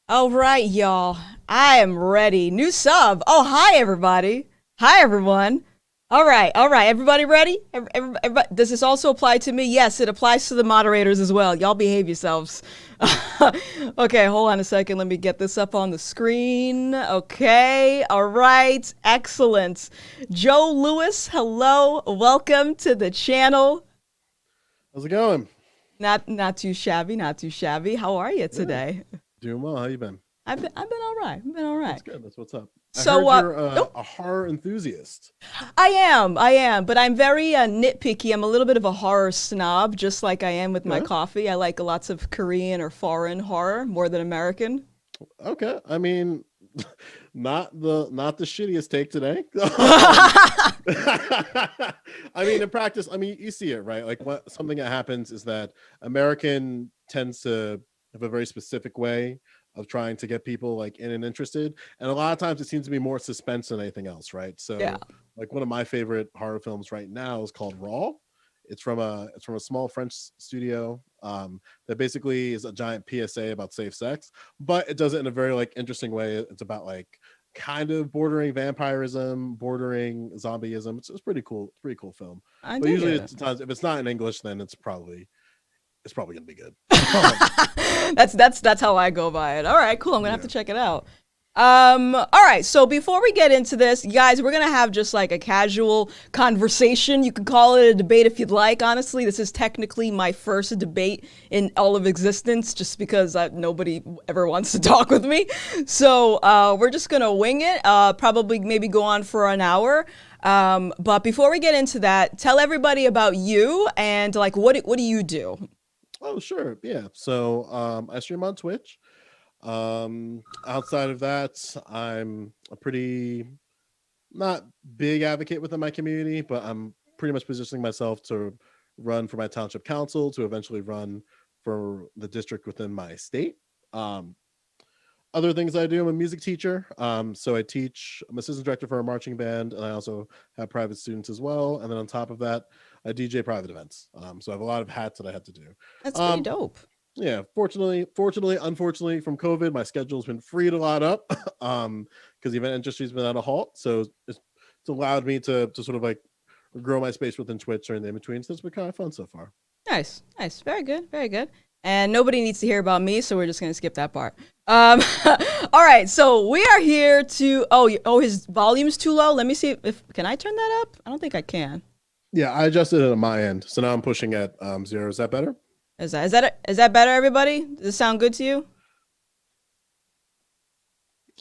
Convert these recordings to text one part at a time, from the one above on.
All right, y'all. I am ready. New sub. Oh, hi, everybody. Hi, everyone. All right. Everybody ready? Everybody, does this also apply to me? Yes, it applies to the moderators as well. Y'all behave yourselves. Okay, hold on a second. Let me get this up on the screen. Okay. All right. Excellent. j0elewis, hello. Welcome to the channel. How's it going? Not too shabby. Not too shabby. How are you Yeah, today? doing well. How you been? I've been all right. I've been all right. That's good. That's what's up. I So, heard you're oh, a horror enthusiast. I am, but I'm very nitpicky. I'm a little bit of a horror snob, just like I am with my Okay. coffee. I like lots of Korean or foreign horror more than American. Okay. I mean, not the shittiest take today. I mean, in practice, I mean, you see it, right? Like what something that happens is that American tends to have a very specific way of trying to get people like in and interested. And a lot of times it seems to be more suspense than anything else, right? Yeah. So like one of my favorite horror films right now is called Raw. It's from a small French studio that basically is a giant PSA about safe sex, but it does it in a very like interesting way. It's about like kind of bordering vampirism, bordering zombieism. It's pretty cool. It's a pretty cool film. I But dig usually it. it's times if it's not in English, then it's probably gonna be good. Um, That's how I go by it. All right, cool. I'm gonna have to yeah. check it out. All right. So before we get into this, guys, we're gonna have just like a casual conversation. You can call it a debate if you'd like. Honestly, this is technically my first debate in all of existence, just because nobody ever wants to talk with me. So we're just gonna wing it. Probably maybe go on for an hour. But before we get into that, tell everybody about you and like what do you do? Oh, sure. Yeah. So I stream on Twitch. Outside of that, I'm a pretty not big advocate within my community, but I'm pretty much positioning myself to run for my township council to eventually run for the district within my state. Um, Other things I do, I'm a music teacher. So I teach, I'm assistant director for a marching band, and I also have private students as well. And then on top of that, I DJ private events. So I have a lot of hats that I have to do. That's pretty Um, dope. yeah, fortunately, unfortunately, from COVID, my schedule's been freed a lot up. Because the event industry's been at a halt. So it's allowed me to sort of like grow my space within Twitch or in the in between. So it's been kind of fun so far. Nice, nice, very good, very good. And nobody needs to hear about me, so we're just gonna skip that part. All right, so we are here to. Oh, his volume's too low. Let me see if can I turn that up. I don't think I can. Yeah, I adjusted it on my end. So now I'm pushing at 0. Is that better? Is that better, everybody? Does this sound good to you?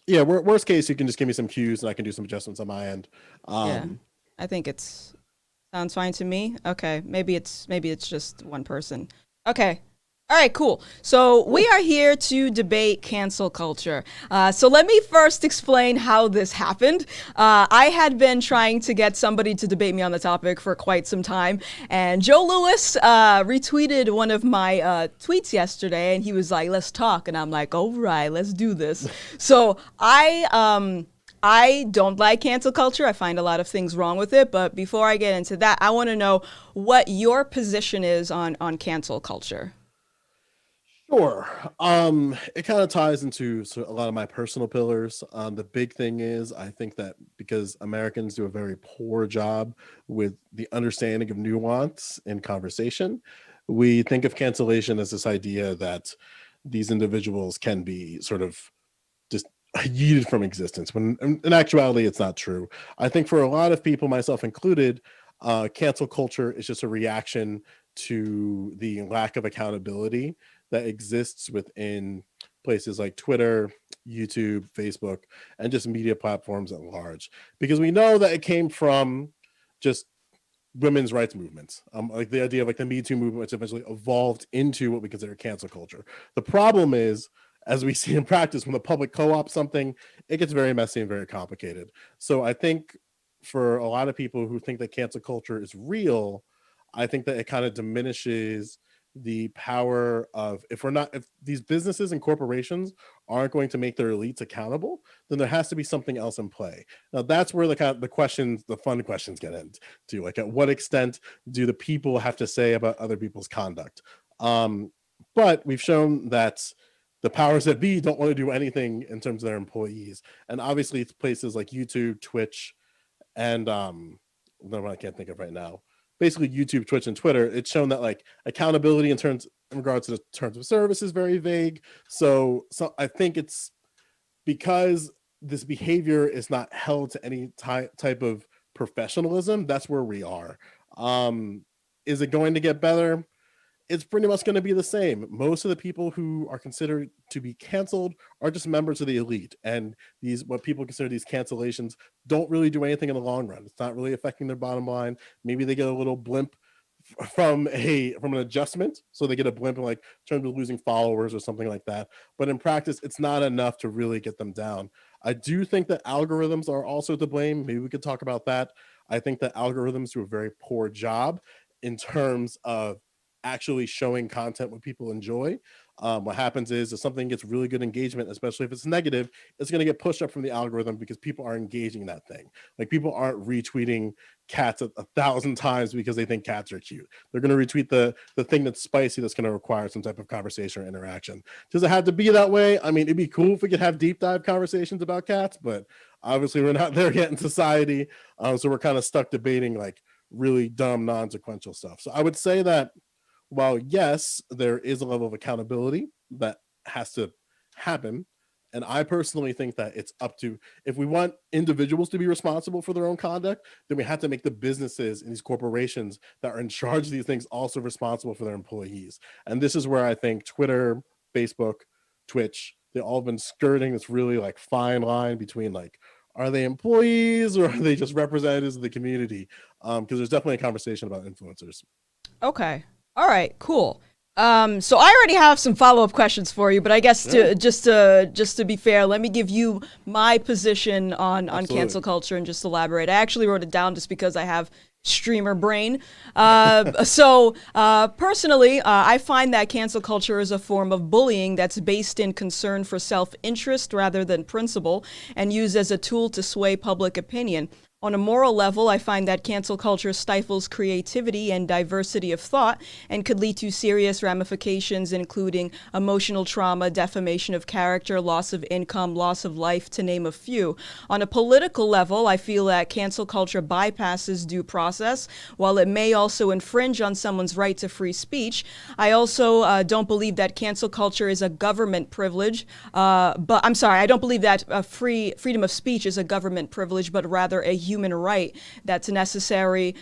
Yeah, worst case, you can just give me some cues and I can do some adjustments on my end. Yeah, Um, I think it's sounds fine to me. Okay, maybe it's just one person. Okay. All right, cool. So we cool. are here to debate cancel culture. So let me first explain how this happened. I had been trying to get somebody to debate me on the topic for quite some time, and j0elewis retweeted one of my tweets yesterday, and he was like, "Let's talk," and I'm like, "All right, let's do this." So I don't like cancel culture. I find a lot of things wrong with it. But before I get into that, I want to know what your position is on cancel culture. Sure. It kind of ties into a lot of my personal pillars. The big thing is I think that because Americans do a very poor job with the understanding of nuance in conversation, we think of cancellation as this idea that these individuals can be sort of just yeeted from existence when in actuality it's not true. I think for a lot of people, myself included, cancel culture is just a reaction to the lack of accountability that exists within places like Twitter, YouTube, Facebook, and just media platforms at large, because we know that it came from just women's rights movements, like the idea of like the Me Too movement, which eventually evolved into what we consider cancel culture. The problem is, as we see in practice, when the public co-ops something, it gets very messy and very complicated. So I think for a lot of people who think that cancel culture is real, I think that it kind of diminishes the power of, if these businesses and corporations aren't going to make their elites accountable, then there has to be something else in play. Now that's where the kind of the questions, the fun questions get into, like at what extent do the people have to say about other people's conduct? But we've shown that the powers that be don't want to do anything in terms of their employees. And obviously it's places like YouTube, Twitch, and the one I can't think of right now. Basically YouTube, Twitch, and Twitter. It's shown that like accountability in regards to the terms of service is very vague. So I think it's because this behavior is not held to any type of professionalism. That's where we are. Is it going to get better? It's pretty much going to be the same. Most of the people who are considered to be canceled are just members of the elite. And these, what people consider these cancellations, don't really do anything in the long run. It's not really affecting their bottom line. Maybe they get a little blimp from an adjustment. So they get a blimp in like terms of losing followers or something like that. But in practice, it's not enough to really get them down. I do think that algorithms are also to blame. Maybe we could talk about that. I think that algorithms do a very poor job in terms of actually showing content what people enjoy. What happens is if something gets really good engagement, especially if it's negative, it's going to get pushed up from the algorithm because people are engaging that thing. Like people aren't retweeting cats 1,000 times because they think cats are cute. They're going to retweet the thing that's spicy, that's going to require some type of conversation or interaction. Does it have to be that way? I mean, it'd be cool if we could have deep dive conversations about cats, but obviously we're not there yet in society. So we're kind of stuck debating like really dumb, non-sequential stuff. So I would say that while yes, there is a level of accountability that has to happen, and I personally think that it's up to, if we want individuals to be responsible for their own conduct, then we have to make the businesses and these corporations that are in charge of these things also responsible for their employees. And this is where I think Twitter, Facebook, Twitch, they all have been skirting this really like fine line between like, are they employees or are they just representatives of the community? Because there's definitely a conversation about influencers. Okay. All right, cool. So I already have some follow-up questions for you, but I guess just to be fair, let me give you my position on cancel culture and just elaborate. I actually wrote it down just because I have streamer brain. So personally, I find that cancel culture is a form of bullying that's based in concern for self-interest rather than principle and used as a tool to sway public opinion. On a moral level, I find that cancel culture stifles creativity and diversity of thought and could lead to serious ramifications, including emotional trauma, defamation of character, loss of income, loss of life, to name a few. On a political level, I feel that cancel culture bypasses due process. While it may also infringe on someone's right to free speech, I also don't believe that cancel culture is a government privilege. But I'm sorry, I don't believe that freedom of speech is a government privilege, but rather a human right that's a necessary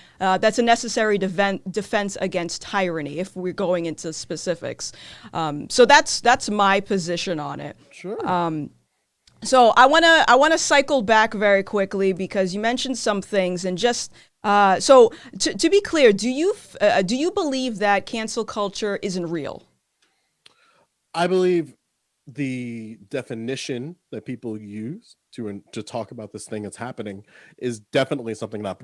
defense against tyranny, if we're going into specifics. So that's my position on it. Sure. So I wanna cycle back very quickly because you mentioned some things, and just so to be clear, do you believe that cancel culture isn't real? I believe the definition that people use to talk about this thing that's happening is definitely something not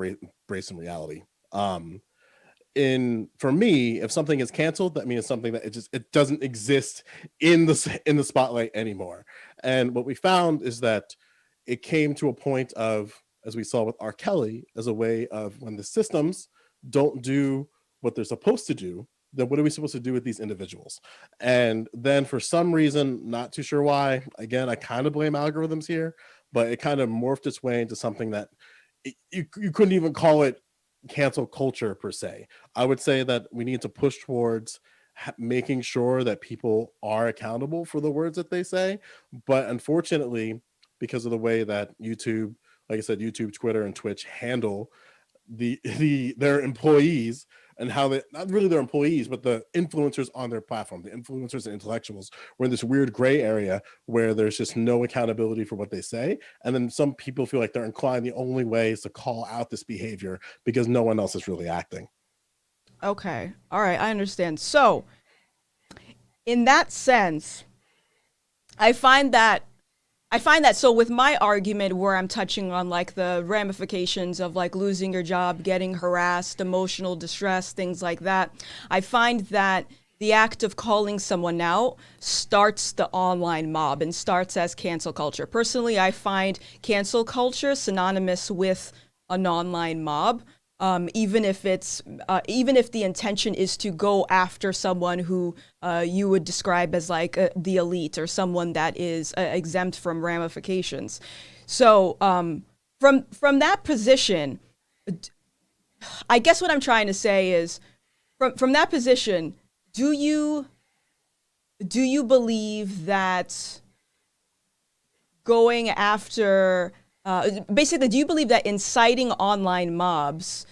based in reality. For me, if something is canceled, that means something that it doesn't exist in the spotlight anymore. And what we found is that it came to a point of, as we saw with R. Kelly, as a way of when the systems don't do what they're supposed to do, then what are we supposed to do with these individuals? And then for some reason, not too sure why, again, I kind of blame algorithms here, but it kind of morphed its way into something that you couldn't even call it cancel culture per se. I would say that we need to push towards making sure that people are accountable for the words that they say. But unfortunately, because of the way that YouTube, like I said, YouTube, Twitter, and Twitch handle their employees, and how they, not really their employees, but the influencers on their platform, the influencers and intellectuals, we're in this weird gray area where there's just no accountability for what they say. And then some people feel like they're inclined, the only way is to call out this behavior because no one else is really acting. Okay. All right. I understand. So in that sense, I find that so with my argument where I'm touching on like the ramifications of like losing your job, getting harassed, emotional distress, things like that, I find that the act of calling someone out starts the online mob and starts as cancel culture. Personally, I find cancel culture synonymous with an online mob. even if even if the intention is to go after someone who you would describe as like the elite or someone that is exempt from ramifications. So from that position, I guess what I'm trying to say is from that position, do you believe that going after basically, do you believe that inciting online mobs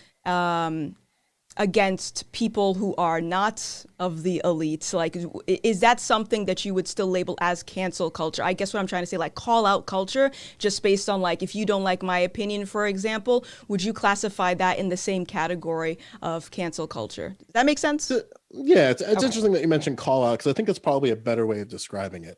against people who are not of the elites, like, is that something that you would still label as cancel culture? I guess what I'm trying to say, like, call out culture, just based on, like, if you don't like my opinion, for example, would you classify that in the same category of cancel culture? Does that make sense? Yeah, it's Okay. interesting that you mentioned call out because I think it's probably a better way of describing it.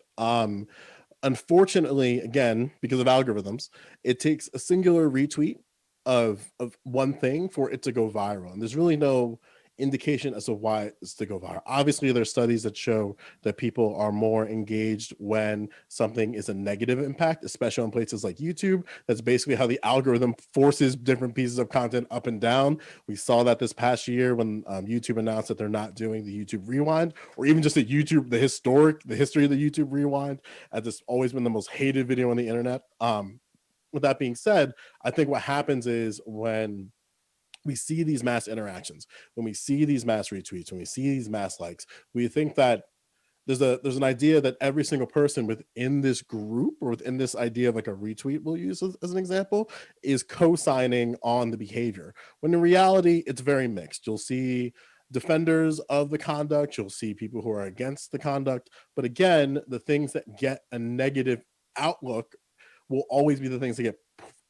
Unfortunately, again, because of algorithms, it takes a singular retweet of one thing for it to go viral. And there's really no indication as to why it's to go viral. Obviously, there's studies that show that people are more engaged when something is a negative impact, especially on places like YouTube. That's basically how the algorithm forces different pieces of content up and down. We saw that this past year when YouTube announced that they're not doing the YouTube Rewind, or even just the history of the YouTube Rewind, as it's always been the most hated video on the internet. With that being said, I think what happens is when we see these mass interactions, when we see these mass retweets, when we see these mass likes, we think that there's an idea that every single person within this group or within this idea of like a retweet we'll use as an example is co-signing on the behavior, when in reality it's very mixed. You'll see defenders of the conduct, you'll see people who are against the conduct, but again, the things that get a negative outlook will always be the things that get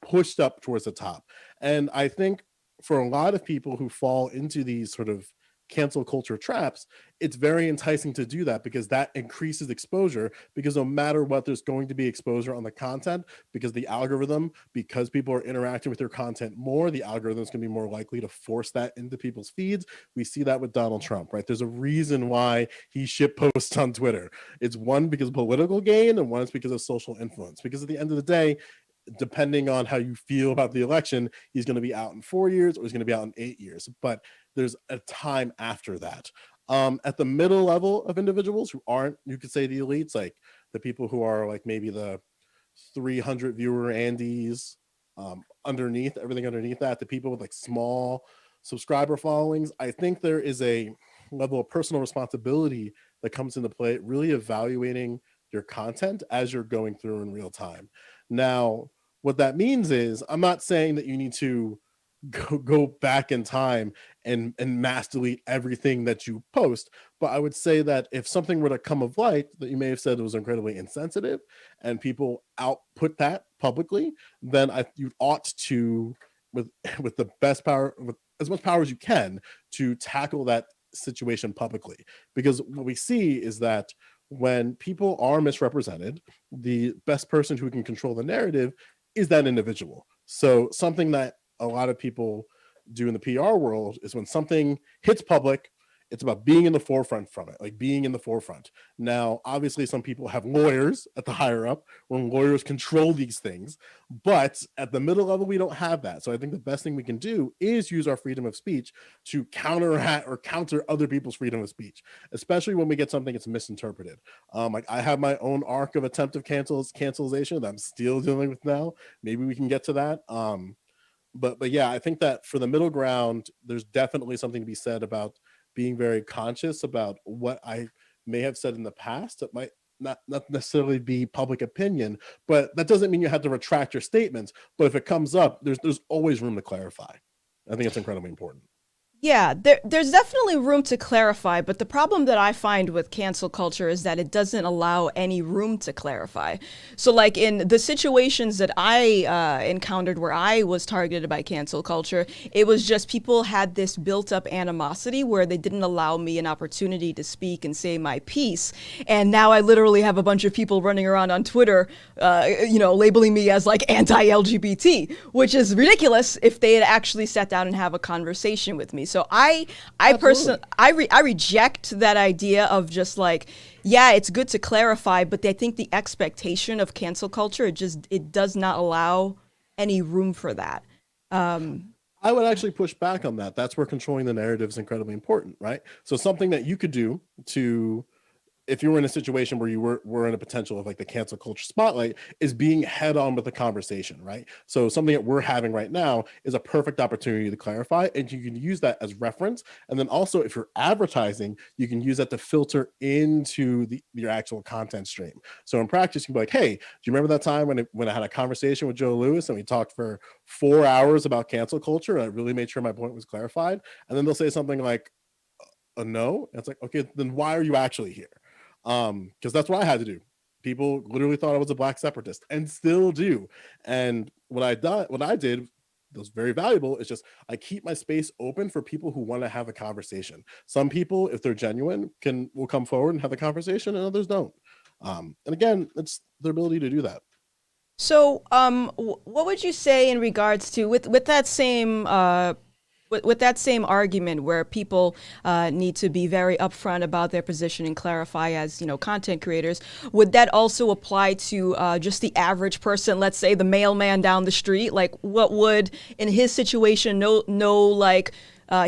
pushed up towards the top. And I think for a lot of people who fall into these sort of cancel culture traps, it's very enticing to do that because that increases exposure, because no matter what, there's going to be exposure on the content, because the algorithm, because people are interacting with their content more, the algorithm's going to be more likely to force that into people's feeds. We see that with Donald Trump, right? There's a reason why he shit posts on Twitter. It's one because of political gain, and one is because of social influence, because at the end of the day, depending on how you feel about the election, he's going to be out in 4 years or he's going to be out in 8 years. But there's a time after that. At the middle level of individuals who aren't, you could say, the elites, like the people who are like maybe the 300 viewer Andes, underneath that, the people with like small subscriber followings, I think there is a level of personal responsibility that comes into play, really evaluating your content as you're going through in real time. Now, what that means is, I'm not saying that you need to go back in time and mass delete everything that you post, but I would say that if something were to come of light that you may have said was incredibly insensitive and people output that publicly, then you ought to, with the best power, with as much power as you can, to tackle that situation publicly. Because what we see is that when people are misrepresented, the best person who can control the narrative is that individual. So something that a lot of people do in the PR world is when something hits public, it's about being in the forefront from it, like being in the forefront. Now, obviously, some people have lawyers at the higher up when lawyers control these things, but at the middle level, we don't have that. So I think the best thing we can do is use our freedom of speech to counteract or counter other people's freedom of speech, especially when we get something that's misinterpreted. Like I have my own arc of attempted cancellation that I'm still dealing with now. Maybe we can get to that. But yeah, I think that for the middle ground, there's definitely something to be said about being very conscious about what I may have said in the past that might not necessarily be public opinion, but that doesn't mean you have to retract your statements. But if it comes up, there's always room to clarify. I think it's incredibly important. Yeah, there's definitely room to clarify, but the problem that I find with cancel culture is that it doesn't allow any room to clarify. So, like in the situations that I encountered where I was targeted by cancel culture, it was just people had this built up animosity where they didn't allow me an opportunity to speak and say my piece. And now I literally have a bunch of people running around on Twitter, labeling me as like anti-LGBT, which is ridiculous if they had actually sat down and have a conversation with me. So I personally, I reject that idea of just like, yeah, it's good to clarify, but I think the expectation of cancel culture, it does not allow any room for that. I would actually push back on that. That's where controlling the narrative is incredibly important, right? So something that you could do to, if you were in a situation where you were in a potential of like the cancel culture spotlight, is being head on with the conversation, right? So something that we're having right now is a perfect opportunity to clarify, and you can use that as reference. And then also, if you're advertising, you can use that to filter into your actual content stream. So in practice, you can be like, hey, do you remember that time when I had a conversation with j0elewis and we talked for 4 hours about cancel culture and I really made sure my point was clarified? And then they'll say something like a no. And it's like, okay, then why are you actually here? Because that's what I had to do. People literally thought I was a black separatist and still do. And what I did that was very valuable is just I keep my space open for people who want to have a conversation. Some people, if they're genuine, will come forward and have a conversation, and others don't. And again, it's their ability to do that. So, what would you say in regards to with that same with that same argument where people need to be very upfront about their position and clarify as, you know, content creators, would that also apply to just the average person, let's say the mailman down the street? Like, what would, in his situation, like,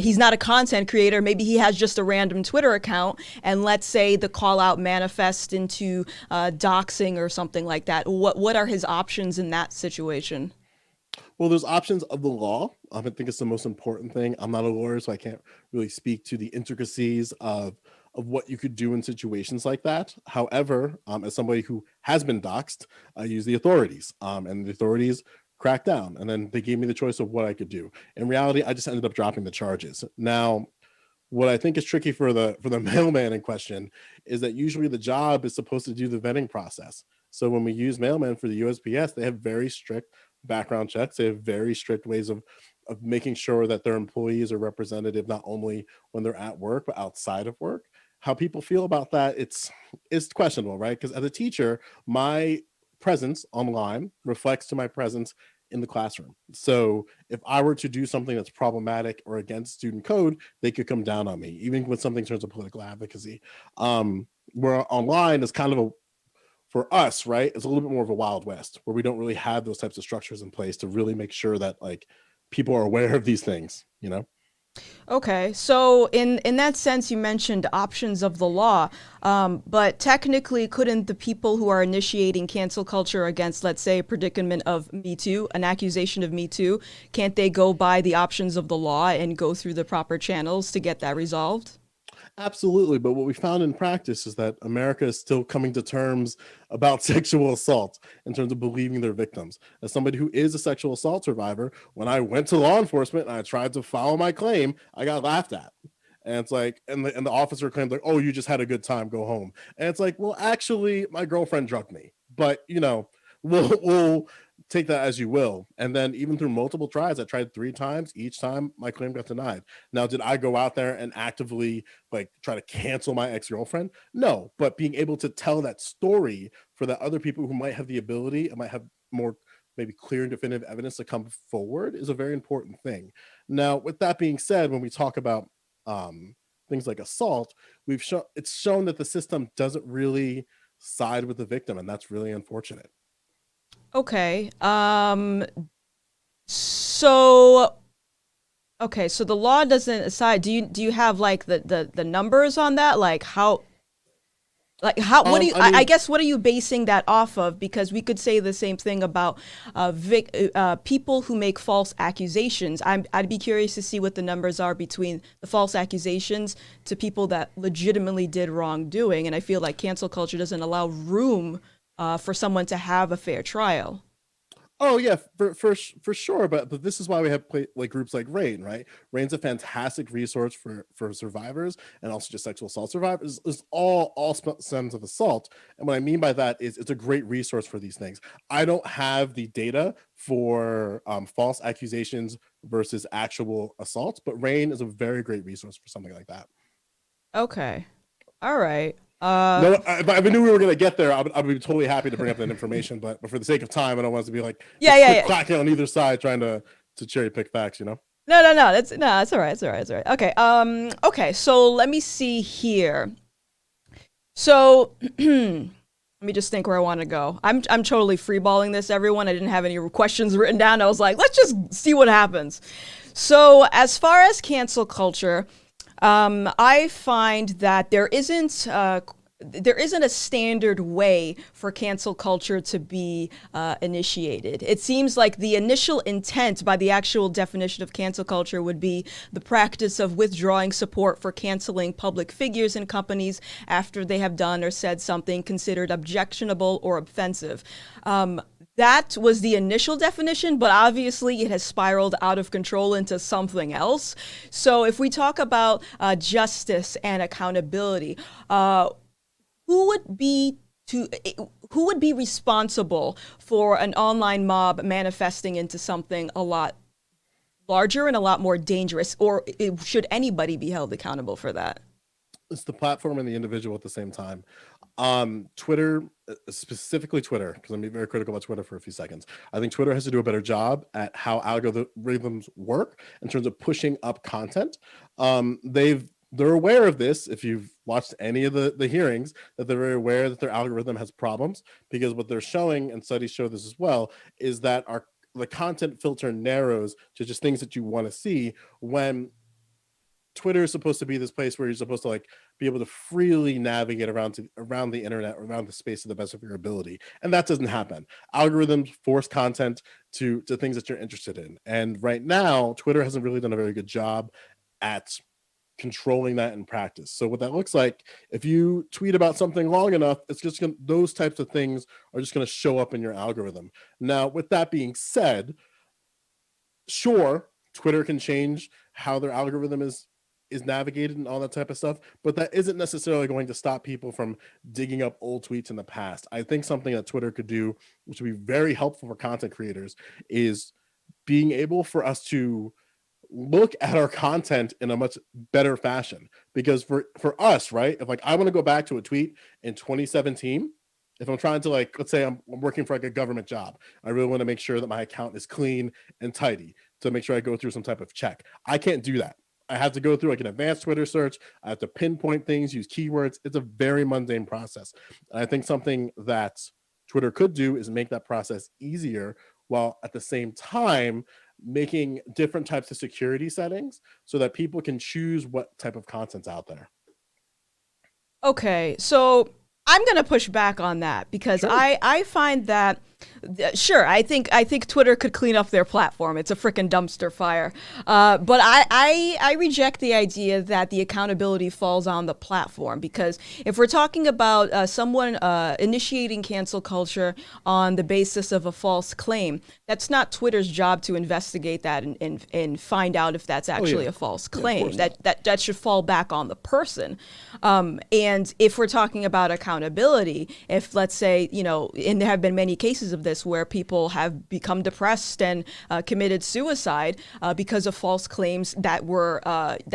he's not a content creator, maybe he has just a random Twitter account, and let's say the call out manifests into doxing or something like that. What are his options in that situation? Well, there's options of the law. I think it's the most important thing. I'm not a lawyer, so I can't really speak to the intricacies of what you could do in situations like that. However, as somebody who has been doxxed, I use the authorities, and the authorities cracked down, and then they gave me the choice of what I could do. In reality, I just ended up dropping the charges. Now, what I think is tricky for the mailman in question is that usually the job is supposed to do the vetting process. So when we use mailmen for the USPS, they have very strict background checks. They have very strict ways of making sure that their employees are representative not only when they're at work but outside of work. How people feel about that, it's questionable, right? Because as a teacher, my presence online reflects to my presence in the classroom. So if I were to do something that's problematic or against student code, they could come down on me, even with something in terms of political advocacy. Where online is kind of a, for us, right, it's a little bit more of a wild west where we don't really have those types of structures in place to really make sure that like people are aware of these things, you know? Okay, so in that sense, you mentioned options of the law, but technically, couldn't the people who are initiating cancel culture against, let's say, a predicament of Me Too, an accusation of Me Too, can't they go by the options of the law and go through the proper channels to get that resolved? Absolutely. But what we found in practice is that America is still coming to terms about sexual assault in terms of believing their victims. As somebody who is a sexual assault survivor, when I went to law enforcement and I tried to file my claim, I got laughed at. And it's like, and the officer claimed like, oh, you just had a good time, go home. And it's like, well, actually, my girlfriend drugged me. But you know, we'll take that as you will. And then even through multiple tries, I tried 3 times. Each time my claim got denied. Now, did I go out there and actively like try to cancel my ex-girlfriend? No, but being able to tell that story for the other people who might have the ability and might have more maybe clear and definitive evidence to come forward is a very important thing. Now, with that being said, when we talk about things like assault, it's shown that the system doesn't really side with the victim, and that's really unfortunate. Okay. So so the law doesn't aside. Do you have like the numbers on that? Like how what do you I I mean, guess what are you basing that off of? Because we could say the same thing about people who make false accusations. I'd be curious to see what the numbers are between the false accusations to people that legitimately did wrongdoing. And I feel like cancel culture doesn't allow room for someone to have a fair trial. oh yeah, for sure. But this is why we have like groups like Rain, right? Rain's a fantastic resource for survivors and also just sexual assault survivors. Is all stems of assault, and what I mean by that is it's a great resource for these things. I don't have the data for false accusations versus actual assaults, but Rain is a very great resource for something like that. Okay. All right. No, if I knew we were going to get there, I'd be totally happy to bring up that information. But for the sake of time, I don't want us to be like Yeah, just yeah, click yeah. clacking on either side trying to cherry pick facts. You know. No, no, no. That's no. That's all right. It's all right. It's all right. Okay. Okay. So let me see here. So Let me just think where I want to go. I'm totally freeballing this, everyone. I didn't have any questions written down. I was like, let's just see what happens. So, as far as cancel culture, I find that there isn't a standard way for cancel culture to be initiated. It seems like the initial intent by the actual definition of cancel culture would be the practice of withdrawing support for canceling public figures and companies after they have done or said something considered objectionable or offensive. That was the initial definition, but obviously it has spiraled out of control into something else. So if we talk about justice and accountability, who would be to who would be responsible for an online mob manifesting into something a lot larger and a lot more dangerous, or should anybody be held accountable for that? It's the platform and the individual at the same time. Twitter, specifically Twitter, because I'm being very critical about Twitter for a few seconds. I think Twitter has to do a better job at how algorithms work in terms of pushing up content. They're aware of this. If you've watched any of the hearings, that they're very aware that their algorithm has problems, because what they're showing, and studies show this as well, is that the content filter narrows to just things that you want to see, when Twitter is supposed to be this place where you're supposed to like be able to freely navigate around the internet, around the space to the best of your ability, and that doesn't happen. Algorithms force content to things that you're interested in, and right now Twitter hasn't really done a very good job at controlling that in practice. So what that looks like, if you tweet about something long enough, it's just those types of things are just going to show up in your algorithm. Now, with that being said, sure, Twitter can change how their algorithm is navigated and all that type of stuff, but that isn't necessarily going to stop people from digging up old tweets in the past. I think something that Twitter could do, which would be very helpful for content creators, is being able for us to look at our content in a much better fashion. Because for us, right, if like I want to go back to a tweet in 2017, if I'm trying to, like, let's say I'm working for like a government job, I really want to make sure that my account is clean and tidy, to make sure I go through some type of check. I can't do that. I have to go through like an advanced Twitter search. I have to pinpoint things, use keywords. It's a very mundane process. And I think something that Twitter could do is make that process easier, while at the same time making different types of security settings so that people can choose what type of content's out there. Okay, so I'm gonna push back on that because Sure. I find that sure, I think Twitter could clean up their platform. It's a freaking dumpster fire. But I reject the idea that the accountability falls on the platform, because if we're talking about someone initiating cancel culture on the basis of a false claim, that's not Twitter's job to investigate that and find out if that's actually a false claim. That should fall back on the person. And if we're talking about accountability, if let's say, and there have been many cases of this where people have become depressed and committed suicide because of false claims that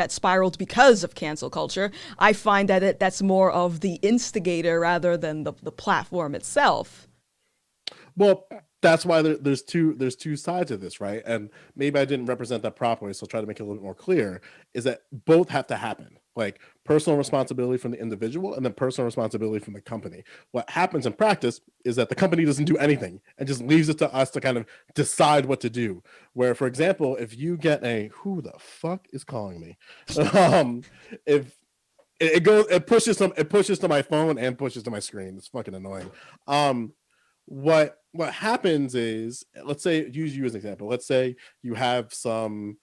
spiraled because of cancel culture, I find that that's more of the instigator rather than the platform itself. Well, that's why there's two sides of this, right? And maybe I didn't represent that properly, so I'll try to make it a little bit more clear. Is that both have to happen, like personal responsibility from the individual and then personal responsibility from the company. What happens in practice is that the company doesn't do anything and just leaves it to us to kind of decide what to do. Where, for example, if you get who the fuck is calling me? If it pushes to my phone and pushes to my screen. It's fucking annoying. What happens is, let's say, use you as an example. Let's say you have some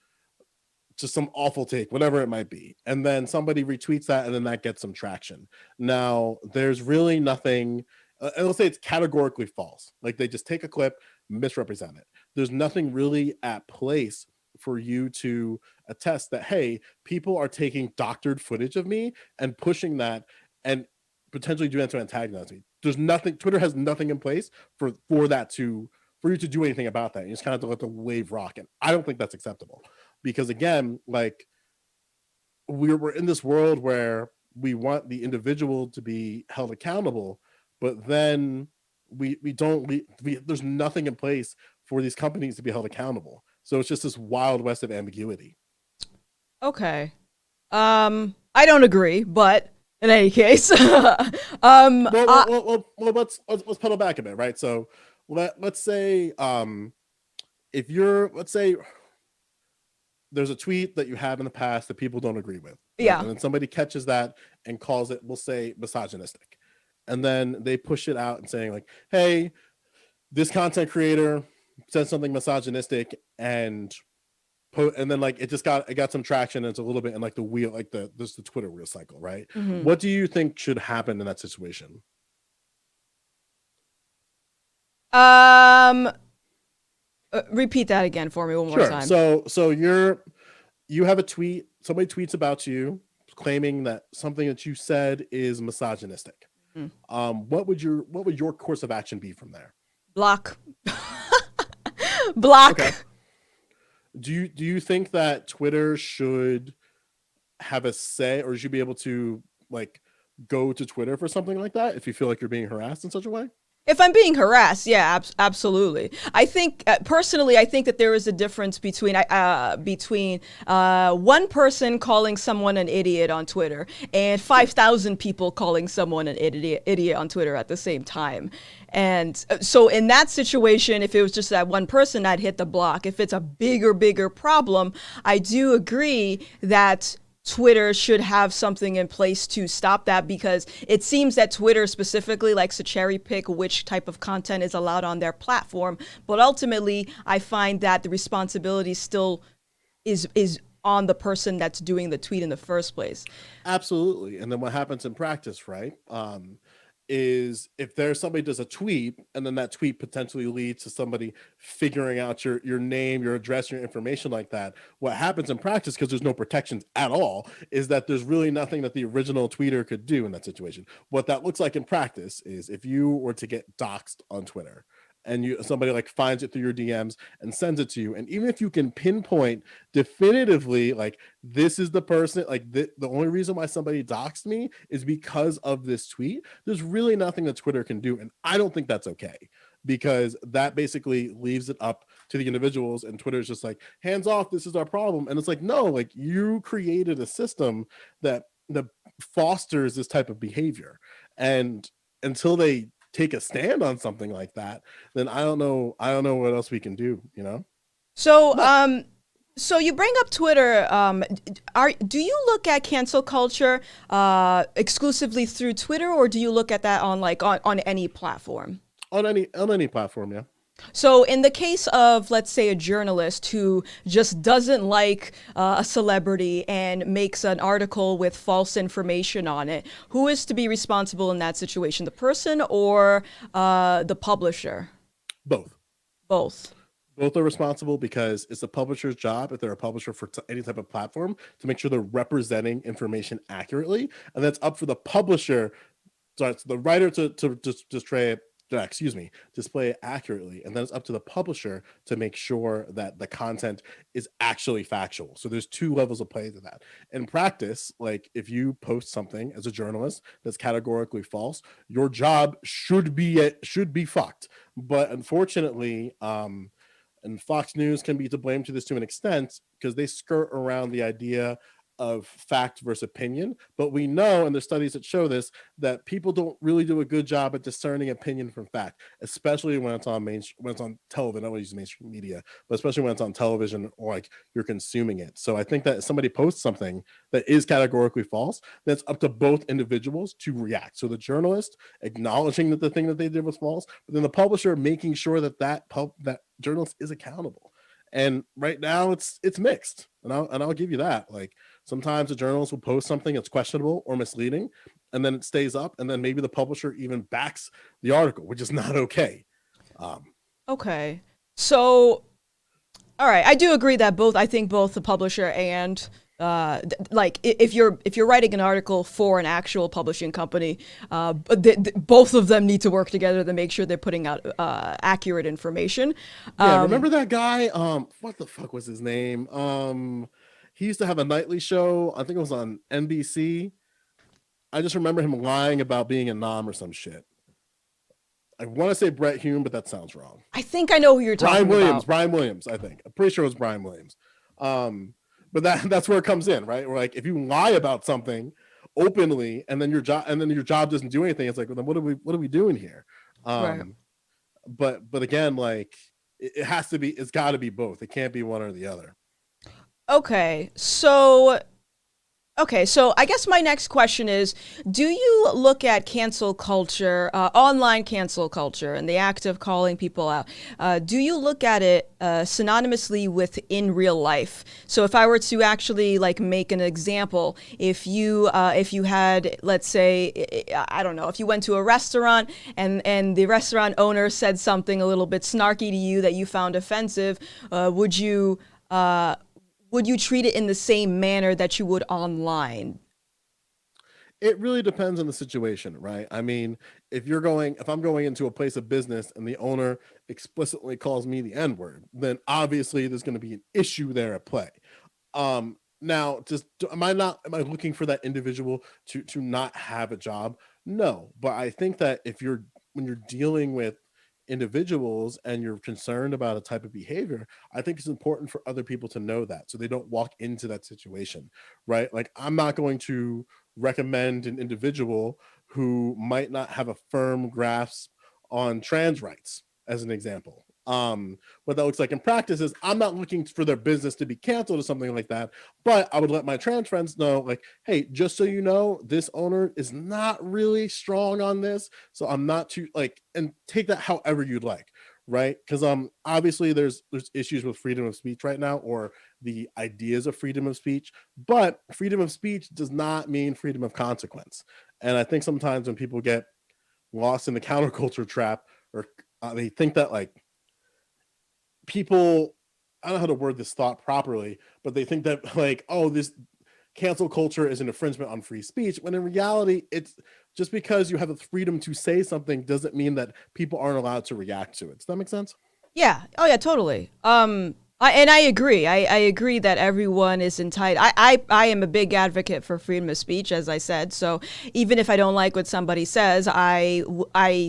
awful take, whatever it might be, and then somebody retweets that, and then that gets some traction. Now, there's really nothing. And let's say it's categorically false. Like they just take a clip, misrepresent it. There's nothing really at place for you to attest that, hey, people are taking doctored footage of me and pushing that and potentially doing that to antagonize me. There's nothing. Twitter has nothing in place for you to do anything about that. You just kind of have to let the wave rock, and I don't think that's acceptable, because again, like we're in this world where we want the individual to be held accountable, but then there's nothing in place for these companies to be held accountable. So it's just this wild west of ambiguity. Okay. I don't agree, but In any case, Let's pedal back a bit, right? So let's say if let's say there's a tweet that you have in the past that people don't agree with, right? yeah. And then somebody catches that and calls it, we'll say, misogynistic, and then they push it out and saying like, hey, this content creator said something misogynistic, and then like it got some traction, and it's a little bit in like the wheel, like the Twitter wheel cycle, right? Mm-hmm. What do you think should happen in that situation? Repeat that again for me one more time. So you have a tweet, somebody tweets about you claiming that something that you said is misogynistic. Mm-hmm. What would your course of action be from there? Block. Block. Okay. Do you think that Twitter should have a say, or should be able to like go to Twitter for something like that if you feel like you're being harassed in such a way? If I'm being harassed, yeah, absolutely. I think personally, I think that there is a difference between one person calling someone an idiot on Twitter and 5,000 people calling someone an idiot on Twitter at the same time. And so in that situation, if it was just that one person, I'd hit the block. If it's a bigger problem, I do agree that Twitter should have something in place to stop that, because it seems that Twitter specifically likes to cherry pick which type of content is allowed on their platform. But ultimately, I find that the responsibility still is on the person that's doing the tweet in the first place. Absolutely. And then what happens in practice, right? Is if there's somebody does a tweet and then that tweet potentially leads to somebody figuring out your name, your address, your information like that, what happens in practice, because there's no protections at all, is that there's really nothing that the original tweeter could do in that situation. What that looks like in practice is if you were to get doxxed on Twitter and somebody like finds it through your DMs and sends it to you, and even if you can pinpoint definitively like this is the person, like the only reason why somebody doxed me is because of this tweet, there's really nothing that Twitter can do. And I don't think that's okay, because that basically leaves it up to the individuals, and Twitter's just like, hands off, this is our problem. And it's like, no, like you created a system that fosters this type of behavior, and until they take a stand on something like that, then I don't know what else we can do, you know? So, so you bring up Twitter. Do you look at cancel culture exclusively through Twitter, or do you look at that on any platform? On any platform, yeah. So in the case of, let's say, a journalist who just doesn't like a celebrity and makes an article with false information on it, who is to be responsible in that situation, the person or the publisher? Both. Both are responsible, because it's the publisher's job, if they're a publisher for any type of platform, to make sure they're representing information accurately. And that's up for the publisher, sorry, it's the writer to display it accurately. And then it's up to the publisher to make sure that the content is actually factual. So there's two levels of play to that. In practice, like if you post something as a journalist that's categorically false, your job should be fucked. But unfortunately, and Fox News can be to blame to this to an extent, because they skirt around the idea of fact versus opinion. But we know, and there's studies that show this, that people don't really do a good job at discerning opinion from fact, especially when it's on television. I don't use mainstream media, but especially when it's on television or like you're consuming it. So I think that if somebody posts something that is categorically false, that's up to both individuals to react. So the journalist acknowledging that the thing that they did was false, but then the publisher making sure that journalist is accountable. And right now it's mixed, and I'll give you that. Like sometimes a journalist will post something that's questionable or misleading, and then it stays up, and then maybe the publisher even backs the article, which is not okay. Okay, so all right, I do agree that I think both the publisher and like if you're writing an article for an actual publishing company, both of them need to work together to make sure they're putting out accurate information. Remember that guy? What the fuck was his name? He used to have a nightly show. I think it was on NBC. I just remember him lying about being a nom or some shit. I want to say Brett Hume, but that sounds wrong. I think I know who you're talking about. Brian Williams, I think. I'm pretty sure it was Brian Williams. But that's where it comes in, right? Where like if you lie about something, openly, and then your job doesn't do anything. It's like, well, then what are we doing here? Right. But again, like it has to be, it's got to be both. It can't be one or the other. Okay. So I guess my next question is, do you look at cancel culture, online cancel culture, and the act of calling people out? Do you look at it synonymously with in real life? So if I were to actually like make an example, if you had, let's say, I don't know, if you went to a restaurant and the restaurant owner said something a little bit snarky to you that you found offensive, uh, would you treat it in the same manner that you would online? It really depends on the situation, right? I mean, if I'm going into a place of business and the owner explicitly calls me the N word, then obviously there's going to be an issue there at play. Now, just am I looking for that individual to not have a job? No, but I think that when you're dealing with individuals and you're concerned about a type of behavior, I think it's important for other people to know that so they don't walk into that situation, right? Like I'm not going to recommend an individual who might not have a firm grasp on trans rights, as an example. What that looks like in practice is I'm not looking for their business to be canceled or something like that, but I would let my trans friends know, like, hey, just so you know, this owner is not really strong on this, so I'm not too like, and take that however you'd like, right? Because obviously there's issues with freedom of speech right now, or the ideas of freedom of speech, but freedom of speech does not mean freedom of consequence. And I think sometimes when people get lost in the counterculture trap, or they think that like people, I don't know how to word this thought properly, but they think that like, oh, this cancel culture is an infringement on free speech, when in reality, it's just because you have the freedom to say something doesn't mean that people aren't allowed to react to it. Does that make sense? Yeah. Oh, yeah, totally. I agree. I agree that everyone is entitled. I am a big advocate for freedom of speech, as I said. So even if I don't like what somebody says, I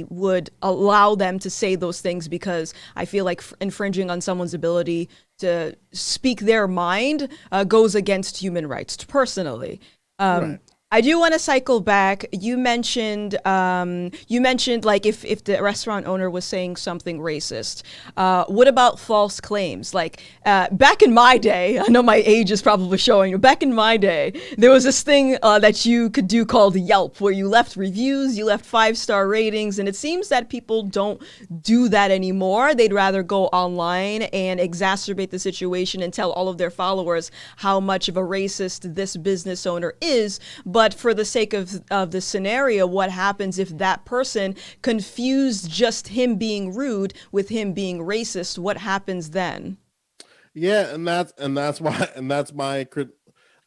would allow them to say those things because I feel like infringing on someone's ability to speak their mind goes against human rights, personally. Um, Right. I do want to cycle back. You mentioned like if the restaurant owner was saying something racist. What about false claims? Like back in my day, I know my age is probably showing. Back in my day, there was this thing that you could do called Yelp, where you left reviews, you left 5-star ratings, and it seems that people don't do that anymore. They'd rather go online and exacerbate the situation and tell all of their followers how much of a racist this business owner is. But for the sake of the scenario, what happens if that person confused just him being rude with him being racist? What happens then? Yeah, and that's why, and that's my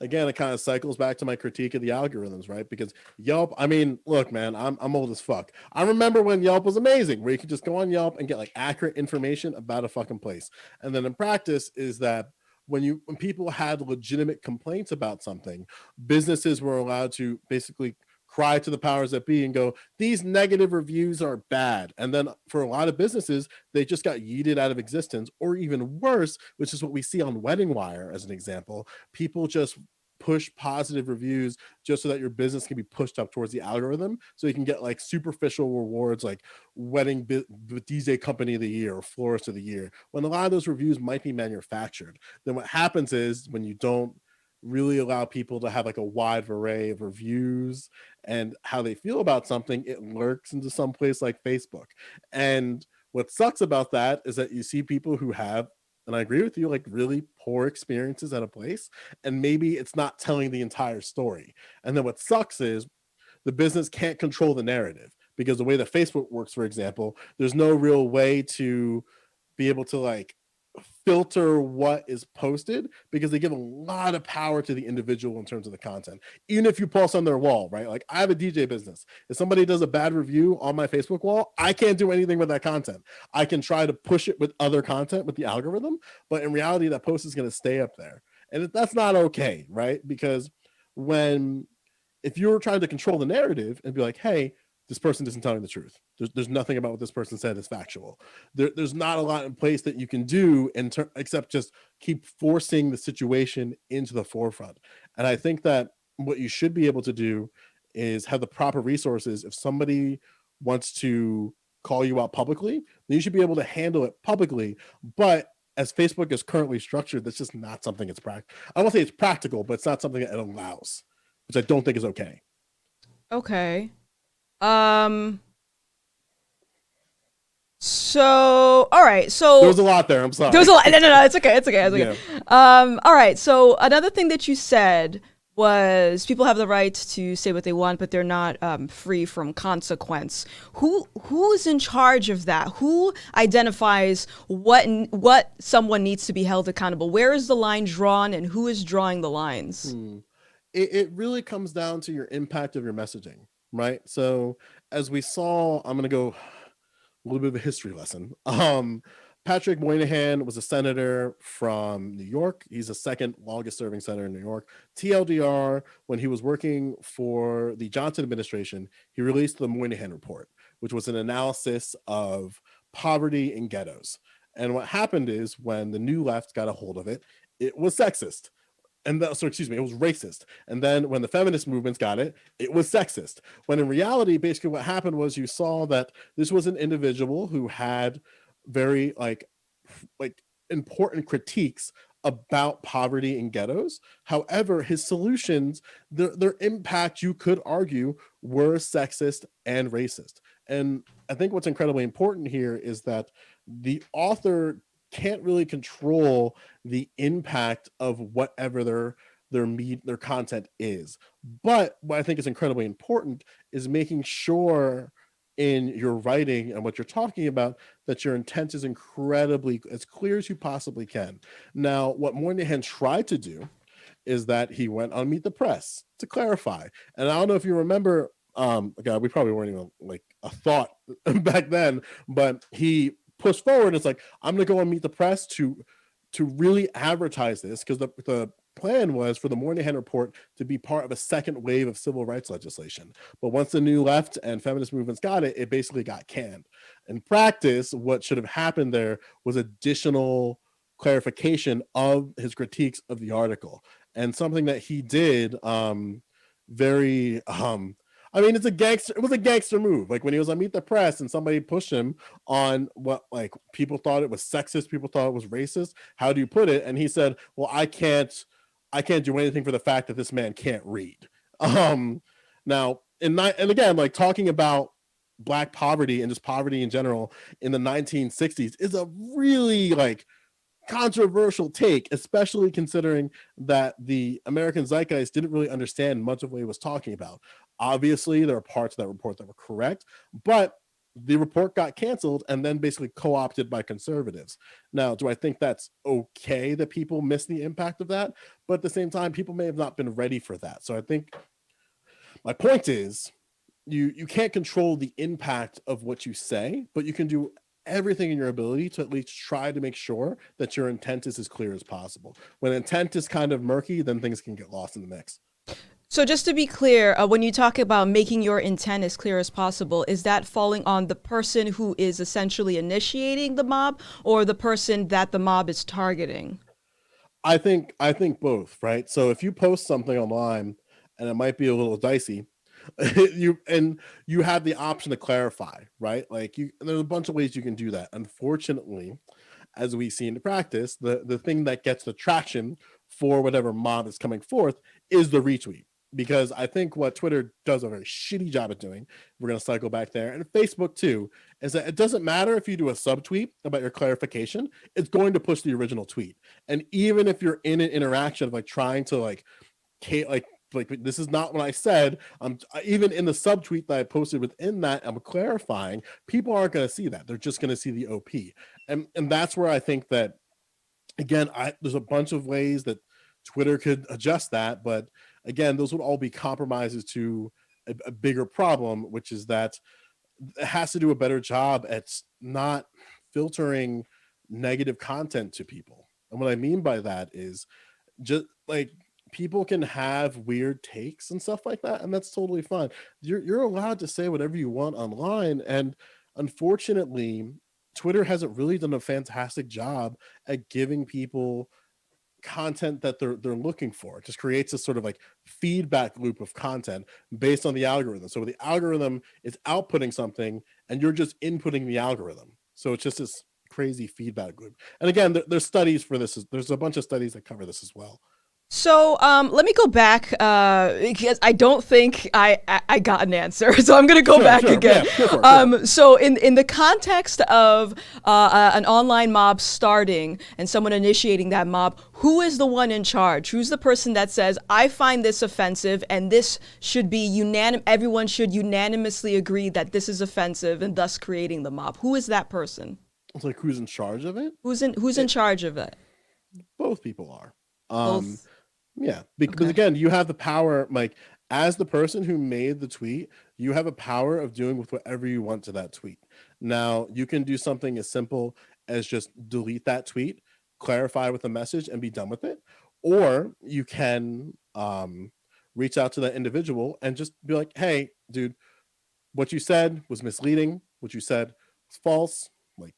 again, it kind of cycles back to my critique of the algorithms, right? Because Yelp, I mean, look, man, I'm old as fuck. I remember when Yelp was amazing, where you could just go on Yelp and get like accurate information about a fucking place. And then in practice is that when people had legitimate complaints about something, businesses were allowed to basically cry to the powers that be and go, these negative reviews are bad. And then for a lot of businesses, they just got yeeted out of existence. Or even worse, which is what we see on Wedding Wire as an example, people just push positive reviews just so that your business can be pushed up towards the algorithm, so you can get like superficial rewards like DJ company of the year or florist of the year, when a lot of those reviews might be manufactured. Then what happens is, when you don't really allow people to have like a wide array of reviews and how they feel about something, it lurks into some place like Facebook. And what sucks about that is that you see people who have, and I agree with you, like really poor experiences at a place, and maybe it's not telling the entire story. And then what sucks is the business can't control the narrative, because the way that Facebook works, for example, there's no real way to be able to like filter what is posted, because they give a lot of power to the individual in terms of the content. Even if you post on their wall, right? Like I have a DJ business. If somebody does a bad review on my Facebook wall, I can't do anything with that content. I can try to push it with other content with the algorithm, but in reality, that post is going to stay up there. And that's not okay, right? Because when if you're trying to control the narrative and be like, hey, this person isn't telling the truth, there's nothing about what this person said is factual, there's not a lot in place that you can do except just keep forcing the situation into the forefront. And I think that what you should be able to do is have the proper resources. If somebody wants to call you out publicly, then you should be able to handle it publicly. But as Facebook is currently structured, that's just not something it's I won't say it's practical, but it's not something that it allows, which I don't think is okay. Okay. Um. So, all right. So there was a lot there. I'm sorry. There was a lot. No. It's okay. It's okay. It's okay. Yeah. All right. So another thing that you said was people have the right to say what they want, but they're not free from consequence. Who's in charge of that? Who identifies what someone needs to be held accountable? Where is the line drawn, and who is drawing the lines? It really comes down to your impact of your messaging, right? So as we saw, I'm going to go a little bit of a history lesson. Patrick Moynihan was a senator from New York. He's the second longest serving senator in New York. TLDR, when he was working for the Johnson administration, he released the Moynihan Report, which was an analysis of poverty in ghettos. And what happened is when the New Left got a hold of it, it was sexist. It was racist. And then when the feminist movements got it, it was sexist. When in reality, basically what happened was you saw that this was an individual who had very like important critiques about poverty in ghettos. However, his solutions, their impact, you could argue, were sexist and racist. And I think what's incredibly important here is that the author can't really control the impact of whatever their content is. But what I think is incredibly important is making sure in your writing and what you're talking about that your intent is incredibly as clear as you possibly can. Now, what Moynihan tried to do is that he went on Meet the Press to clarify. And I don't know if you remember, God, we probably weren't even like a thought back then, but he pushed forward. It's like, I'm going to go and Meet the Press to really advertise this, because the plan was for the Moynihan Report to be part of a second wave of civil rights legislation. But once the New Left and feminist movements got it, it basically got canned. In practice, what should have happened there was additional clarification of his critiques of the article, and something that he did very it was a gangster move. Like when he was on Meet the Press and somebody pushed him on what, like, people thought it was sexist, people thought it was racist. How do you put it? And he said, well, I can't do anything for the fact that this man can't read. Now, and again, like talking about Black poverty and just poverty in general in the 1960s is a really like controversial take, especially considering that the American zeitgeist didn't really understand much of what he was talking about. Obviously, there are parts of that report that were correct, but the report got canceled and then basically co-opted by conservatives. Now, do I think that's okay that people miss the impact of that? But at the same time, people may have not been ready for that. So I think my point is you can't control the impact of what you say, but you can do everything in your ability to at least try to make sure that your intent is as clear as possible. When intent is kind of murky, then things can get lost in the mix. So just to be clear, when you talk about making your intent as clear as possible, is that falling on the person who is essentially initiating the mob, or the person that the mob is targeting? I think both, right? So if you post something online and it might be a little dicey, you have the option to clarify, right? Like there's a bunch of ways you can do that. Unfortunately, as we see in the practice, the thing that gets the traction for whatever mob is coming forth is the retweet. Because I think what Twitter does a very shitty job at doing, we're going to cycle back there, and Facebook too, is that it doesn't matter if you do a subtweet about your clarification, it's going to push the original tweet. And even if you're in an interaction of like trying to like this is not what I said, even in the subtweet that I posted within that, I'm clarifying, people aren't going to see that. They're just going to see the OP. And that's where I think that, again, there's a bunch of ways that Twitter could adjust that, but again, those would all be compromises to a bigger problem, which is that it has to do a better job at not filtering negative content to people. And what I mean by that is just like people can have weird takes and stuff like that, and that's totally fine. You're allowed to say whatever you want online, and unfortunately, Twitter hasn't really done a fantastic job at giving people content that they're looking for. It just creates a sort of like feedback loop of content based on the algorithm. So the algorithm is outputting something and you're just inputting the algorithm. So it's just this crazy feedback loop. And again, there's studies for this. There's a bunch of studies that cover this as well. So let me go back because I don't think I got an answer. So I'm going to go back again. Yeah, go for it. So in the context of an online mob starting and someone initiating that mob, who is the one in charge? Who's the person that says, I find this offensive and this should be everyone should unanimously agree that this is offensive and thus creating the mob? Who is that person? It's like, who's in charge of it? Who's in charge of it? Both people are. Both. Yeah, because again, you have the power, like as the person who made the tweet, you have a power of doing with whatever you want to that tweet. Now, you can do something as simple as just delete that tweet, clarify with a message, and be done with it. Or you can reach out to that individual and just be like, hey, dude, what you said was misleading. What you said was false. Like,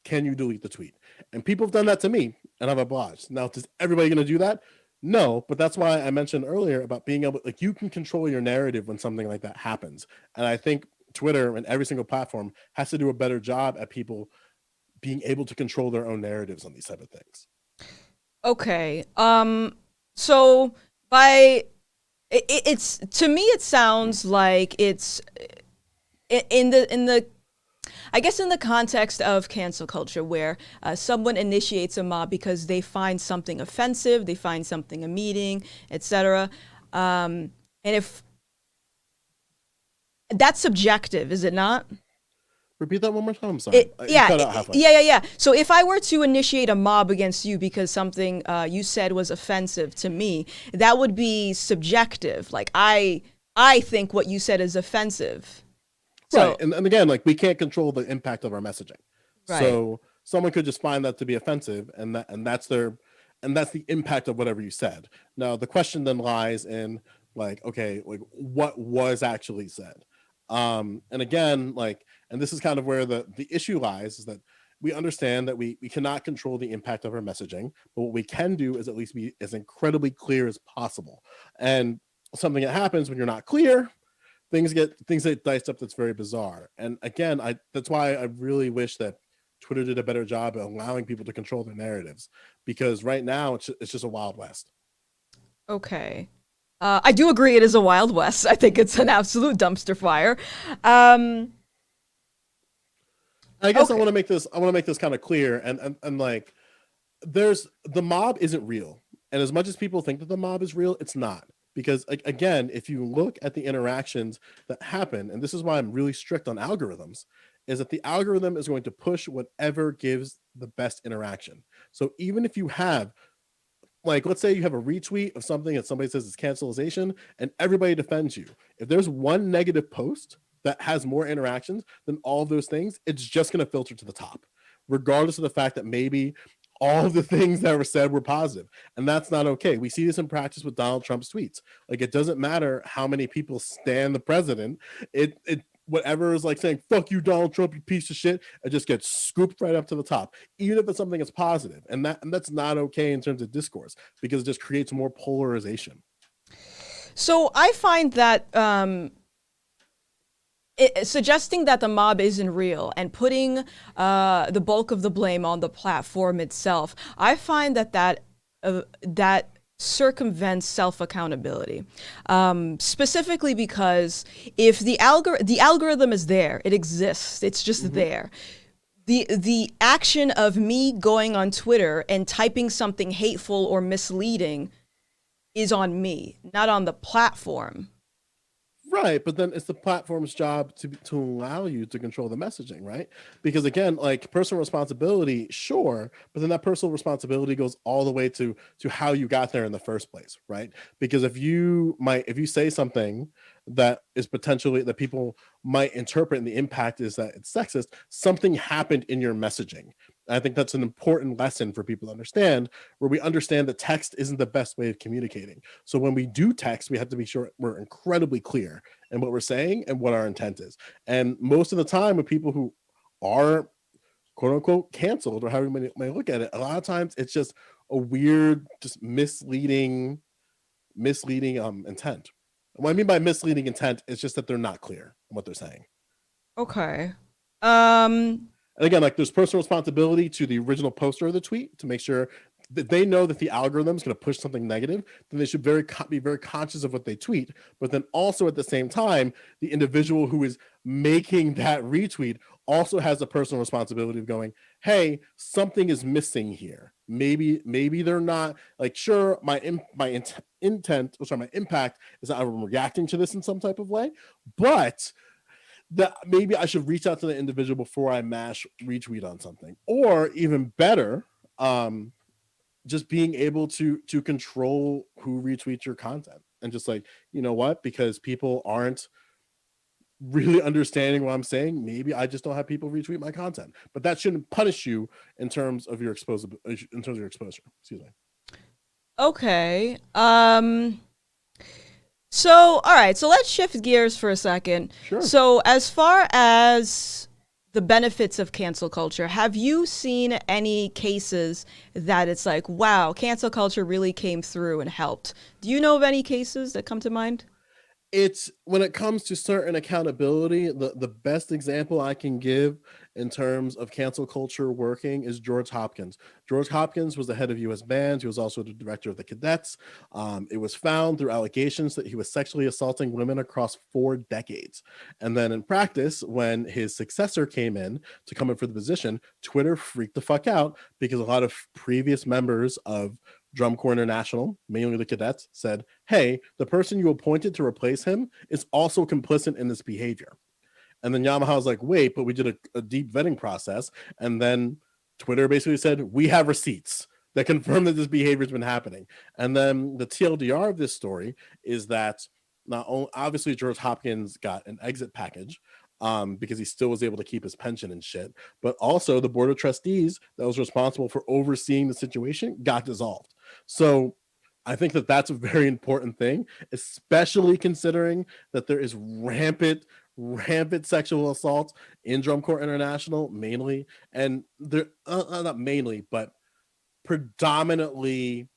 can you delete the tweet? And people have done that to me, and I've obliged. Now, is everybody going to do that? No, but that's why I mentioned earlier about being able, like, you can control your narrative when something like that happens. And I think Twitter and every single platform has to do a better job at people being able to control their own narratives on these type of things. Okay. So it's to me it sounds like it's in the I guess in the context of cancel culture, where someone initiates a mob because they find something offensive, they find something amusing, etc. And if that's subjective, is it not? Repeat that one more time. I'm sorry. Yeah. So if I were to initiate a mob against you because something you said was offensive to me, that would be subjective. Like I think what you said is offensive. So, right. And again, like, we can't control the impact of our messaging. Right. So someone could just find that to be offensive, and that's the impact of whatever you said. Now, the question then lies in, like, okay, like, what was actually said? And again, like, and this is kind of where the issue lies, is that we understand that we cannot control the impact of our messaging, but what we can do is at least be as incredibly clear as possible. And something that happens when you're not clear, things get diced up. That's very bizarre. And again, that's why I really wish that Twitter did a better job at allowing people to control their narratives, because right now it's just a Wild West. Okay. I do agree it is a Wild West. I think it's an absolute dumpster fire. I guess okay. I want to make this kind of clear, and like, the mob isn't real. And as much as people think that the mob is real, it's not. Because again, if you look at the interactions that happen, and this is why I'm really strict on algorithms, is that the algorithm is going to push whatever gives the best interaction. So even if you have, like, let's say you have a retweet of something that somebody says is cancelization and everybody defends you. If there's one negative post that has more interactions than all of those things, it's just going to filter to the top, regardless of the fact that maybe all of the things that were said were positive. And that's not okay. We see this in practice with Donald Trump's tweets. Like, it doesn't matter how many people stand the president. It whatever is like saying, fuck you, Donald Trump, you piece of shit, it just gets scooped right up to the top, even if it's something that's positive. And that's not okay in terms of discourse, because it just creates more polarization. So I find that suggesting that the mob isn't real and putting the bulk of the blame on the platform itself, I find that circumvents self-accountability. Specifically because if the algorithm is there, it exists, it's just there. The action of me going on Twitter and typing something hateful or misleading is on me, not on the platform. Right, but then it's the platform's job to allow you to control the messaging, right? Because again, like, personal responsibility, sure, but then that personal responsibility goes all the way to how you got there in the first place, right? Because if you say something that is potentially that people might interpret, and the impact is that it's sexist, something happened in your messaging. And I think that's an important lesson for people to understand, where we understand that text isn't the best way of communicating. So when we do text, we have to be sure we're incredibly clear in what we're saying and what our intent is. And most of the time with people who are quote unquote canceled, or however you may look at it, a lot of times it's just a weird, just misleading intent. What I mean by misleading intent is just that they're not clear on what they're saying. Okay. Um, And again, like there's personal responsibility to the original poster of the tweet to make sure that they know that the algorithm is going to push something negative. Then they should be very conscious of what they tweet. But then also at the same time, the individual who is making that retweet also has a personal responsibility of going, hey, something is missing here. Maybe they're not like, sure, my impact is that I'm reacting to this in some type of way, but that maybe I should reach out to the individual before I mash retweet on something. Or even better, just being able to control who retweets your content, and just like, you know what, because people aren't really understanding what I'm saying, maybe I just don't have people retweet my content. But that shouldn't punish you in terms of your exposure. Excuse me. okay. So, all right, so let's shift gears for a second. Sure. So, as far as the benefits of cancel culture, have you seen any cases that it's like, wow, cancel culture really came through and helped? Do you know of any cases that come to mind? It's when it comes to certain accountability, the best example I can give in terms of cancel culture working is George Hopkins. George Hopkins was the head of US bands. He was also the director of the cadets. It was found through allegations that he was sexually assaulting women across 4 decades. And then in practice, when his successor came in to come in for the position, Twitter freaked the fuck out because a lot of previous members of Drum Corps International, mainly the cadets, said, hey, the person you appointed to replace him is also complicit in this behavior. And then Yamaha was like, wait, but we did a deep vetting process. And then Twitter basically said, we have receipts that confirm that this behavior has been happening. And then the TLDR of this story is that not only, obviously, George Hopkins got an exit package, because he still was able to keep his pension and shit. But also the board of trustees that was responsible for overseeing the situation got dissolved. So I think that that's a very important thing, especially considering that there is rampant sexual assault in Drum Corps International, mainly, and they're not mainly, but predominantly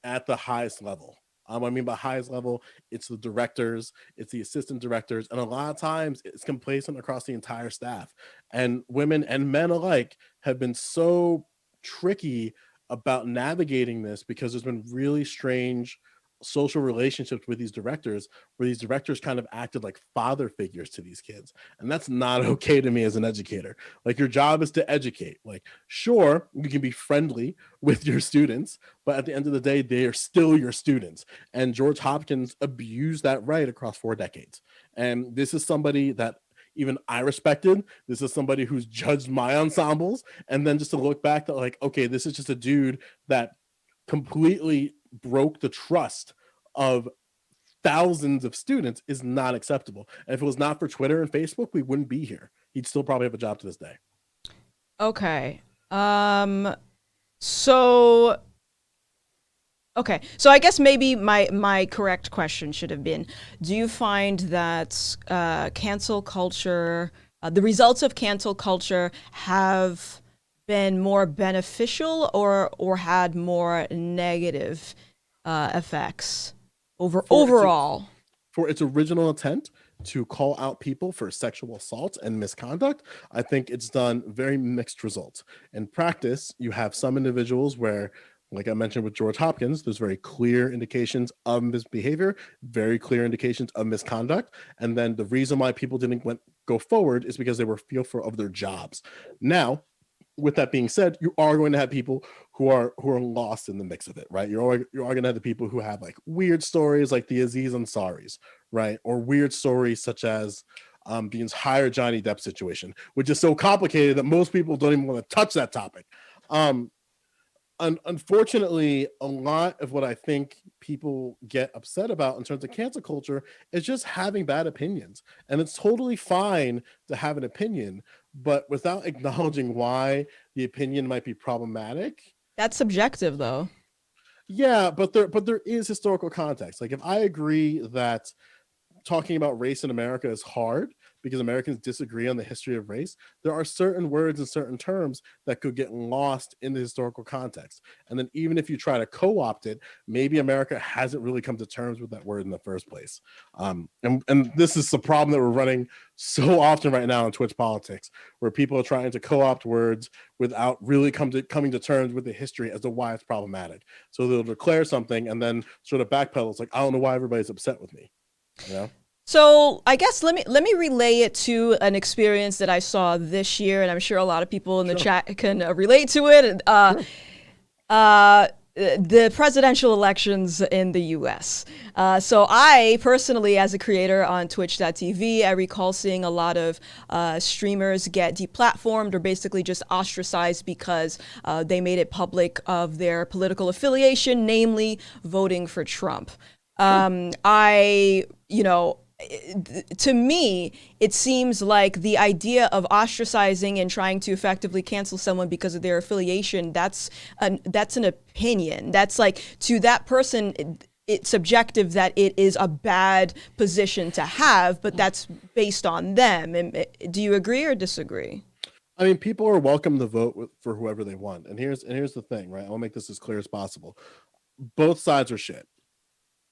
at the highest level. I mean, by highest level, it's the directors, it's the assistant directors, and a lot of times it's complacent across the entire staff. And women and men alike have been so tricky about navigating this because there's been really strange social relationships with these directors where these directors kind of acted like father figures to these kids, and that's not okay to me as an educator. Like, your job is to educate. Like, sure, you can be friendly with your students, but at the end of the day, they are still your students. And George Hopkins abused that right across 4 decades. And this is somebody that even I respected. This is somebody who's judged my ensembles, and then just to look back to like, okay, this is just a dude that completely broke the trust of thousands of students is not acceptable. And if it was not for Twitter and Facebook, we wouldn't be here. He'd still probably have a job to this day. Okay. So okay. So I guess maybe my correct question should have been, do you find that cancel culture, the results of cancel culture have been more beneficial or had more negative effects overall? For its original intent to call out people for sexual assault and misconduct, I think it's done very mixed results. In practice, you have some individuals where, like I mentioned with George Hopkins, there's very clear indications of misbehavior, very clear indications of misconduct. And then the reason why people didn't go forward is because they were fearful of their jobs. Now, with that being said, you are going to have people who are lost in the mix of it, right? You're going to have the people who have like weird stories, like the Aziz Ansari's, right? Or weird stories such as the entire Johnny Depp situation, which is so complicated that most people don't even want to touch that topic. Unfortunately, a lot of what I think people get upset about in terms of cancel culture is just having bad opinions. And it's totally fine to have an opinion, but without acknowledging why the opinion might be problematic. That's subjective, though. Yeah, but there is historical context. Like, if I agree that talking about race in America is hard, because Americans disagree on the history of race, there are certain words and certain terms that could get lost in the historical context. And then even if you try to co-opt it, maybe America hasn't really come to terms with that word in the first place. And this is the problem that we're running so often right now in Twitch politics, where people are trying to co-opt words without really coming to terms with the history as to why it's problematic. So they'll declare something and then sort of backpedal. It's like, I don't know why everybody's upset with me. You know? So I guess let me relay it to an experience that I saw this year, and I'm sure a lot of people in the chat can relate to it. The presidential elections in the U.S. So I personally, as a creator on twitch.tv, I recall seeing a lot of streamers get deplatformed or basically just ostracized because they made it public of their political affiliation, namely voting for Trump. To me, it seems like the idea of ostracizing and trying to effectively cancel someone because of their affiliation, that's an opinion. That's like, to that person, it's subjective that it is a bad position to have, but that's based on them. And do you agree or disagree? I mean, people are welcome to vote for whoever they want. And here's the thing, right? I'll make this as clear as possible. Both sides are shit.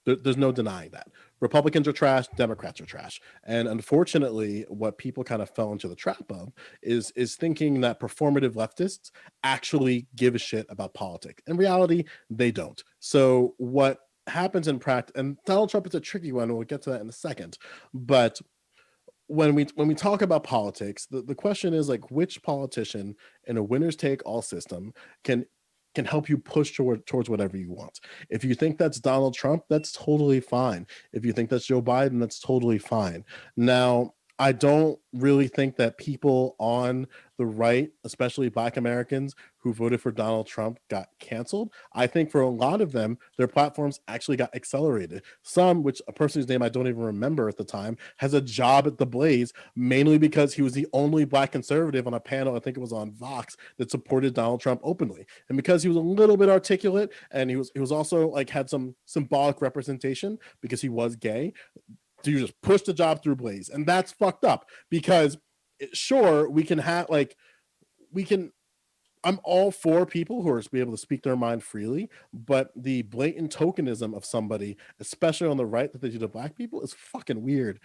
There's no denying that. Republicans are trash, Democrats are trash. And unfortunately, what people kind of fell into the trap of is thinking that performative leftists actually give a shit about politics. In reality, they don't. So what happens in practice, and Donald Trump is a tricky one, we'll get to that in a second, but when we talk about politics, the question is like, which politician in a winners take all system can help you push towards whatever you want. If you think that's Donald Trump, that's totally fine. If you think that's Joe Biden, that's totally fine. Now, I don't really think that people on the right, especially Black Americans who voted for Donald Trump, got canceled. I think for a lot of them, their platforms actually got accelerated. Some, which a person whose name I don't even remember at the time, has a job at the Blaze, mainly because he was the only Black conservative on a panel, I think it was on Vox, that supported Donald Trump openly. And because he was a little bit articulate, and he was also like had some symbolic representation because he was gay, so you just push the job through Blaze. And that's fucked up, because sure, I'm all for people who are to be able to speak their mind freely, but the blatant tokenism of somebody, especially on the right, that they do to Black people is fucking weird.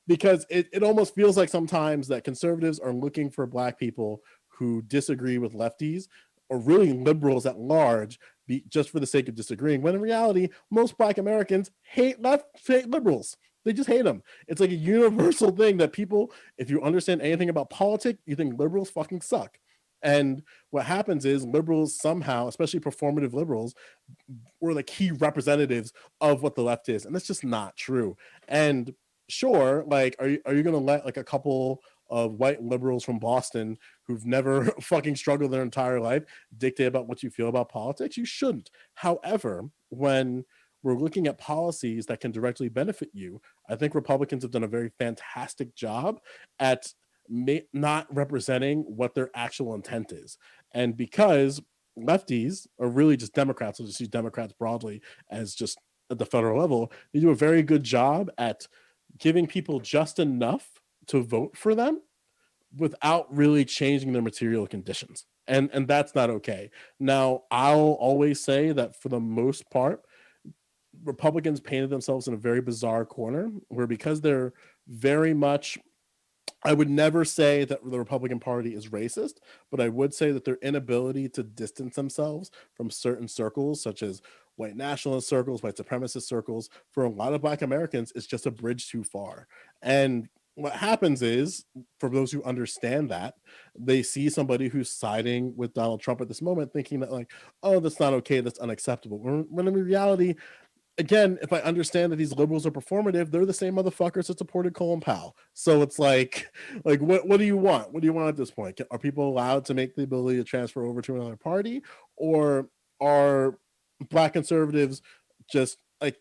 Because it almost feels like sometimes that conservatives are looking for Black people who disagree with lefties, or really liberals at large, just for the sake of disagreeing, when in reality, most Black Americans hate liberals. They just hate them. It's like a universal thing that people, if you understand anything about politics, you think liberals fucking suck. And what happens is liberals somehow, especially performative liberals, were the key representatives of what the left is. And that's just not true. And sure, like, are you going to let like a couple of white liberals from Boston who've never fucking struggled their entire life dictate about what you feel about politics? You shouldn't. However, when we're looking at policies that can directly benefit you, I think Republicans have done a very fantastic job at not representing what their actual intent is. And because lefties are really just Democrats, we'll just use Democrats broadly as just at the federal level, they do a very good job at giving people just enough to vote for them without really changing their material conditions. And that's not okay. Now, I'll always say that for the most part, Republicans painted themselves in a very bizarre corner where, because they're very much, I would never say that the Republican Party is racist, but I would say that their inability to distance themselves from certain circles, such as white nationalist circles, white supremacist circles, for a lot of Black Americans, is just a bridge too far. And what happens is, for those who understand that, they see somebody who's siding with Donald Trump at this moment, thinking that like, oh, that's not okay, that's unacceptable. When in reality, again, if I understand that these liberals are performative, they're the same motherfuckers that supported Colin Powell. So it's like what do you want? What do you want at this point? Are people allowed to make the ability to transfer over to another party, or are Black conservatives just like,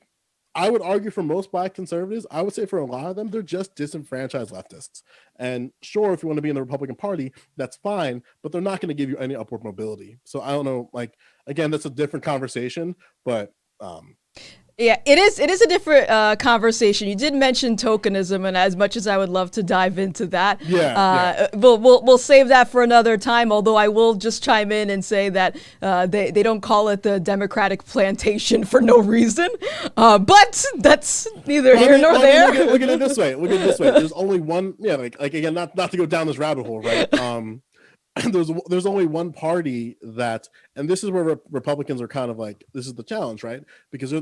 I would argue for most Black conservatives, I would say for a lot of them, they're just disenfranchised leftists. And sure, if you want to be in the Republican Party, that's fine, but they're not going to give you any upward mobility. So I don't know, like, again, that's a different conversation, but Yeah, it is. It is a different conversation. You did mention tokenism, and as much as I would love to dive into that, we'll save that for another time. Although I will just chime in and say that they don't call it the Democratic Plantation for no reason. But that's neither here nor there. Look at it this way. Look at it this way. There's only one. Yeah, like again, not to go down this rabbit hole, right? There's only one party that, and this is where Republicans are kind of like, this is the challenge, right? Because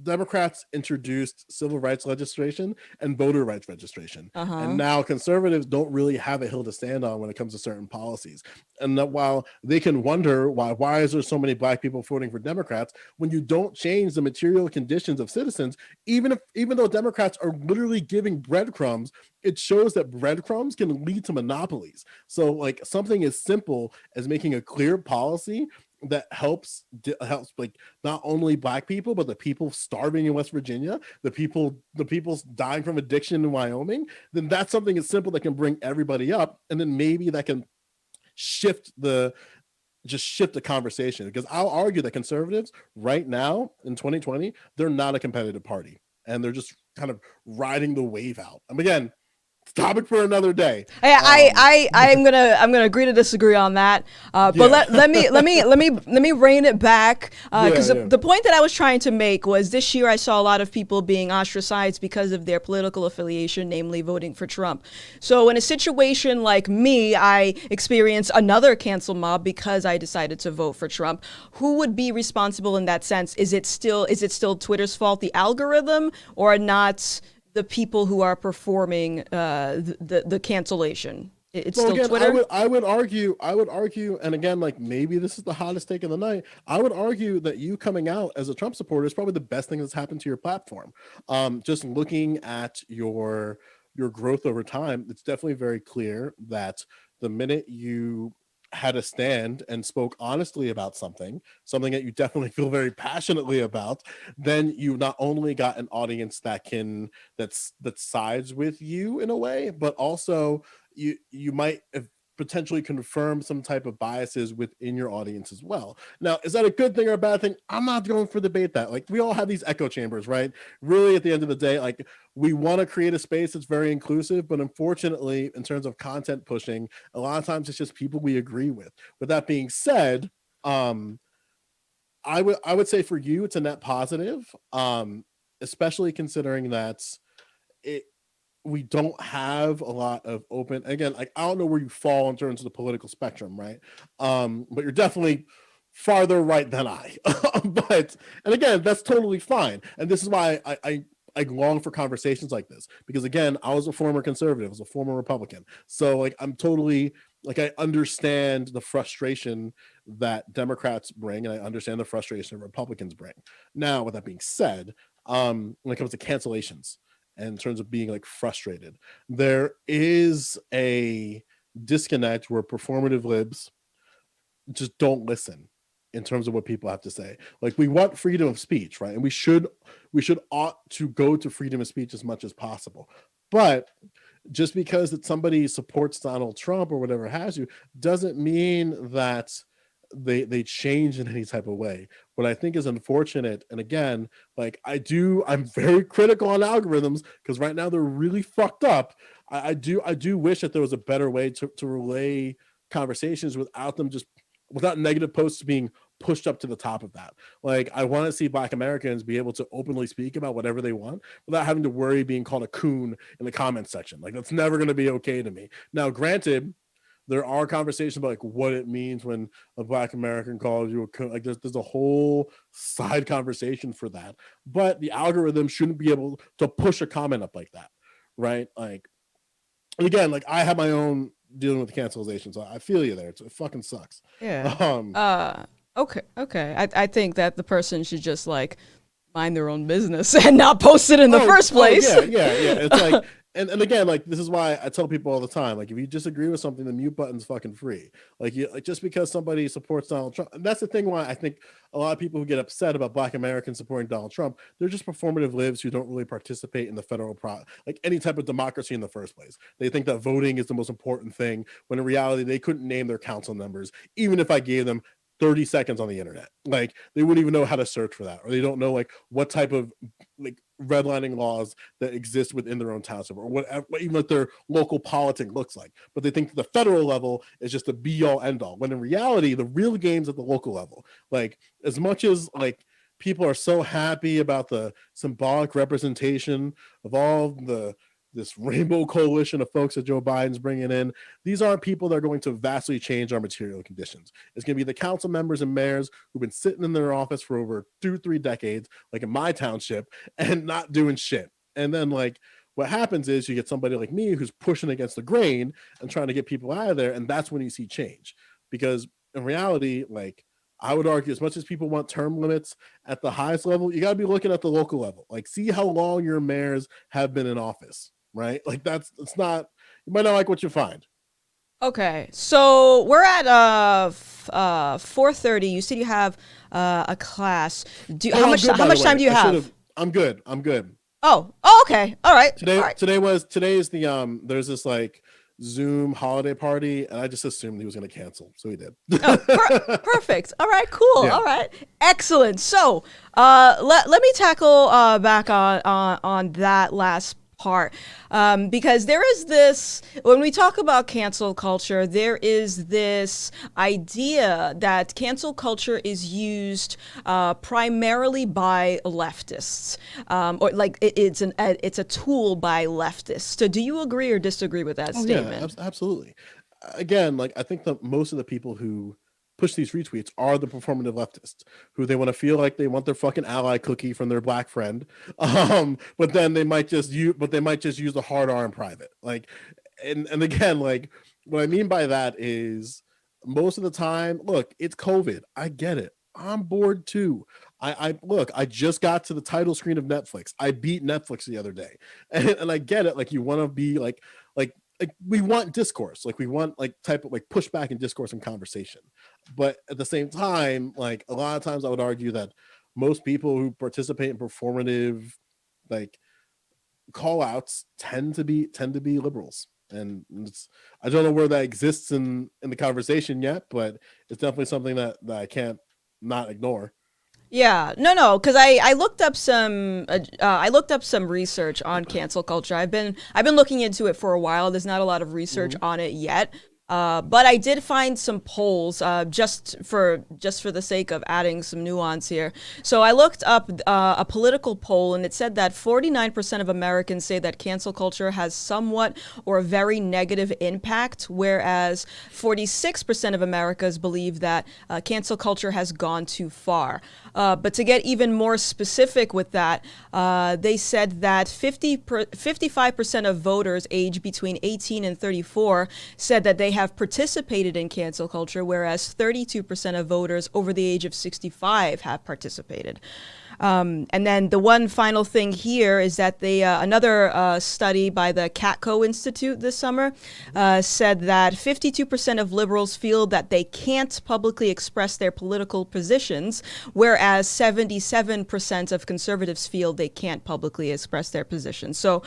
Democrats introduced civil rights legislation and voter rights registration. And now conservatives don't really have a hill to stand on when it comes to certain policies. And that while they can wonder why is there so many black people voting for Democrats, when you don't change the material conditions of citizens, even though Democrats are literally giving breadcrumbs, it shows that breadcrumbs can lead to monopolies. So like something as simple as making a clear policy that helps like not only black people, but the people starving in West Virginia, the people dying from addiction in Wyoming, then that's something as simple that can bring everybody up. And then maybe that can shift the conversation. Because I'll argue that conservatives right now in 2020, they're not a competitive party, and they're just kind of riding the wave out. And again, topic for another day. I'm gonna agree to disagree on that. But let me rein it back, because the point that I was trying to make was this year I saw a lot of people being ostracized because of their political affiliation, namely voting for Trump. So in a situation like me, I experienced another cancel mob because I decided to vote for Trump. Who would be responsible in that sense? Is it still Twitter's fault, the algorithm, or not the people who are performing the cancellation? It's still again, Twitter. I would argue, and again, like maybe this is the hottest take of the night. I would argue that you coming out as a Trump supporter is probably the best thing that's happened to your platform. Just looking at your growth over time, it's definitely very clear that the minute you had a stand and spoke honestly about something that you definitely feel very passionately about, then you not only got an audience that sides with you in a way, but also you might have potentially confirm some type of biases within your audience as well. Now, is that a good thing or a bad thing? I'm not going for debate that. Like, we all have these echo chambers, right? Really, at the end of the day, like, we want to create a space that's very inclusive, but unfortunately, in terms of content pushing, a lot of times it's just people we agree with. With that being said, I would say for you, it's a net positive, especially considering that we don't have a lot of open, again, like, I don't know where you fall in terms of the political spectrum, right? But you're definitely farther right than I. And again, that's totally fine. And this is why I long for conversations like this, because again, I was a former conservative, I was a former Republican. So like, I'm totally, like, I understand the frustration that Democrats bring, and I understand the frustration that Republicans bring. Now, with that being said, when it comes to cancellations, and in terms of being like frustrated, there is a disconnect where performative libs just don't listen in terms of what people have to say. Like, we want freedom of speech, right? And we should ought to go to freedom of speech as much as possible. But just because that somebody supports Donald Trump or whatever has you, doesn't mean that they change in any type of way. What I think is unfortunate, and again, like, I'm very critical on algorithms, because right now they're really fucked up. I do wish that there was a better way to relay conversations without negative posts being pushed up to the top of that. Like, I want to see Black Americans be able to openly speak about whatever they want without having to worry being called a coon in the comments section. Like, that's never going to be okay to me. Now, granted, there are conversations about like what it means when a Black American calls you a coon. Like, there's a whole side conversation for that. But the algorithm shouldn't be able to push a comment up like that, right? Like, again, like, I have my own dealing with cancellation, so I feel you there. It fucking sucks. Yeah. Okay. I think that the person should just like mind their own business and not post it in the first place. Yeah. It's like, and again, like, this is why I tell people all the time, like, if you disagree with something, the mute button's fucking free. Like, just because somebody supports Donald Trump, and that's the thing why I think a lot of people who get upset about Black Americans supporting Donald Trump, they're just performative libs who don't really participate in the federal like any type of democracy in the first place. They think that voting is the most important thing, when in reality they couldn't name their council members, even if I gave them 30 seconds on the internet. Like they wouldn't even know how to search for that, or they don't know like what type of like redlining laws that exist within their own township, or whatever, even what their local politic looks like. But they think that the federal level is just the be all end all, when in reality the real game's at the local level. Like as much as like people are so happy about the symbolic representation of all this rainbow coalition of folks that Joe Biden's bringing in, these aren't people that are going to vastly change our material conditions. It's going to be the council members and mayors who've been sitting in their office for over 2-3 decades, like in my township, and not doing shit. And then like what happens is you get somebody like me who's pushing against the grain and trying to get people out of there, and that's when you see change. Because in reality, like I would argue, as much as people want term limits at the highest level, you got to be looking at the local level. Like, see how long your mayors have been in office, right? Like, it's not, you might not like what you find. Okay, so we're at 4:30. You said you have a class. How much time do you have? I'm good. Oh, okay. All right. Today is the there's this like Zoom holiday party, and I just assumed he was going to cancel, so he did. Perfect. All right, cool. Yeah. All right, excellent. So let me tackle back on that last part, because there is this, when we talk about cancel culture, there is this idea that cancel culture is used primarily by leftists, or like it's a tool by leftists. So do you agree or disagree with that statement? Yeah, absolutely. Again, like I think that most of the people who push these retweets are the performative leftists who they want to feel like they want their fucking ally cookie from their black friend, but then they might just use the hard R in private. Like, and again, like what I mean by that is most of the time, look, it's COVID. I get it. I'm bored too. I just got to the title screen of Netflix. I beat Netflix the other day, and I get it. Like you want to be like we want discourse, like we want like type of like pushback and discourse and conversation. But at the same time, like a lot of times I would argue that most people who participate in performative like call outs tend to be liberals. And I don't know where that exists in the conversation yet, but it's definitely something that I can't not ignore. Yeah, no, because I looked up some research on cancel culture. I've been looking into it for a while. There's not a lot of research on it yet. But I did find some polls just for the sake of adding some nuance here. So I looked up a political poll, and it said that 49% of Americans say that cancel culture has somewhat or a very negative impact, whereas 46% of Americans believe that cancel culture has gone too far. But to get even more specific with that, they said that 55% of voters aged between 18 and 34 said that they have participated in cancel culture, whereas 32% of voters over the age of 65 have participated. And then the one final thing here is that another study by the Catco Institute this summer said that 52% of liberals feel that they can't publicly express their political positions, whereas 77% of conservatives feel they can't publicly express their positions. So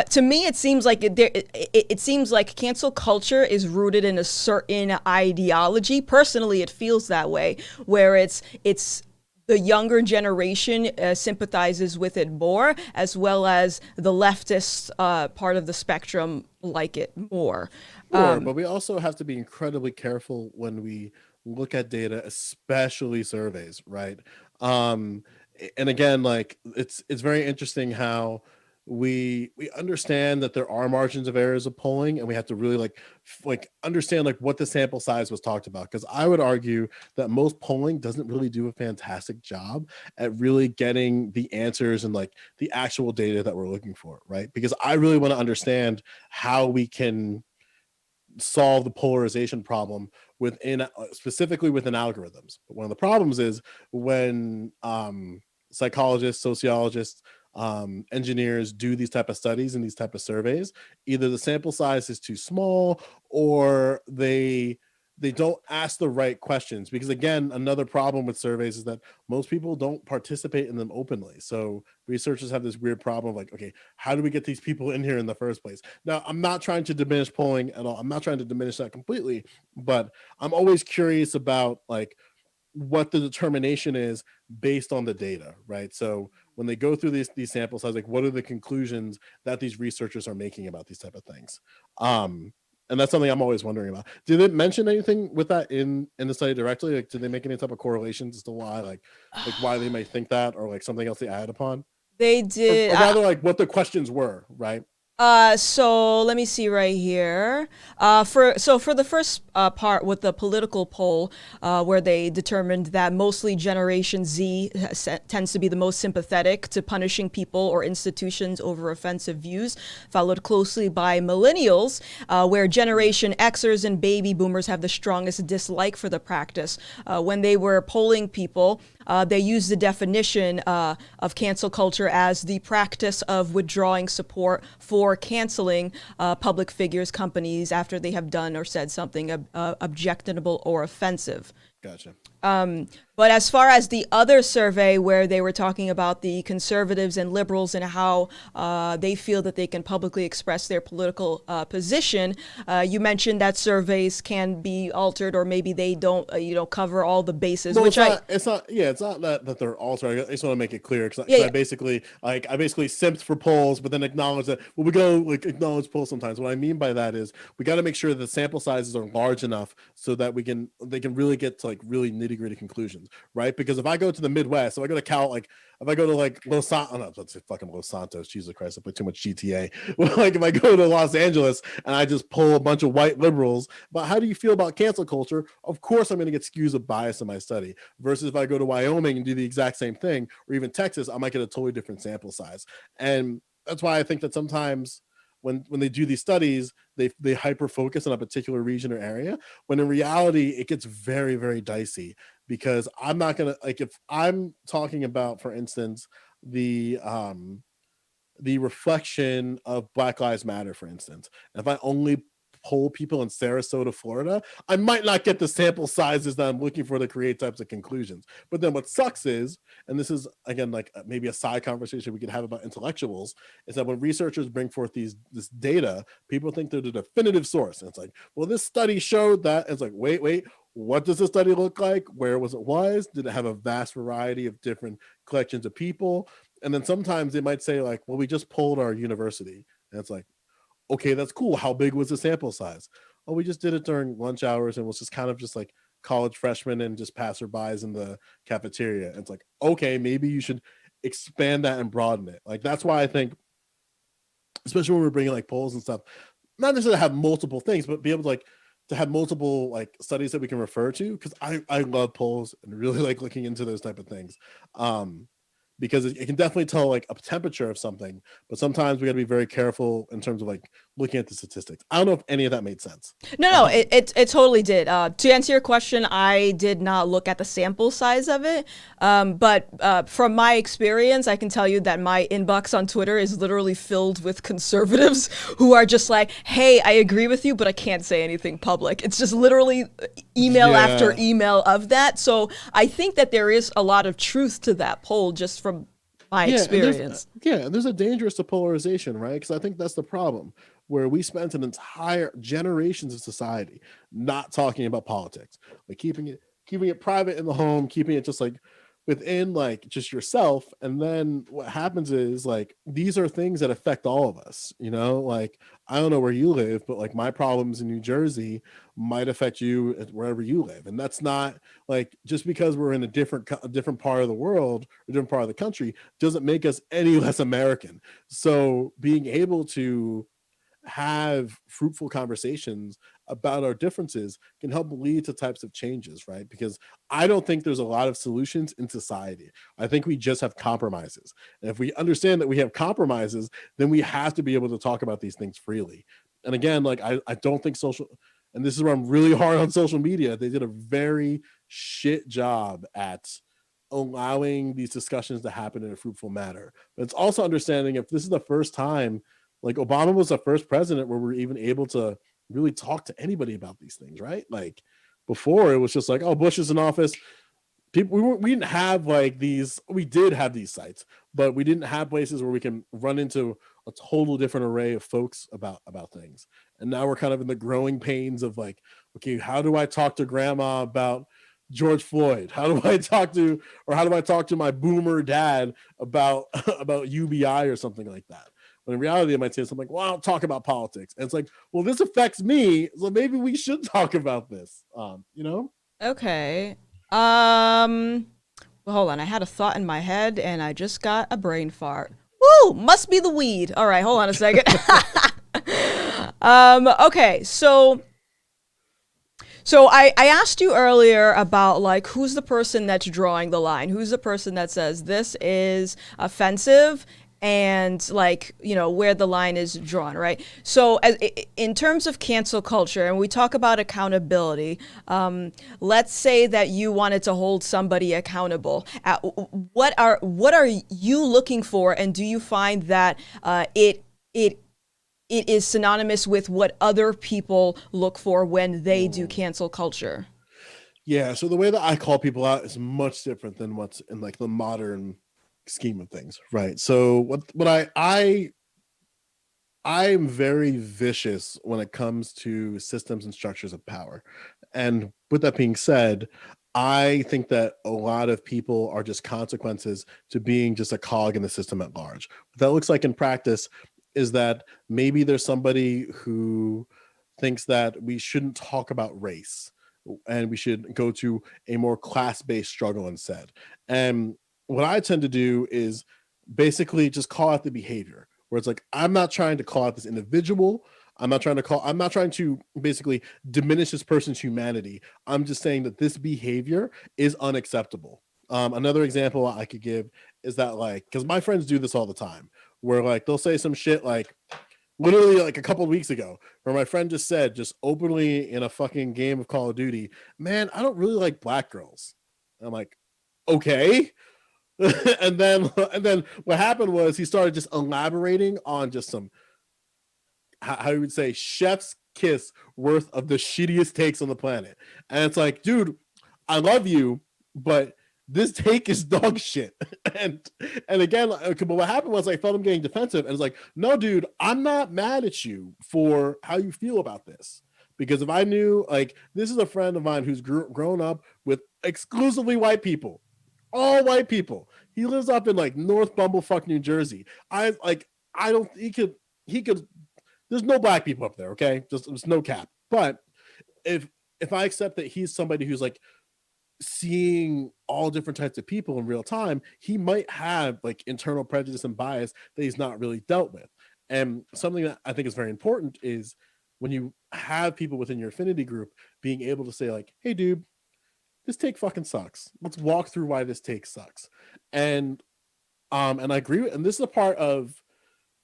to me, it seems like it seems like cancel culture is rooted in a certain ideology. Personally, it feels that way, where it's the younger generation sympathizes with it more, as well as the leftist part of the spectrum like it more. Sure, but we also have to be incredibly careful when we look at data, especially surveys, right? And again, like it's very interesting how we understand that there are margins of errors of polling, and we have to really like understand like what the sample size was talked about, because I would argue that most polling doesn't really do a fantastic job at really getting the answers and like the actual data that we're looking for, right? Because I really want to understand how we can solve the polarization problem specifically within algorithms. But one of the problems is when psychologists, sociologists, engineers do these type of studies and these type of surveys, either the sample size is too small or they don't ask the right questions. Because again, another problem with surveys is that most people don't participate in them openly. So researchers have this weird problem of like, okay, how do we get these people in here in the first place? Now, I'm not trying to diminish polling at all. I'm not trying to diminish that completely, but I'm always curious about like what the determination is based on the data, right? So when they go through these sample sizes, like what are the conclusions that these researchers are making about these type of things? And that's something I'm always wondering about. Did it mention anything with that in the study directly? Like, did they make any type of correlations as to why, like why they might think that, or like something else they added upon, They did. or rather, like what the questions were, right? So let me see right here. For the first part with the political poll, where they determined that mostly Generation Z tends to be the most sympathetic to punishing people or institutions over offensive views, followed closely by millennials, where Generation Xers and baby boomers have the strongest dislike for the practice. When they were polling people, they used the definition of cancel culture as the practice of withdrawing support for canceling public figures, companies after they have done or said something objectionable or offensive. Gotcha. But as far as the other survey where they were talking about the conservatives and liberals and how they feel that they can publicly express their political position, you mentioned that surveys can be altered, or maybe they don't, cover all the bases. Well, which it's not that they're altered. I just want to make it clear because Yeah, yeah. I basically simped for polls, but then acknowledge that, well, we go like acknowledge polls sometimes. What I mean by that is we got to make sure that the sample sizes are large enough so that they can really get to like really nitty gritty conclusions, right? Because if I go to the Midwest, if I go to if I go to like Los Santos, no, let's say fucking Los Santos, Jesus Christ, I play too much GTA. Like if I go to Los Angeles and I just pull a bunch of white liberals, but how do you feel about cancel culture? Of course, I'm going to get skews of bias in my study. Versus if I go to Wyoming and do the exact same thing, or even Texas, I might get a totally different sample size. And that's why I think that sometimes when they do these studies, they hyper focus on a particular region or area, when in reality it gets very, very dicey. Because I'm not gonna, like, if I'm talking about, for instance, the reflection of Black Lives Matter, for instance, if I only poll people in Sarasota, Florida, I might not get the sample sizes that I'm looking for to create types of conclusions. But then what sucks is, and this is again like maybe a side conversation we could have about intellectuals, is that when researchers bring forth this data, people think they're the definitive source. And it's like, well, this study showed that. And it's like, wait, what does the study look like? Where was it? Did it have a vast variety of different collections of people? And then sometimes they might say like, well, we just polled our university. And it's like, okay, that's cool. How big was the sample size? Oh, we just did it during lunch hours and was just kind of just like college freshmen and just passerbys in the cafeteria. And it's like, okay, maybe you should expand that and broaden it. Like, that's why I think, especially when we're bringing like polls and stuff, not necessarily have multiple things, but be able to like to have multiple like studies that we can refer to. Cause I love polls and really like looking into those type of things. Because it can definitely tell like a temperature of something, but sometimes we got to be very careful in terms of like looking at the statistics. I don't know if any of that made sense. No, it totally did. To answer your question, I did not look at the sample size of it, but from my experience, I can tell you that my inbox on Twitter is literally filled with conservatives who are just like, "Hey, I agree with you, but I can't say anything public." It's just literally email after email of that. So I think that there is a lot of truth to that poll, just from my experience. And there's a dangerous to polarization, right? Because I think that's the problem, where we spent an entire generations of society not talking about politics, like keeping it private in the home, keeping it just like within like just yourself. And then what happens is like these are things that affect all of us, like I don't know where you live, but like my problems in New Jersey might affect you wherever you live. And that's not like, just because we're in a different part of the world or different part of the country doesn't make us any less American. So being able to have fruitful conversations about our differences can help lead to types of changes, right? Because I don't think there's a lot of solutions in society. I think we just have compromises. And if we understand that we have compromises, then we have to be able to talk about these things freely. And again, like I don't think and this is where I'm really hard on social media, they did a very shit job at allowing these discussions to happen in a fruitful manner. But it's also understanding if this is the first time, like Obama was the first president where we're even able to really talk to anybody about these things, right? Like before it was just like, oh, Bush is in office. We didn't have like these, we did have these sites, but we didn't have places where we can run into a total different array of folks about things. And now we're kind of in the growing pains of like, okay, how do I talk to grandma about George Floyd? How do I talk to my boomer dad about about UBI or something like that? When in reality, I might say something like, well, I don't talk about politics. And it's like, well, this affects me, so maybe we should talk about this. You know? Okay. Well, hold on. I had a thought in my head and I just got a brain fart. Woo! Must be the weed. All right, hold on a second. Okay, so I asked you earlier about like who's the person that's drawing the line? Who's the person that says this is offensive and like, you know, where the line is drawn, right? So in terms of cancel culture, and we talk about accountability, let's say that you wanted to hold somebody accountable. What are you looking for, and do you find that it is synonymous with what other people look for when they do cancel culture? Yeah, so the way that I call people out is much different than what's in like the modern scheme of things, right? So what I'm very vicious when it comes to systems and structures of power. And with that being said, I think that a lot of people are just consequences to being just a cog in the system at large. What that looks like in practice is that maybe there's somebody who thinks that we shouldn't talk about race and we should go to a more class-based struggle instead. And what I tend to do is basically just call out the behavior where it's like, I'm not trying to call out this individual. I'm not trying to basically diminish this person's humanity. I'm just saying that this behavior is unacceptable. Another example I could give is that, like, because my friends do this all the time, where like they'll say some shit like literally like a couple of weeks ago, where my friend just said, just openly in a fucking game of Call of Duty, man, I don't really like black girls. And I'm like, okay. and then what happened was he started just elaborating on just some, how you would say, chef's kiss worth of the shittiest takes on the planet. And it's like, dude, I love you, but this take is dog shit. and again, but what happened was I felt him getting defensive, and it's like, no, dude, I'm not mad at you for how you feel about this. Because if I knew, like, this is a friend of mine who's grown up with exclusively white people, all white people. He lives up in like North Bumblefuck, New Jersey. I don't, he could, there's no black people up there. Okay. Just, there's no cap. But if I accept that he's somebody who's like seeing all different types of people in real time, he might have like internal prejudice and bias that he's not really dealt with. And something that I think is very important is when you have people within your affinity group being able to say like, hey dude, this take fucking sucks. Let's walk through why this take sucks. And I agree with, and this is a part of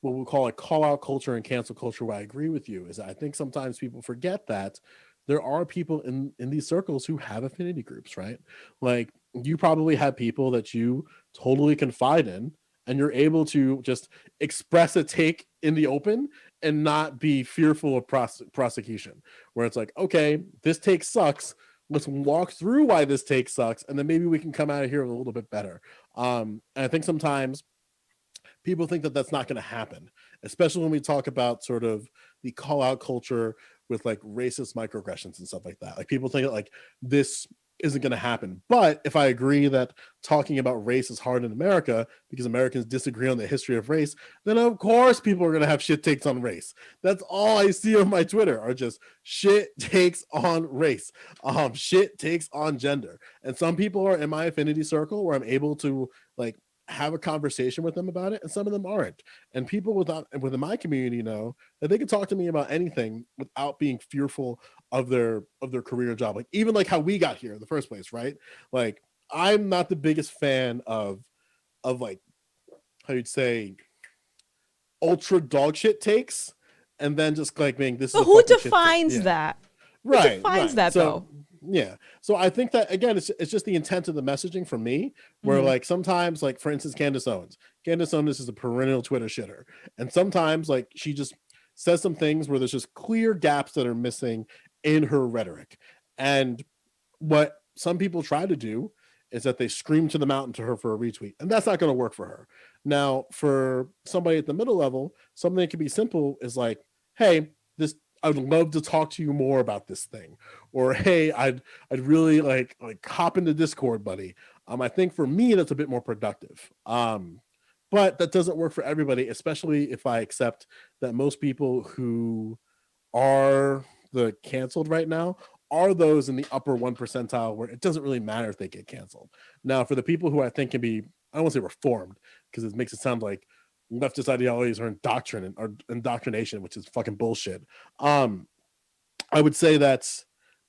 what we call like call out culture and cancel culture, where I agree with you, is that I think sometimes people forget that there are people in these circles who have affinity groups, right? Like you probably have people that you totally confide in, and you're able to just express a take in the open and not be fearful of prosecution, where it's like, okay, this take sucks. Let's walk through why this take sucks, and then maybe we can come out of here a little bit better. And I think sometimes people think that that's not going to happen, especially when we talk about sort of the call out culture with like racist microaggressions and stuff like that. Like people think that like this isn't going to happen. But if I agree that talking about race is hard in America because Americans disagree on the history of race, then of course people are going to have shit takes on race. That's all I see on my Twitter are just shit takes on race, shit takes on gender. And some people are in my affinity circle where I'm able to like have a conversation with them about it, and some of them aren't. And people within my community know that they can talk to me about anything without being fearful of their career job. Like even like how we got here in the first place, right? Like I'm not the biggest fan of like how you'd say ultra dog shit takes, and then just like being this is But a who fucking shit take. defines Yeah. that? Who Right, defines right. that So though? yeah, so I think that again, it's just the intent of the messaging for me. Where Mhm. like sometimes, like for instance, Candace Owens is a perennial Twitter shitter, and sometimes like she just says some things where there's just clear gaps that are missing in her rhetoric. And what some people try to do is that they scream to the mountain to her for a retweet, and that's not going to work for her. Now, for somebody at the middle level, something that could be simple is like, hey, this I'd love to talk to you more about this thing, or hey, I'd really like hop into Discord, buddy. I think for me that's a bit more productive. But that doesn't work for everybody, especially if I accept that most people who are the canceled right now are those in the upper 1% where it doesn't really matter if they get canceled. Now, for the people who I think can be, I don't want to say reformed because it makes it sound like leftist ideologies are indoctrination, or indoctrination, which is fucking bullshit. I would say that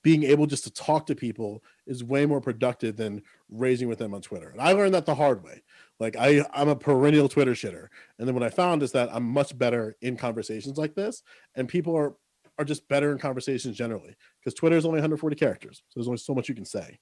being able just to talk to people is way more productive than raising with them on Twitter. And I learned that the hard way. Like I'm a perennial Twitter shitter. And then what I found is that I'm much better in conversations like this, and people are just better in conversations generally, because Twitter is only 140 characters. So there's only so much you can say.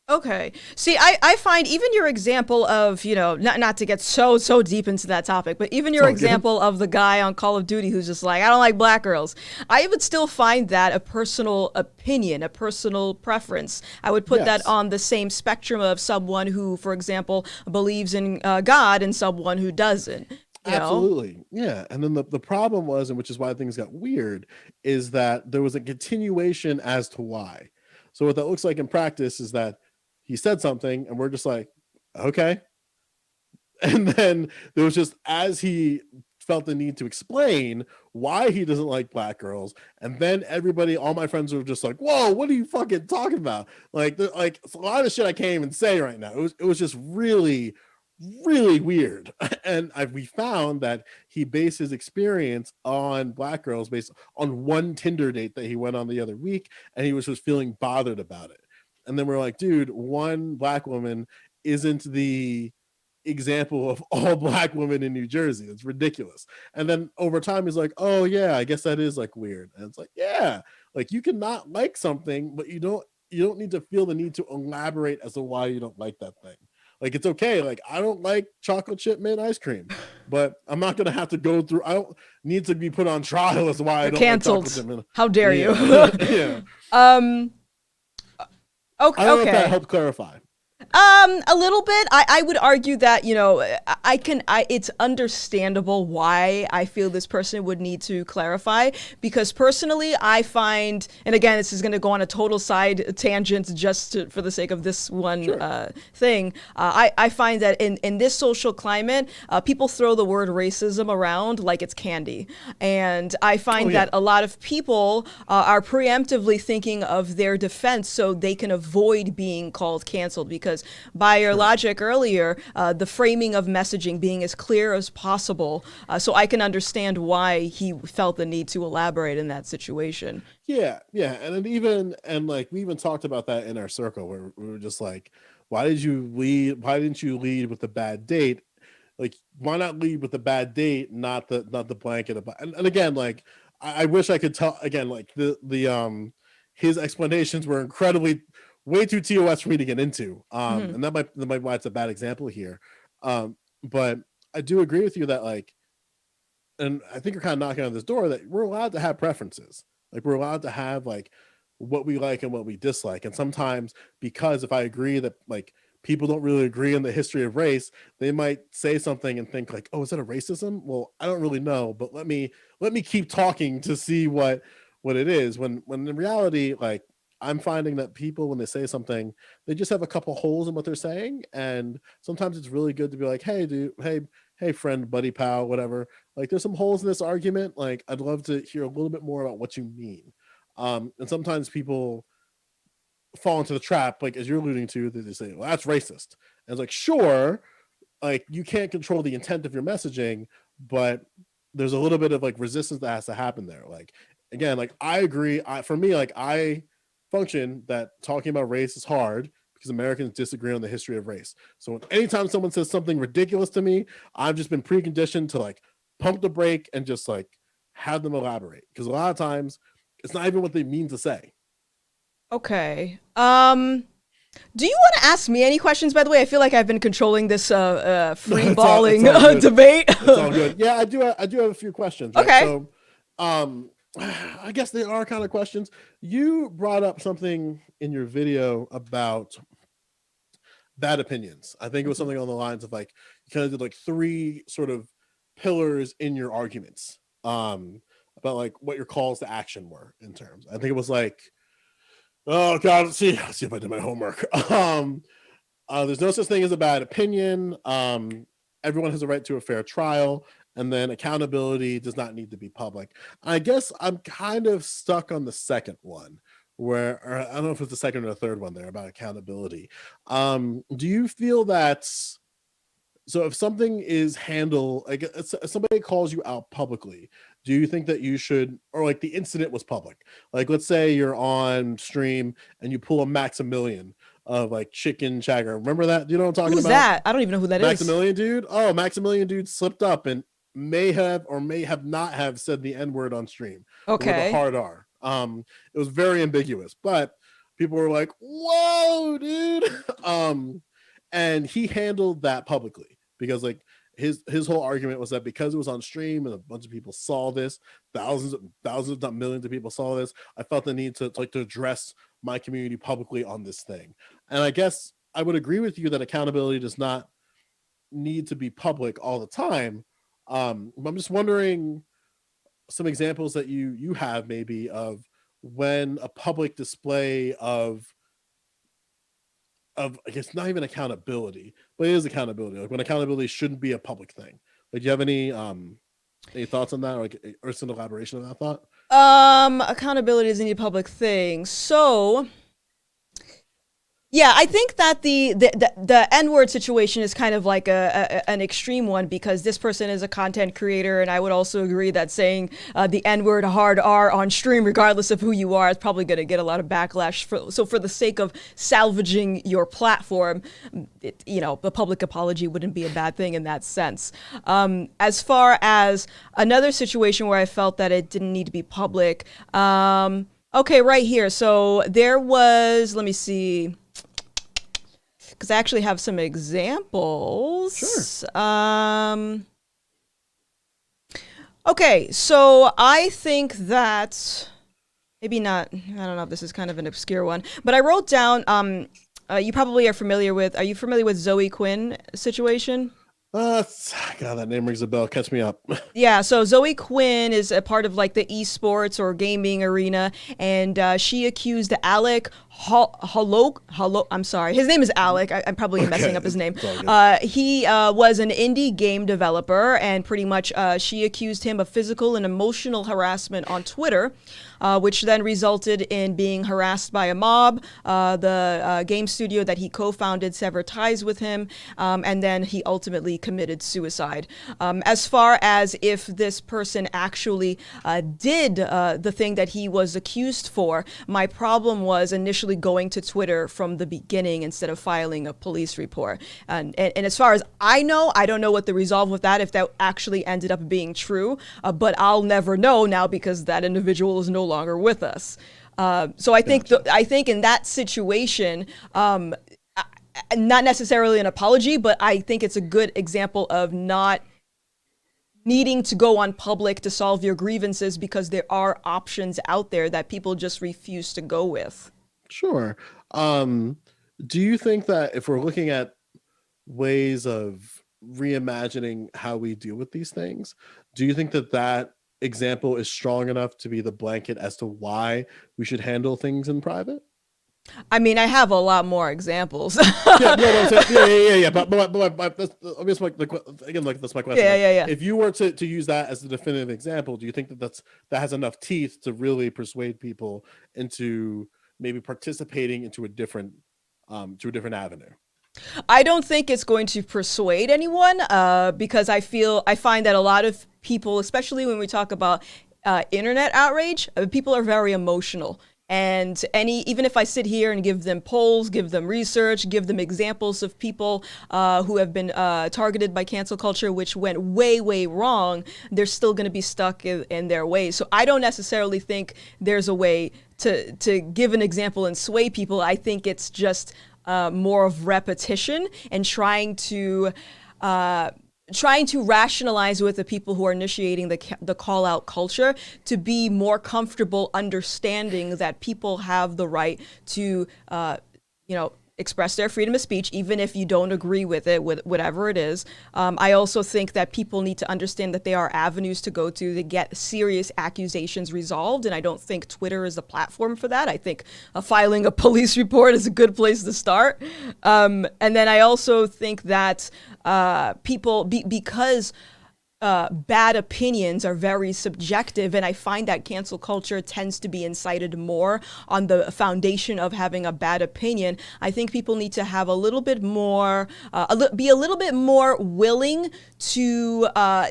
Okay. See, I find even your example of, not to get so deep into that topic, but even your example of the guy on Call of Duty who's just like, I don't like black girls. I would still find that a personal opinion, a personal preference. I would put that on the same spectrum of someone who, for example, believes in God and someone who doesn't. Absolutely. Yeah. And then the problem was, and which is why things got weird, is that there was a continuation as to why. So what that looks like in practice is that he said something and we're just like, okay. And then there was just, as he felt the need to explain why he doesn't like black girls, and then everybody, all my friends were just like, whoa, what are you fucking talking about? Like it's a lot of shit I can't even say right now. It was just really weird. And we found that he based his experience on black girls based on one Tinder date that he went on the other week, and he was just feeling bothered about it. And then we're like, dude, one black woman isn't the example of all black women in New Jersey. It's ridiculous. And then over time he's like, oh yeah, I guess that is like weird. And it's like, yeah, like you can not like something, but you don't need to feel the need to elaborate as to why you don't like that thing. Like, it's okay. Like, I don't like chocolate chip mint ice cream, but I'm not gonna have to go through. I don't need to be put on trial as to why I don't canceled. Like chocolate chip mint. How dare you? Yeah. Okay. I don't know if that helped clarify. A little bit. I would argue that, it's understandable why I feel this person would need to clarify, because personally I find, and again, this is going to go on a total side tangent for the sake of this one thing. I find that in this social climate, people throw the word racism around like it's candy. And I find that a lot of people are preemptively thinking of their defense so they can avoid being called canceled, because by your logic earlier, the framing of messaging being as clear as possible, so I can understand why he felt the need to elaborate in that situation. Yeah, and we even talked about that in our circle where we were just like, why didn't you lead with the bad date? Like, why not lead with the bad date, not the blanket? And again, like, I wish I could tell again, like the his explanations were incredibly way too TOS for me to get into. And that might be why it's a bad example here. But I do agree with you that, like, and I think you're kind of knocking on this door, that we're allowed to have preferences. Like, we're allowed to have like what we like and what we dislike. And sometimes, because if I agree that like people don't really agree in the history of race, they might say something and think like, oh, is that a racism? Well, I don't really know, but let me keep talking to see what it is. When in reality, like, I'm finding that people, when they say something, they just have a couple holes in what they're saying. And sometimes it's really good to be like, hey, dude, hey, friend, buddy, pal, whatever. Like, there's some holes in this argument. Like, I'd love to hear a little bit more about what you mean. And sometimes people fall into the trap, like as you're alluding to, that they say, well, that's racist. And it's like, sure, like, you can't control the intent of your messaging, but there's a little bit of like resistance that has to happen there. Like, again, like, I agree. For me, like, I function that talking about race is hard because Americans disagree on the history of race. So anytime someone says something ridiculous to me, I've just been preconditioned to like pump the brake and just like have them elaborate, because a lot of times it's not even what they mean to say. Okay. Do you want to ask me any questions, by the way? I feel like I've been controlling this free balling debate. It's all good. Yeah, I do have a few questions. Right? Okay. So, I guess they are kind of questions. You brought up something in your video about bad opinions. I think it was something on the lines of like, you kind of did like 3 sort of pillars in your arguments. about like what your calls to action were in terms. I think it was like, oh God, let's see if I did my homework. There's no such thing as a bad opinion. Everyone has a right to a fair trial, and then accountability does not need to be public. I guess I'm kind of stuck on the second one, where or I don't know if it's the second or the third one there about accountability. Do you feel that so if something is handled, like if somebody calls you out publicly, do you think that you should, or like the incident was public? Like let's say you're on stream and you pull a Maximilian of like chicken chagger. Remember that? Do you know what I'm talking Who's about? that? I don't even know who that is. Maximilian dude. Oh, Maximilian dude slipped up and may have or may have not have said the N word on stream. With a Okay. hard R. It was very ambiguous, but people were like, "Whoa, dude!" And he handled that publicly because like his whole argument was that because it was on stream and a bunch of people saw this, thousands, not millions of people saw this, I felt the need to like to address my community publicly on this thing. And I guess I would agree with you that accountability does not need to be public all the time. I'm just wondering some examples that you have maybe of when a public display of I guess not even accountability, but it is accountability. Like when accountability shouldn't be a public thing. Like, do you have any thoughts on that, or like, or some elaboration on that thought? Accountability is a public thing. So yeah, I think that the N-word situation is kind of like an extreme one because this person is a content creator, and I would also agree that saying the N-word hard R on stream, regardless of who you are, is probably going to get a lot of backlash. So for the sake of salvaging your platform, the public apology wouldn't be a bad thing in that sense. As far as another situation where I felt that it didn't need to be public, okay, right here. So there was, let me see, because I actually have some examples. Sure. Okay, so I think that maybe not, I don't know if this is kind of an obscure one, but I wrote down, you probably are familiar with Zoe Quinn situation? God, that name rings a bell. Catch me up. Yeah, so Zoe Quinn is a part of like the esports or gaming arena, and she accused Alec I'm sorry, his name is Alec. I'm probably messing up his name. He was an indie game developer, and pretty much she accused him of physical and emotional harassment on Twitter, which then resulted in being harassed by a mob. The game studio that he co-founded severed ties with him, and then he ultimately committed suicide. As far as if this person actually did the thing that he was accused for, my problem was initially going to Twitter from the beginning instead of filing a police report. And as far as I know, I don't know what the resolve with that, if that actually ended up being true, but I'll never know now because that individual is no longer with us. So I think I think in that situation, not necessarily an apology, but I think it's a good example of not needing to go on public to solve your grievances because there are options out there that people just refuse to go with. Sure. Do you think that if we're looking at ways of reimagining how we deal with these things, do you think that that example is strong enough to be the blanket as to why we should handle things in private? I mean, I have a lot more examples. Yeah. But that's obviously again, like that's my question. Yeah. If you were to use that as the definitive example, do you think that has enough teeth to really persuade people into maybe participating into a different avenue? I don't think it's going to persuade anyone because I find that a lot of people, especially when we talk about internet outrage, people are very emotional. And even if I sit here and give them polls, give them research, give them examples of people who have been targeted by cancel culture, which went way, way wrong, they're still going to be stuck in their ways. So I don't necessarily think there's a way to give an example and sway people. I think it's just more of repetition and trying to rationalize with the people who are initiating the call out culture to be more comfortable understanding that people have the right to, express their freedom of speech, even if you don't agree with it, with whatever it is. I also think that people need to understand that there are avenues to go to get serious accusations resolved, and I don't think Twitter is the platform for that. I think filing a police report is a good place to start. And then I also think that because bad opinions are very subjective, and I find that cancel culture tends to be incited more on the foundation of having a bad opinion. I think people need to have a little bit more, be a little bit more willing to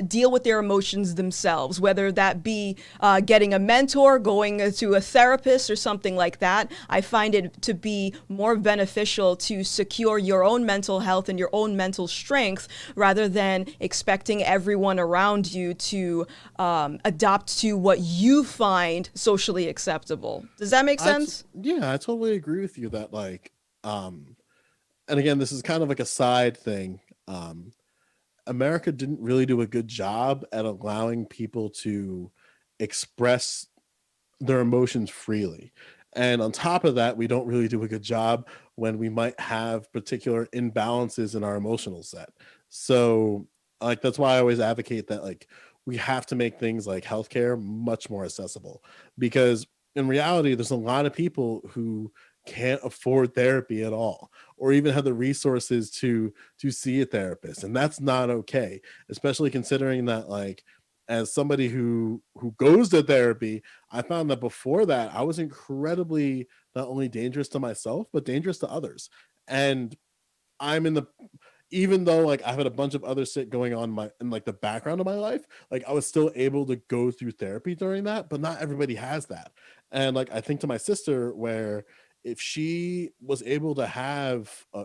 deal with their emotions themselves, whether that be getting a mentor, going to a therapist, or something like that. I find it to be more beneficial to secure your own mental health and your own mental strength rather than expecting everyone around you to adopt to what you find socially acceptable. Does that make sense? Yeah, I totally agree with you that like, and again, this is kind of like a side thing. America didn't really do a good job at allowing people to express their emotions freely. And on top of that, we don't really do a good job when we might have particular imbalances in our emotional set. So, like, that's why I always advocate that, like, we have to make things like healthcare much more accessible because in reality, there's a lot of people who can't afford therapy at all or even have the resources to see a therapist, and that's not okay, especially considering that like as somebody who goes to therapy, I found that before that I was incredibly not only dangerous to myself but dangerous to others. And I'm in the even though like I've had a bunch of other shit going on in like the background of my life, like I was still able to go through therapy during that, but not everybody has that. And like I think to my sister, where if she was able to have a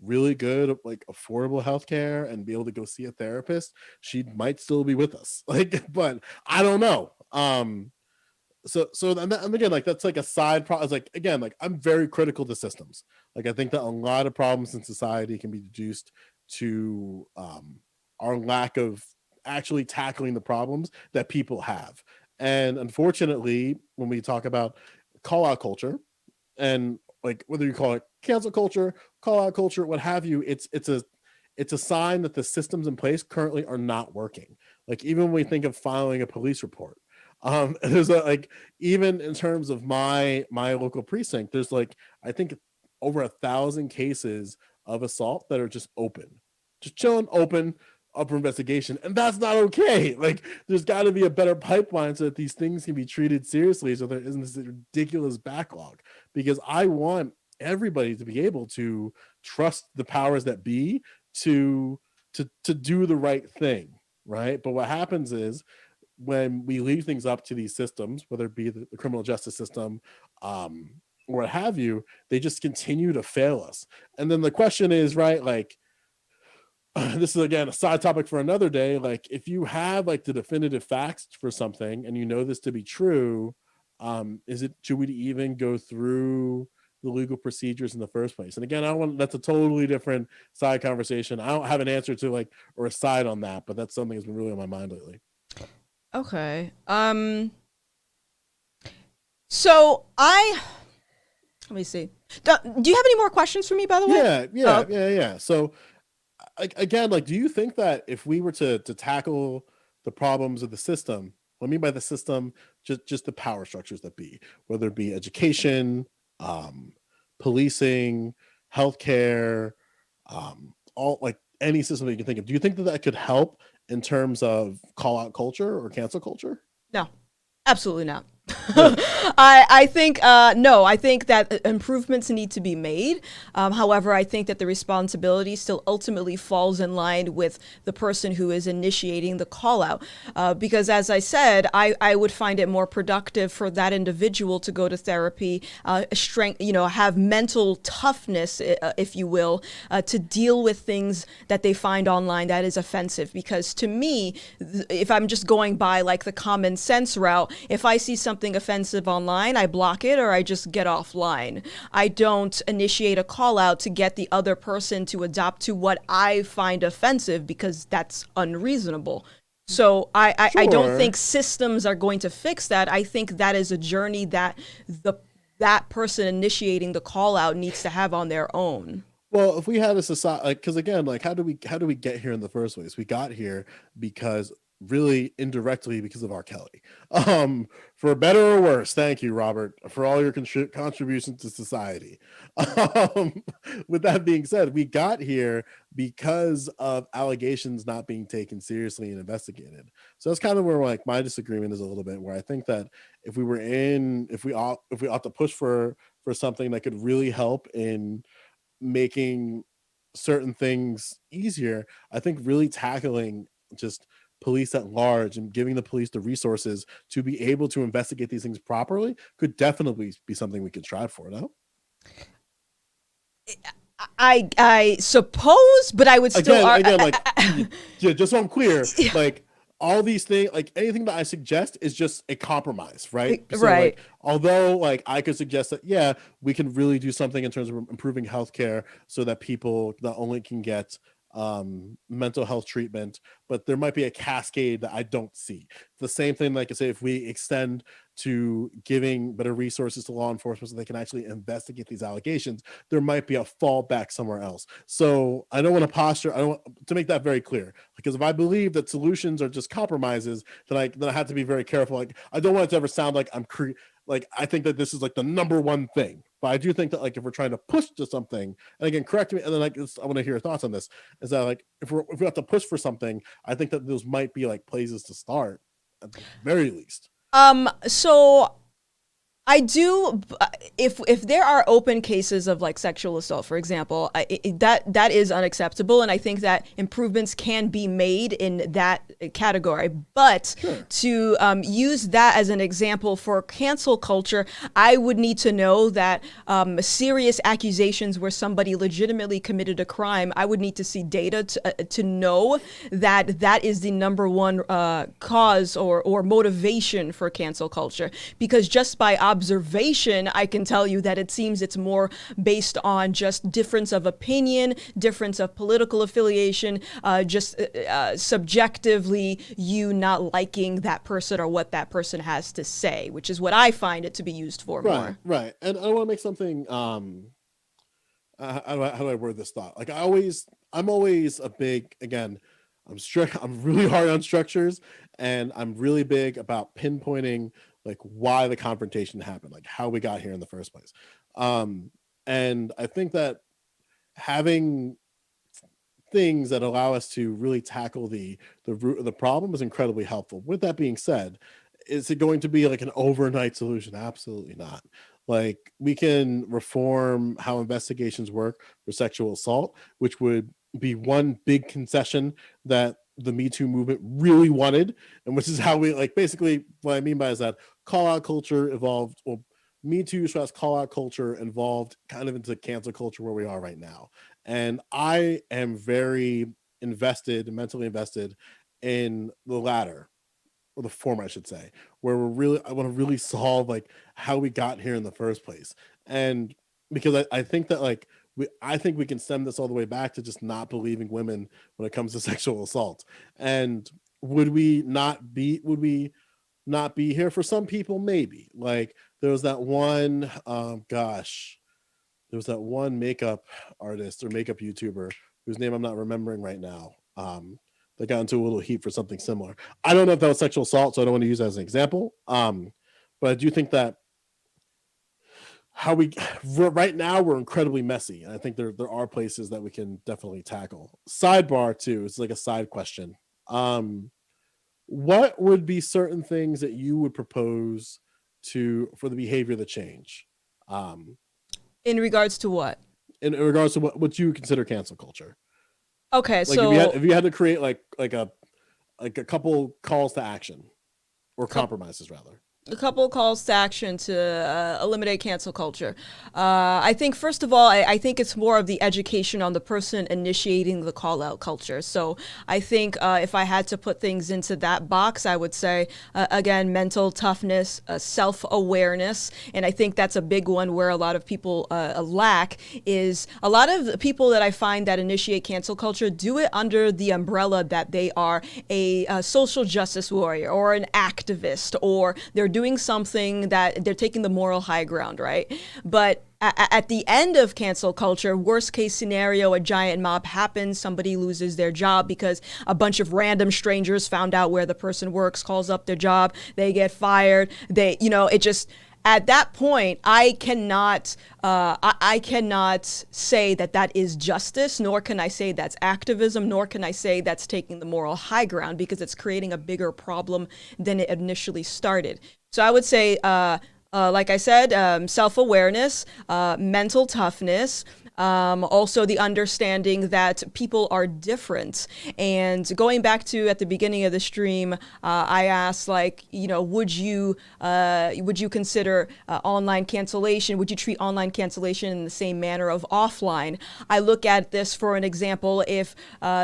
really good like affordable healthcare and be able to go see a therapist, she might still be with us. Like, but I don't know. And again, like that's like a side problem. Like again, like I'm very critical to systems. Like I think that a lot of problems in society can be deduced to our lack of actually tackling the problems that people have. And unfortunately, when we talk about call out culture, and like whether you call it cancel culture, call out culture, what have you, it's a sign that the systems in place currently are not working. Like even when we think of filing a police report, there's a like even in terms of my local precinct, there's like I think over 1,000 cases of assault that are just chilling open up for investigation, and that's not okay. Like there's got to be a better pipeline so that these things can be treated seriously, so there isn't this ridiculous backlog. Because I want everybody to be able to trust the powers that be to do the right thing, right? But what happens is when we leave things up to these systems, whether it be the criminal justice system, or what have you, they just continue to fail us. And then the question is, right, like this is again a side topic for another day. Like if you have like the definitive facts for something and you know this to be true, should we even go through the legal procedures in the first place? And again, that's a totally different side conversation. I don't have an answer to like or a side on that, but that's something that's been really on my mind lately. Okay. So let me see. Do you have any more questions for me, by the way? Yeah. So again, like, do you think that if we were to tackle the problems of the system, what I mean by the system, just the power structures that be, whether it be education, policing, healthcare, all like any system that you can think of, do you think that that could help in terms of call out culture or cancel culture? No, absolutely not. Yeah. I think no. I think that improvements need to be made. However, I think that the responsibility still ultimately falls in line with the person who is initiating the call out. Because as I said, I would find it more productive for that individual to go to therapy, have mental toughness, if you will, to deal with things that they find online that is offensive. Because to me, if I'm just going by like the common sense route, if I see something offensive online, I block it or I just get offline. I don't initiate a call out to get the other person to adopt to what I find offensive because that's unreasonable. So I don't think systems are going to fix that. I think that is a journey that the that person initiating the call out needs to have on their own. Well, if we had a society, like, because again, like, how do we get here in the first place? We got here because really indirectly because of R. Kelly. For better or worse, thank you, Robert, for all your contributions to society. Um, with that being said, we got here because of allegations not being taken seriously and investigated. So that's kind of where like my disagreement is a little bit. Where I think that if we ought to push for something that could really help in making certain things easier, I think really tackling just police at large and giving the police the resources to be able to investigate these things properly could definitely be something we could strive for. No, I suppose, but I would still again, like, yeah, just so I'm clear, like, all these things, like anything that I suggest is just a compromise, right? So, right. like, although like I could suggest that, yeah, we can really do something in terms of improving healthcare so that people not only can get mental health treatment, but there might be a cascade that I don't see. The same thing, like I say, if we extend to giving better resources to law enforcement so they can actually investigate these allegations, there might be a fallback somewhere else. So I don't want to posture, I don't want to make that very clear, because if I believe that solutions are just compromises, then I have to be very careful. Like, I don't want it to ever sound like like I think that this is like the number one thing, but I do think that, like, if we're trying to push to something, and again, correct me, and then like I want to hear your thoughts on this, is that like if we have to push for something, I think that those might be like places to start at the very least. So I do, if there are open cases of like sexual assault, for example, that is unacceptable, and I think that improvements can be made in that category. But Sure. to use that as an example for cancel culture, I would need to know that serious accusations where somebody legitimately committed a crime, I would need to see data to know that that is the number one cause or motivation for cancel culture. Because just by observation, I can tell you that it seems it's more based on just difference of opinion, difference of political affiliation, just subjectively you not liking that person or what that person has to say, which is what I find it to be used for more. Right. And I want to make something, how do I word this thought? Like, I'm always a big, again, I'm really hard on structures, and I'm really big about pinpointing like why the confrontation happened, like how we got here in the first place. And I think that having things that allow us to really tackle the root of the problem is incredibly helpful. With that being said, is it going to be like an overnight solution? Absolutely not. Like, we can reform how investigations work for sexual assault, which would be one big concession that the Me Too movement really wanted, and which is how we, like, basically what I mean by is that call out culture evolved, well, Me Too / call out culture evolved kind of into cancel culture where we are right now. And I am very mentally invested in the latter, or the former, I should say, where I want to really solve like how we got here in the first place. And because I think that like I think we can stem this all the way back to just not believing women when it comes to sexual assault. And would we not be here for some people? Maybe. Like, there was that one, there was that one makeup artist or makeup YouTuber whose name I'm not remembering right now. That got into a little heat for something similar. I don't know if that was sexual assault, so I don't want to use that as an example. But I do think that right now we're incredibly messy, and I think there are places that we can definitely tackle. Sidebar too, it's like a side question. What would be certain things that you would propose for the behavior to change? In regards to what? In regards to what you consider cancel culture. Okay, Like, so if you had to create like a couple calls to action, or compromises rather. A couple calls to action to eliminate cancel culture. I think, first of all, I think it's more of the education on the person initiating the call out culture. So I think if I had to put things into that box, I would say, again, mental toughness, self-awareness. And I think that's a big one where a lot of people lack, is a lot of the people that I find that initiate cancel culture do it under the umbrella that they are a social justice warrior or an activist, or they're doing something that they're taking the moral high ground, right? But at the end of cancel culture, worst case scenario, a giant mob happens, somebody loses their job because a bunch of random strangers found out where the person works, calls up their job, they get fired. It just, at that point, I cannot say that that is justice, nor can I say that's activism, nor can I say that's taking the moral high ground, because it's creating a bigger problem than it initially started. So I would say, like I said, self-awareness, mental toughness, also the understanding that people are different. And going back to at the beginning of the stream, I asked, like, would you consider online cancellation? Would you treat online cancellation in the same manner of offline? I look at this for an example. If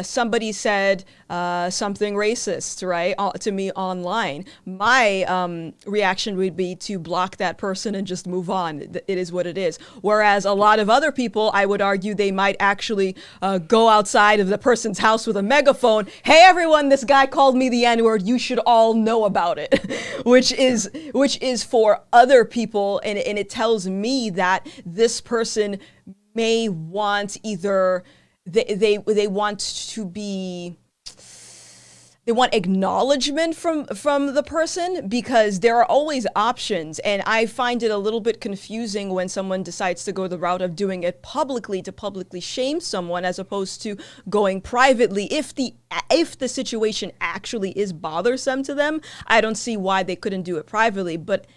somebody said something racist, right, to me online, my reaction would be to block that person and just move on. It is what it is. Whereas a lot of other people, I would argue, they might actually go outside of the person's house with a megaphone. Hey, everyone, this guy called me the N-word. You should all know about it, which is for other people. And it tells me that this person may want either they want to be, they want acknowledgement from the person, because there are always options. And I find it a little bit confusing when someone decides to go the route of doing it publicly to publicly shame someone, as opposed to going privately. If the situation actually is bothersome to them, I don't see why they couldn't do it privately. But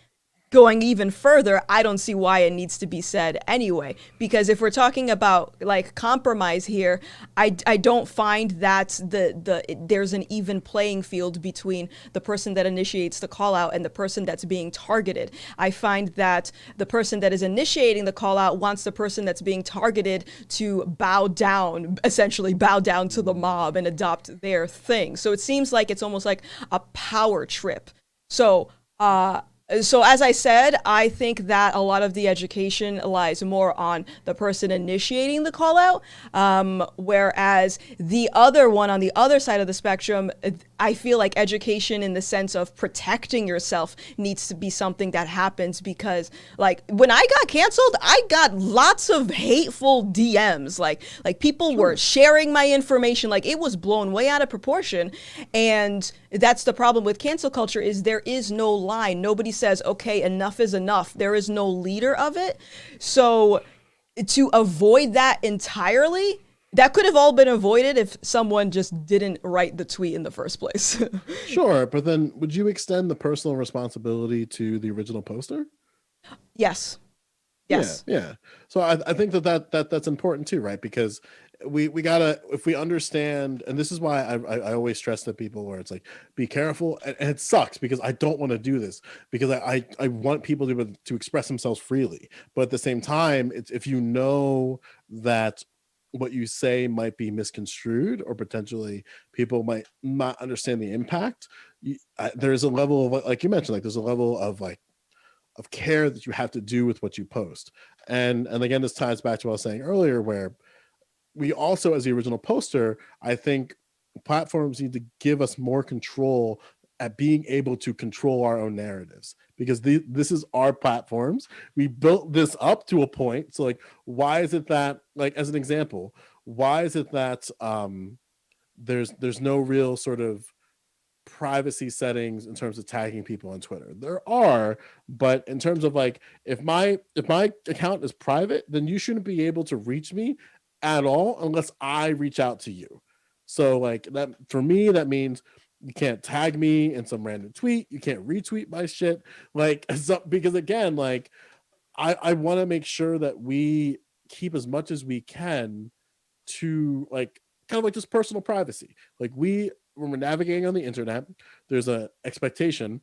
going even further, I don't see why it needs to be said anyway. Because if we're talking about like compromise here, I don't find that there's an even playing field between the person that initiates the call out and the person that's being targeted. I find that the person that is initiating the call out wants the person that's being targeted to essentially bow down to the mob and adopt their thing. So it seems like it's almost like a power trip. So as I said, I think that a lot of the education lies more on the person initiating the call out, whereas the other one on the other side of the spectrum, I feel like education in the sense of protecting yourself needs to be something that happens, because like when I got canceled, I got lots of hateful DMs, like people were sharing my information, like it was blown way out of proportion. And that's the problem with cancel culture, is there is no line. Nobody says, okay, enough is enough. There is no leader of it. So to avoid that entirely, that could have all been avoided if someone just didn't write the tweet in the first place. Sure, but then would you extend the personal responsibility to the original poster? Yes. Yeah. So I think that's important too, right? Because we gotta, if we understand, and this is why I always stress to people where it's like, be careful, and it sucks because I don't want to do this, because I want people to express themselves freely, but at the same time, it's, if you know that what you say might be misconstrued or potentially people might not understand the impact, there's a level of, like you mentioned, like there's a level of like of care that you have to do with what you post. And again, this ties back to what I was saying earlier, where we also, as the original poster, I think platforms need to give us more control at being able to control our own narratives, because this is our platforms. We built this up to a point. So like, why is it that, like, as an example, why is it that there's no real sort of privacy settings in terms of tagging people on Twitter? There are, but in terms of like, if my account is private, then you shouldn't be able to reach me at all unless I reach out to you. So like that, for me, that means you can't tag me in some random tweet. You can't retweet my shit. Like, so, because again, like I want to make sure that we keep as much as we can to like kind of like just personal privacy. Like when we're navigating on the internet, there's a expectation,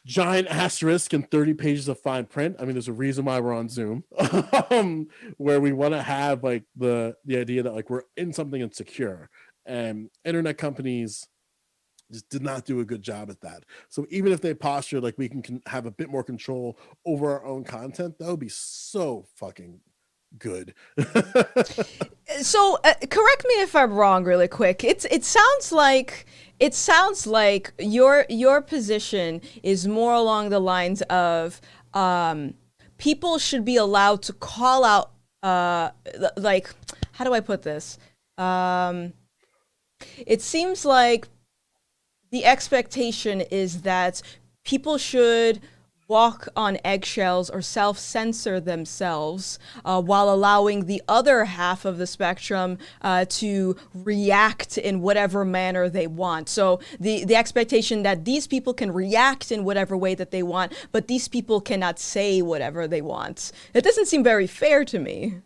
giant asterisk and 30 pages of fine print. I mean, there's a reason why we're on Zoom, where we want to have like the idea that like we're in something insecure, and internet companies just did not do a good job at that. So even if they posture like we can have a bit more control over our own content, that would be so fucking good. So correct me if I'm wrong really quick. It sounds like it sounds like your position is more along the lines of people should be allowed to call out like, how do I put this? Um, it seems like the expectation is that people should walk on eggshells or self-censor themselves while allowing the other half of the spectrum to react in whatever manner they want. So the expectation that these people can react in whatever way that they want, but these people cannot say whatever they want. It doesn't seem very fair to me.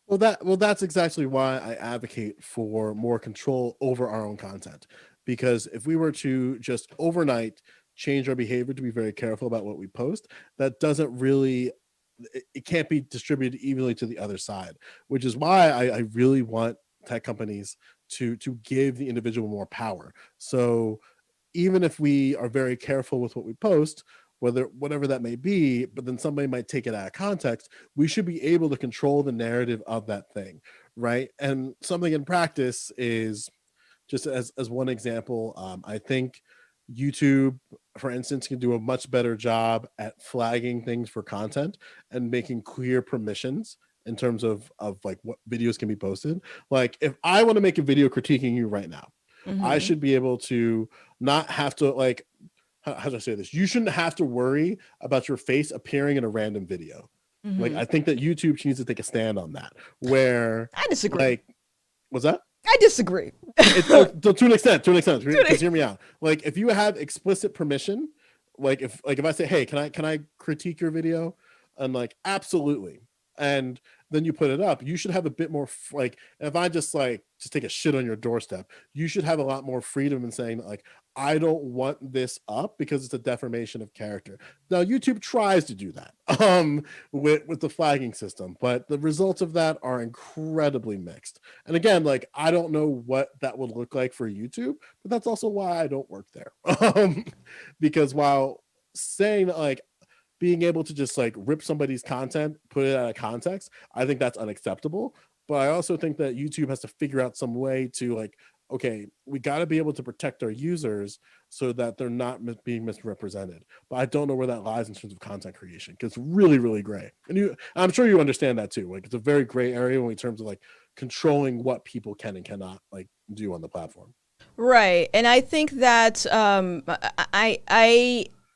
That's exactly why I advocate for more control over our own content. Because if we were to just overnight change our behavior to be very careful about what we post, that doesn't really, it can't be distributed evenly to the other side. Which is why I really want tech companies to give the individual more power. So even if we are very careful with what we post, whether whatever that may be, but then somebody might take it out of context, we should be able to control the narrative of that thing, right? And something in practice is, just as one example, I think YouTube, for instance, can do a much better job at flagging things for content and making clear permissions in terms of like what videos can be posted. Like if I want to make a video critiquing you right now, I Mm-hmm. should be able to not have to, like, how do I say this? You shouldn't have to worry about your face appearing in a random video. Like Mm-hmm. I think that YouTube needs to take a stand on that. Where, I disagree. like, was that? I disagree. It's to an extent, because Dude, hear me out. Like if you have explicit permission, like if I say, hey, can I critique your video? And like, absolutely. And then you put it up, you should have a bit more like, if I just take a shit on your doorstep, you should have a lot more freedom in saying that, like, I don't want this up because it's a deformation of character. Now YouTube tries to do that with the flagging system, but the results of that are incredibly mixed. And again, like, I don't know what that would look like for YouTube, but that's also why I don't work there. Because while saying that, like, being able to just like rip somebody's content, put it out of context, I think that's unacceptable. But I also think that YouTube has to figure out some way to, like, okay, we got to be able to protect our users so that they're not being misrepresented. But I don't know where that lies in terms of content creation, because it's really, really gray. And I'm sure you understand that too. Like it's a very gray area in terms of like controlling what people can and cannot like do on the platform. right. And I think that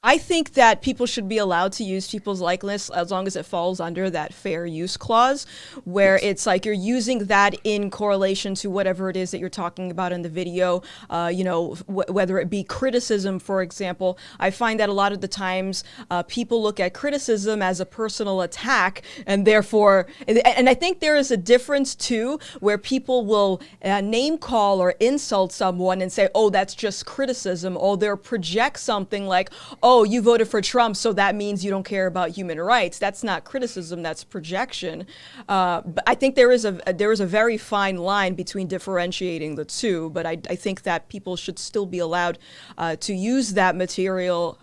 I think that people should be allowed to use people's likeness as long as it falls under that fair use clause, where Yes. it's like you're using that in correlation to whatever it is that you're talking about in the video. Whether it be criticism, for example. I find that a lot of the times people look at criticism as a personal attack, and therefore, and I think there is a difference too, where people will name call or insult someone and say, "Oh, that's just criticism," or they'll project something like, "Oh, you voted for Trump, so that means you don't care about human rights." That's not criticism; that's projection. But I think there is a very fine line between differentiating the two. But I think that people should still be allowed to use that material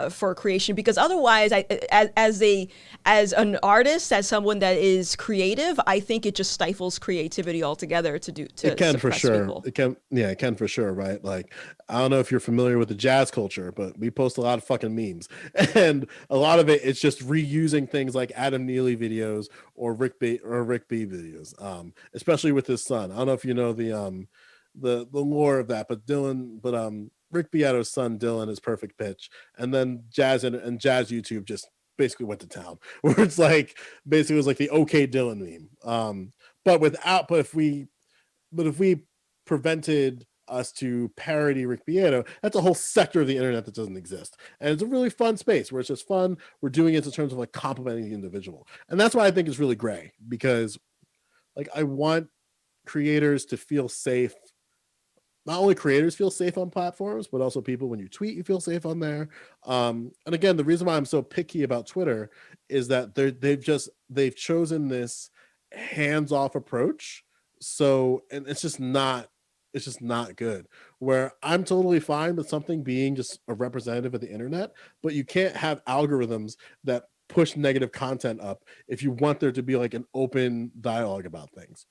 for creation, because otherwise, as an artist, as someone that is creative, I think it just stifles creativity altogether to It can for suppress sure. people. It can, yeah, it can for sure, right? Like, I don't know if you're familiar with the jazz culture, but we post a lot of fucking memes, and a lot of it's just reusing things like Adam Neely videos or Rick B videos. Especially with his son. I don't know if you know the lore of that, but Rick Beato's son Dylan is perfect pitch, and then Jazz YouTube just basically went to town, where it's like basically it was like the OK Dylan meme. But without, but if we prevented us to parody Rick Beato, that's a whole sector of the internet that doesn't exist. And it's a really fun space where it's just fun. We're doing it in terms of like complimenting the individual. And that's why I think it's really gray, because like I want creators to feel safe. Not only creators feel safe on platforms, but also people, when you tweet, you feel safe on there. And again, the reason why I'm so picky about Twitter is that they've chosen this hands-off approach. So, and it's just not good. Where I'm totally fine with something being just a representative of the internet, but you can't have algorithms that push negative content up if you want there to be like an open dialogue about things.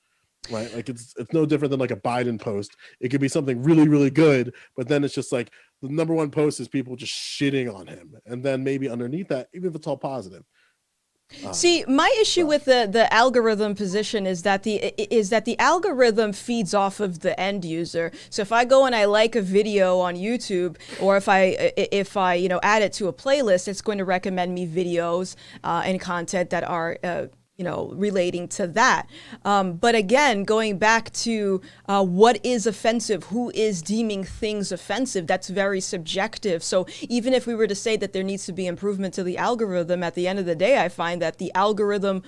right? Like it's no different than like a Biden post. It could be something really, really good, but then it's just like the number one post is people just shitting on him. And then maybe underneath that, even if it's all positive. See, my issue Stuff. with the algorithm position is that the algorithm feeds off of the end user. So if I go and I like a video on YouTube, or if I add it to a playlist, it's going to recommend me videos and content that are relating to that. But again, going back to what is offensive, who is deeming things offensive, that's very subjective. So even if we were to say that there needs to be improvement to the algorithm, at the end of the day, I find that the algorithm,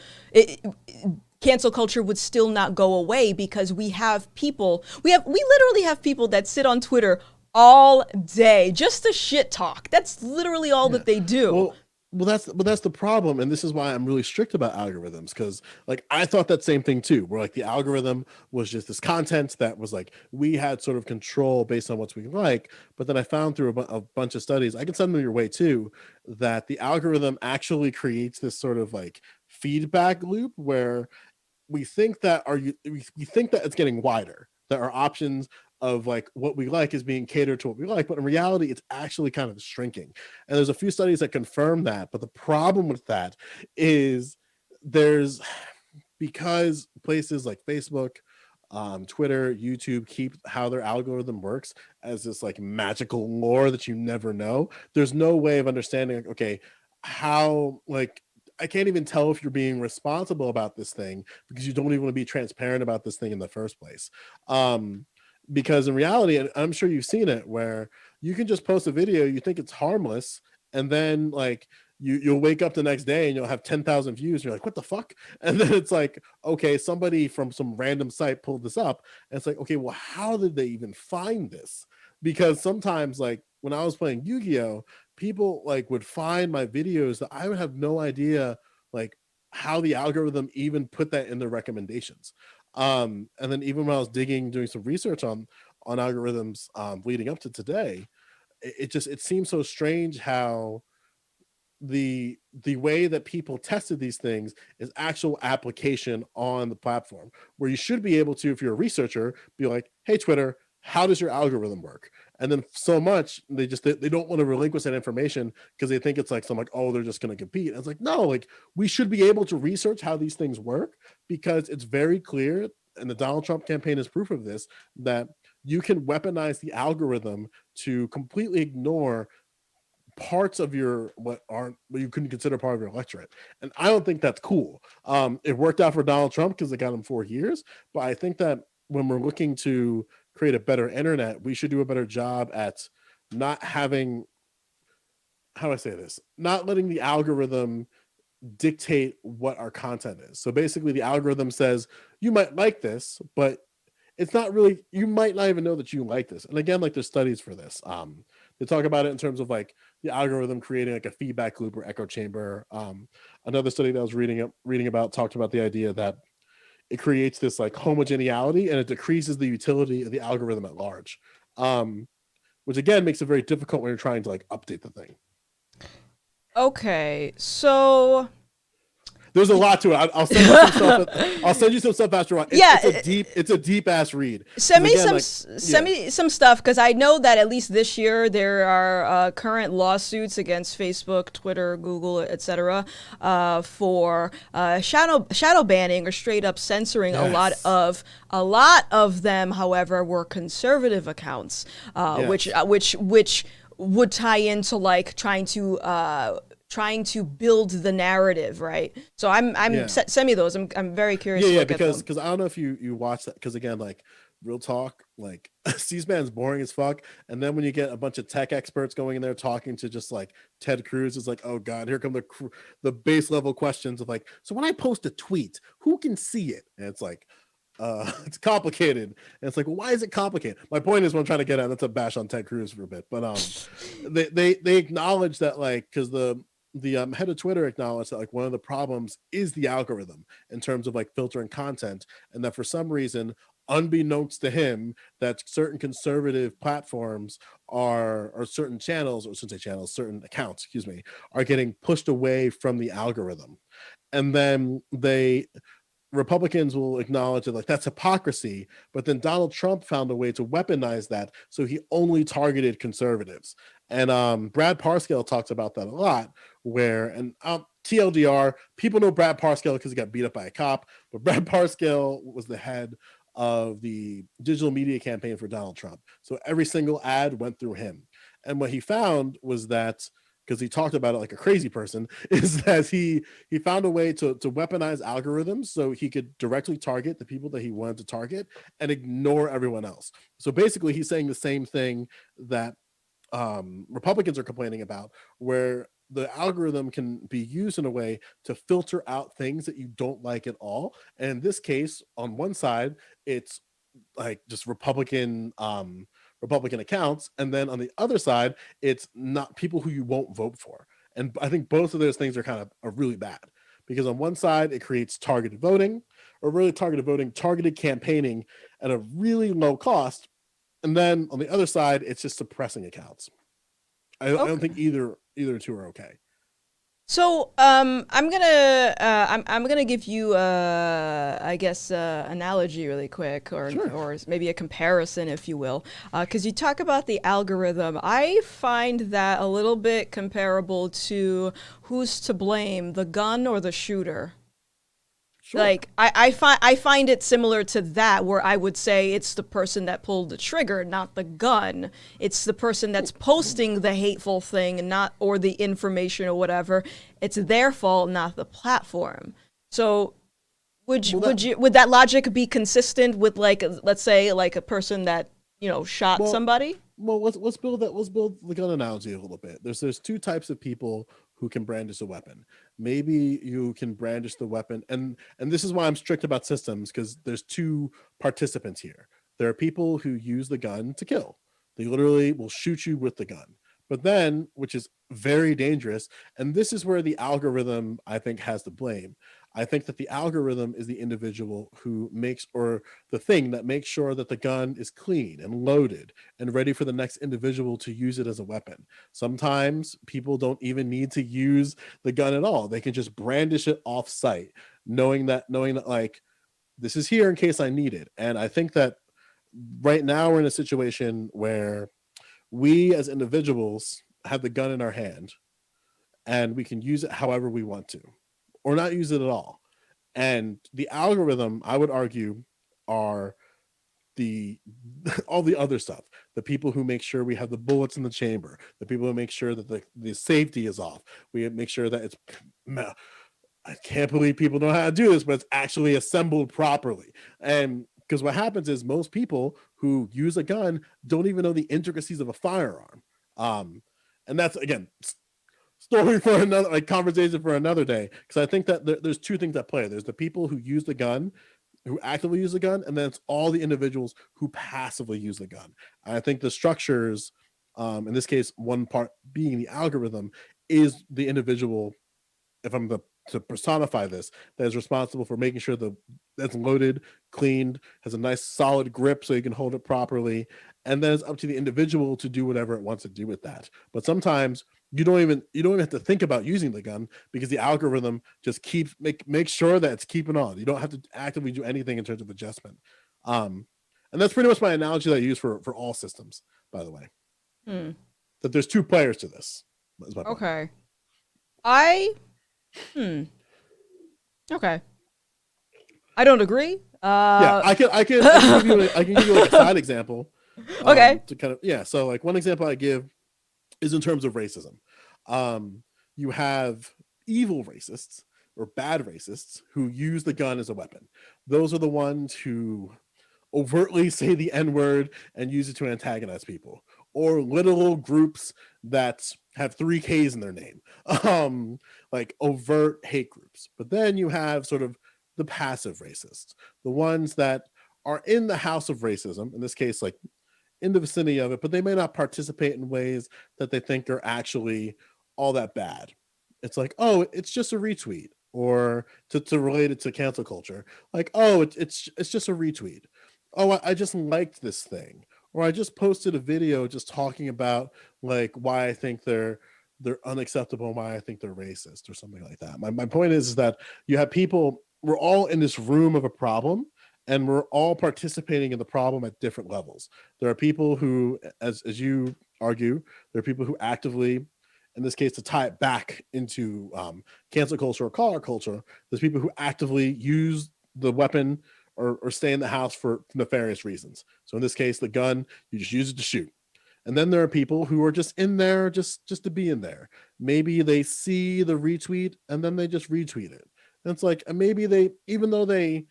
cancel culture would still not go away, because we literally have people that sit on Twitter all day just to shit talk. That's literally all that they do. Well, that's the problem, and this is why I'm really strict about algorithms, because like I thought that same thing too, where like the algorithm was just this content that was like we had sort of control based on what we like, but then I found through a bunch of studies, I can send them your way too, that the algorithm actually creates this sort of like feedback loop where we think that we think that it's getting wider, that our options of like what we like is being catered to what we like, but in reality it's actually kind of shrinking. And there's a few studies that confirm that, but the problem with that is there's because places like Facebook, Twitter, YouTube keep how their algorithm works as this like magical lore that you never know. There's no way of understanding like, okay, how like I can't even tell if you're being responsible about this thing because you don't even want to be transparent about this thing in the first place. Because in reality, and I'm sure you've seen it, where you can just post a video, you think it's harmless, and then like you'll wake up the next day and you'll have 10,000 views. And you're like, what the fuck? And then it's like, okay, somebody from some random site pulled this up. And it's like, okay, well, how did they even find this? Because sometimes like when I was playing Yu-Gi-Oh, people like would find my videos that I would have no idea like how the algorithm even put that in their recommendations. And then even when I was doing some research on algorithms leading up to today, it seems so strange how the way that people tested these things is actual application on the platform, where you should be able to, if you're a researcher, be like, hey Twitter, how does your algorithm work? And then so much they don't want to relinquish that information because they think it's like some like, oh, they're just going to compete. And it's like, no, like we should be able to research how these things work, because it's very clear, and the Donald Trump campaign is proof of this, that you can weaponize the algorithm to completely ignore parts of your what you couldn't consider part of your electorate. And I don't think that's cool. It worked out for Donald Trump because it got him 4 years, but I think that when we're looking to create a better internet, we should do a better job at not having, how do I say this, not letting the algorithm dictate what our content is. So basically the algorithm says you might like this, but it's not really, you might not even know that you like this. And again, like there's studies for this. They talk about it in terms of like the algorithm creating like a feedback loop or echo chamber. Another study that I was reading about talked about the idea that it creates this like homogeneity and it decreases the utility of the algorithm at large, which again makes it very difficult when you're trying to like update the thing. Okay, so there's a lot to it. I'll send you some stuff. I'll send you some stuff after. It's a deep ass read. Send me some stuff, because I know that at least this year there are current lawsuits against Facebook, Twitter, Google, etc. For shadow banning or straight up censoring. Yes. A lot of them, however, were conservative accounts, which would tie into like trying to build the narrative, right? So send me those. I'm very curious. Yeah, because I don't know if you watch that, because again, like real talk, like C-SPAN's boring as fuck, and then when you get a bunch of tech experts going in there talking to just like Ted Cruz, it's like, oh god, here come the base level questions of like, so when I post a tweet, who can see it? And it's like, it's complicated. And it's like, well, why is it complicated? My point is what I'm trying to get at. That's a bash on Ted Cruz for a bit, but they acknowledge that, like, because the head of Twitter acknowledged that like one of the problems is the algorithm in terms of like filtering content, and that for some reason, unbeknownst to him, that certain conservative platforms or certain channels, or shouldn't say channels, certain accounts, are getting pushed away from the algorithm. And then Republicans will acknowledge that like that's hypocrisy, but then Donald Trump found a way to weaponize that, so he only targeted conservatives. And Brad Parscale talks about that a lot. Where and TLDR, people know Brad Parscale because he got beat up by a cop, but Brad Parscale was the head of the digital media campaign for Donald Trump. So every single ad went through him. And what he found was that, because he talked about it like a crazy person, is that he found a way to weaponize algorithms so he could directly target the people that he wanted to target and ignore everyone else. So basically, he's saying the same thing that Republicans are complaining about, where the algorithm can be used in a way to filter out things that you don't like at all. And in this case, on one side, it's like just Republican accounts, and then on the other side, it's not people who you won't vote for. And I think both of those things are really bad, because on one side it creates targeted voting, targeted campaigning at a really low cost, and then on the other side it's just suppressing accounts. I don't think either two are okay. So I'm gonna give you I guess analogy really quick, or Sure. or maybe a comparison, if you will, because you talk about the algorithm. I find that a little bit comparable to who's to blame, the gun or the shooter. Sure. Like I find it similar to that, where I would say it's the person that pulled the trigger, not the gun. It's the person that's posting the hateful thing, not or the information or whatever. It's their fault, not the platform. So would that logic be consistent with, like, let's say like a person that shot somebody? Well, let's build the gun analogy a little bit. There's two types of people who can brandish a weapon. Maybe you can brandish the weapon, and this is why I'm strict about systems, because there's two participants here. There are people who use the gun to kill. They literally will shoot you with the gun. But then, which is very dangerous, and this is where the algorithm, I think, has the blame. I think that the algorithm is the individual who makes, or the thing that makes sure that the gun is clean and loaded and ready for the next individual to use it as a weapon. Sometimes people don't even need to use the gun at all. They can just brandish it off site, knowing that like, this is here in case I need it. And I think that right now we're in a situation where we as individuals have the gun in our hand, and we can use it however we want to, or not use it at all. And the algorithm, I would argue, are the all the other stuff. The people who make sure we have the bullets in the chamber, the people who make sure that the safety is off. We make sure that it's, I can't believe people know how to do this, but it's actually assembled properly. And because what happens is most people who use a gun don't even know the intricacies of a firearm. And that's, again, story for another, like, conversation for another day, because I think that there's two things at play. There's the people who use the gun, who actively use the gun, and then it's all the individuals who passively use the gun. I think the structures, in this case, one part being the algorithm, is the individual, if I'm to personify this, that is responsible for making sure that's loaded, cleaned, has a nice solid grip so you can hold it properly, and then it's up to the individual to do whatever it wants to do with that. But sometimes you don't even have to think about using the gun, because the algorithm just keeps make sure that it's keeping on. You don't have to actively do anything in terms of adjustment. And that's pretty much my analogy that I use for all systems, by the way. That there's two players to this. Okay. Okay. I don't agree. Yeah, I can give you like a side example. Okay. To kind of, yeah. So like one example I give is in terms of racism. You have evil racists or bad racists who use the gun as a weapon. Those are the ones who overtly say the N-word and use it to antagonize people, or literal groups that have 3 Ks in their name, like overt hate groups. But then you have sort of the passive racists, the ones that are in the house of racism, in this case, like in the vicinity of it, but they may not participate in ways that they think are actually all that bad. It's like, oh, it's just a retweet, or to relate it to cancel culture, like, oh, it's just a retweet. Oh, I just liked this thing, or I just posted a video just talking about like why I think they're unacceptable and why I think they're racist, or something like that. My point is that you have people we're all in this room of a problem, and we're all participating in the problem at different levels. There are people who, as you argue, there are people who actively, in this case, to tie it back into cancel culture or caller culture, there's people who actively use the weapon or stay in the house for nefarious reasons. So in this case, the gun, you just use it to shoot. And then there are people who are just in there just to be in there. Maybe they see the retweet and then they just retweet it. And it's like, and maybe they, even though they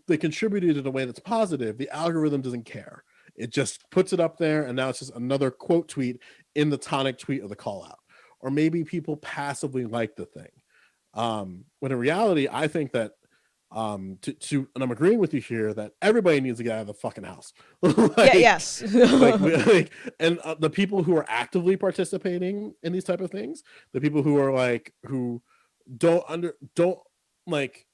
contributed in a way that's positive, the algorithm doesn't care. It just puts it up there, and now it's just another quote tweet in the tonic tweet of the call out. Or maybe people passively like the thing. When in reality, I think that and I'm agreeing with you here that everybody needs to get out of the fucking house. Yes. And the people who are actively participating in these type of things, the people who are like, who don't like,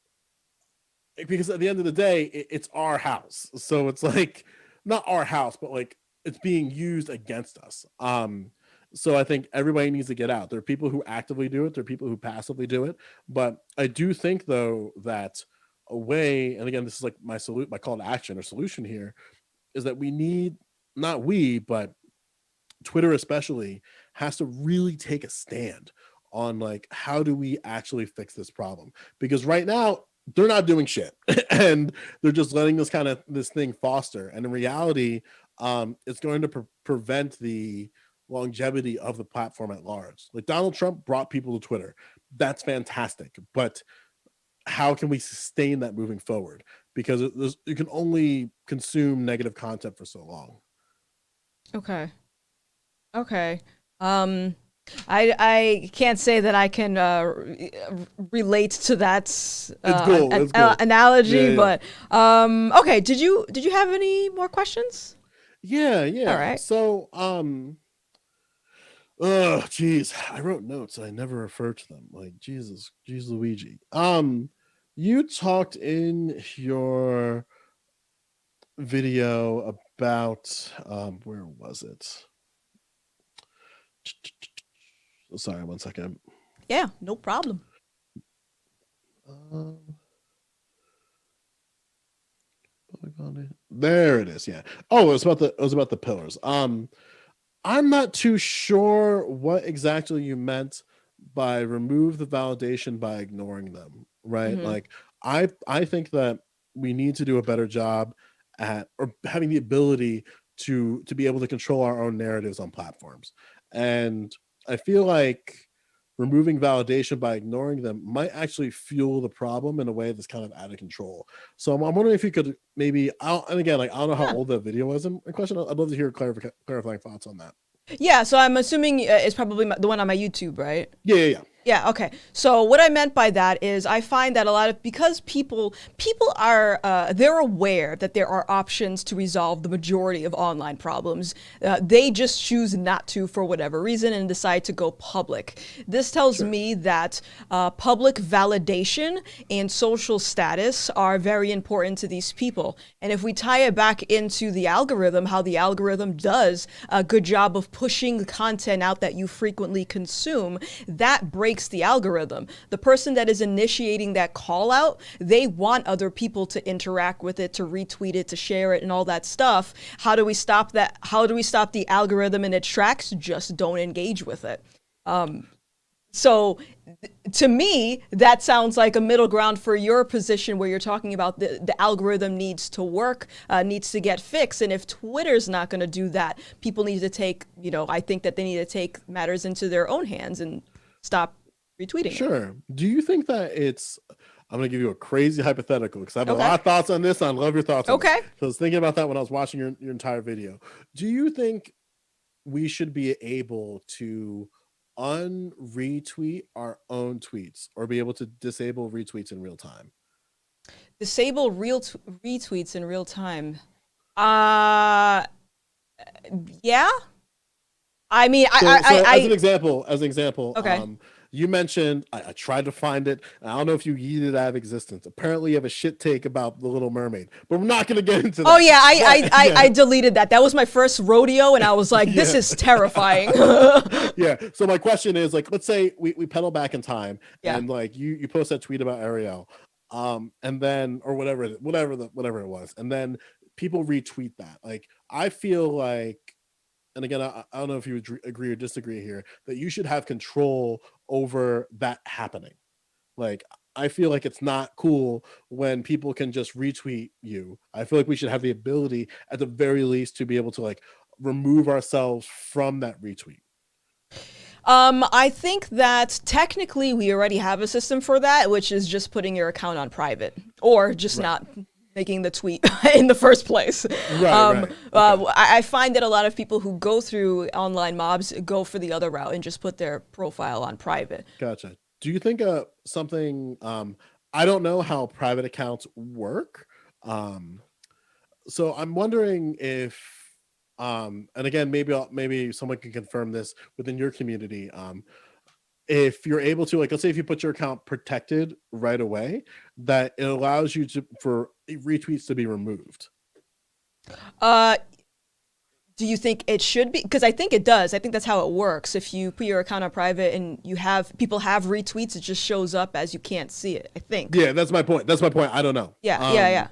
because at the end of the day, it's our house. So it's like, not our house, but like it's being used against us. So I think everybody needs to get out. There are people who actively do it. There are people who passively do it. But I do think, though, that a way, and again, this is like my call to action or solution here, is that we need, not we, but Twitter especially, has to really take a stand on like, how do we actually fix this problem? Because right now, they're not doing shit and they're just letting this thing foster. And in reality, it's going to prevent the longevity of the platform at large. Like Donald Trump brought people to Twitter. That's fantastic. But how can we sustain that moving forward? Because you can only consume negative content for so long. Okay. I can't say that I can relate to that analogy, but okay. Did you have any more questions? Yeah. All right. So oh geez, I wrote notes. I never refer to them. Like Jesus Luigi. You talked in your video about where was it? Sorry, 1 second. Yeah, no problem. There it is. Yeah. Oh, it was about the pillars. I'm not too sure what exactly you meant by remove the validation by ignoring them, right? Mm-hmm. Like I think that we need to do a better job at, or having the ability to be able to control our own narratives on platforms. And I feel like removing validation by ignoring them might actually fuel the problem in a way that's kind of out of control. So I'm wondering if you could maybe, and again, like I don't know how old that video was in question. I'd love to hear clarifying thoughts on that. Yeah, so I'm assuming it's probably the one on my YouTube, right? Yeah. Yeah, okay. So what I meant by that is I find that because people are, they're aware that there are options to resolve the majority of online problems. They just choose not to for whatever reason and decide to go public. This tells me that public validation and social status are very important to these people. And if we tie it back into the algorithm, how the algorithm does a good job of pushing the content out that you frequently consume, that breaks the algorithm. The person that is initiating that call out, they want other people to interact with it, to retweet it, to share it, and all that stuff. How do we stop that? How do we stop the algorithm in its tracks? Just don't engage with it. So to me, that sounds like a middle ground for your position where you're talking about the algorithm needs to work, needs to get fixed. And if Twitter's not going to do that, people need to take, I think that they need to take matters into their own hands and stop retweeting. Sure. Do you think that I'm going to give you a crazy hypothetical because I have a lot of thoughts on this. I love your thoughts on this. So I was thinking about that when I was watching your entire video. Do you think we should be able to unretweet our own tweets or be able to disable retweets in real time? Disable retweets in real time. Yeah. I mean, as an example, okay. You mentioned, I tried to find it. I don't know if you yeeted it out of existence. Apparently you have a shit take about The Little Mermaid, but we're not going to get into that. Oh yeah, I deleted that. That was my first rodeo and I was like, this is terrifying. Yeah. So my question is, like, let's say we pedal back in time and like you post that tweet about Ariel. and then or whatever it was, and then people retweet that. Like I feel like, and again, I don't know if you would agree or disagree here, that you should have control over that happening. Like, I feel like it's not cool when people can just retweet you. I feel like we should have the ability, at the very least, to be able to like remove ourselves from that retweet. I think that technically we already have a system for that, which is just putting your account on private or just Right. not making the tweet in the first place. Right. Okay. I find that a lot of people who go through online mobs go for the other route and just put their profile on private. Gotcha. Do you think something? I don't know how private accounts work. Um, so I'm wondering if, and again, maybe someone can confirm this within your community. If you're able to, like, let's say if you put your account protected right away, that it allows you to for retweets to be removed. Uh, do you think it should be? Because I think it does. I think that's how it works. If you put your account on private and you have people have retweets, it just shows up as you can't see it. I think. Yeah, that's my point. That's my point. I don't know. Yeah.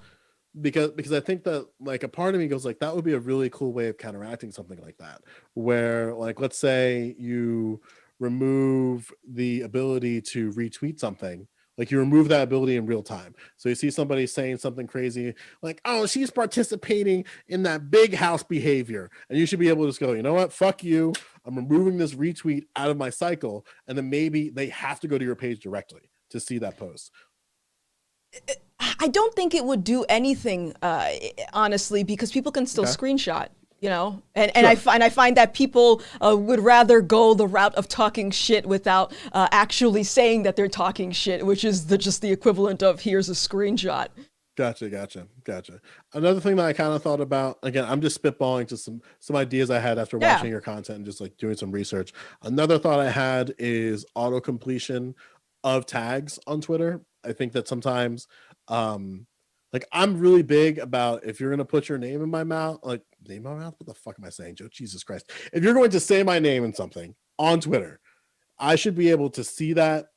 Because I think that like a part of me goes like that would be a really cool way of counteracting something like that, where like let's say you remove the ability to retweet something, like you remove that ability in real time. So you see somebody saying something crazy like, oh, she's participating in that big house behavior, and you should be able to just go, you know what, fuck you, I'm removing this retweet out of my cycle, and then maybe they have to go to your page directly to see that post. I don't think it would do anything, honestly, because people can still Okay. screenshot, you know, and Sure. I find that people would rather go the route of talking shit without actually saying that they're talking shit, which is just the equivalent of here's a screenshot. Gotcha. Another thing that I kind of thought about, again, I'm just spitballing just some ideas I had after Yeah. watching your content and just like doing some research. Another thought I had is auto completion of tags on Twitter. I think that sometimes, like I'm really big about if you're gonna put your name in my mouth, like name in my mouth. What the fuck am I saying, Joe? Jesus Christ! If you're going to say my name in something on Twitter, I should be able to see that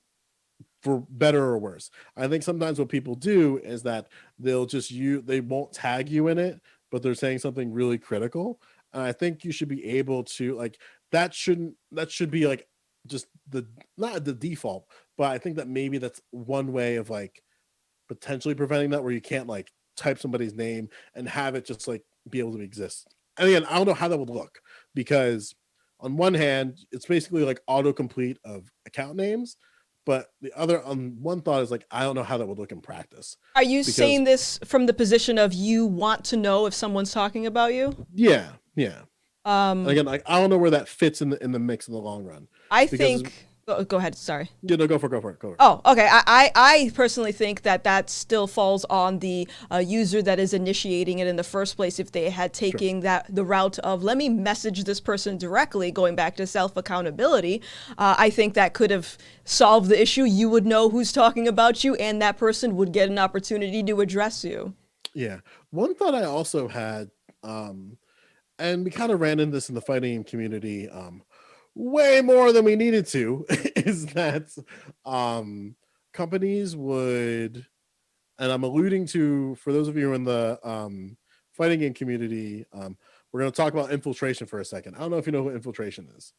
for better or worse. I think sometimes what people do is that they won't tag you in it, but they're saying something really critical. And I think you should be able to like that should be like just the not the default, but I think that maybe that's one way of like potentially preventing that where you can't like type somebody's name and have it just like be able to exist. And again, I don't know how that would look because on one hand, it's basically like autocomplete of account names, but the other one thought is like I don't know how that would look in practice. Are you Because saying this from the position of you want to know if someone's talking about you? yeah. And Um, again, like I don't know where that fits in the mix in the long run. I Because think. Go ahead. Sorry. go for it. Oh, okay. I personally think that still falls on the user that is initiating it in the first place. If they had taken the route of let me message this person directly, going back to self accountability, I think that could have solved the issue. You would know who's talking about you, and that person would get an opportunity to address you. Yeah. One thought I also had, and we kind of ran into this in the fighting community, way more than we needed to, is that companies would, and I'm alluding to, for those of you in the fighting game community, we're going to talk about infiltration for a second. I don't know if you know what infiltration is.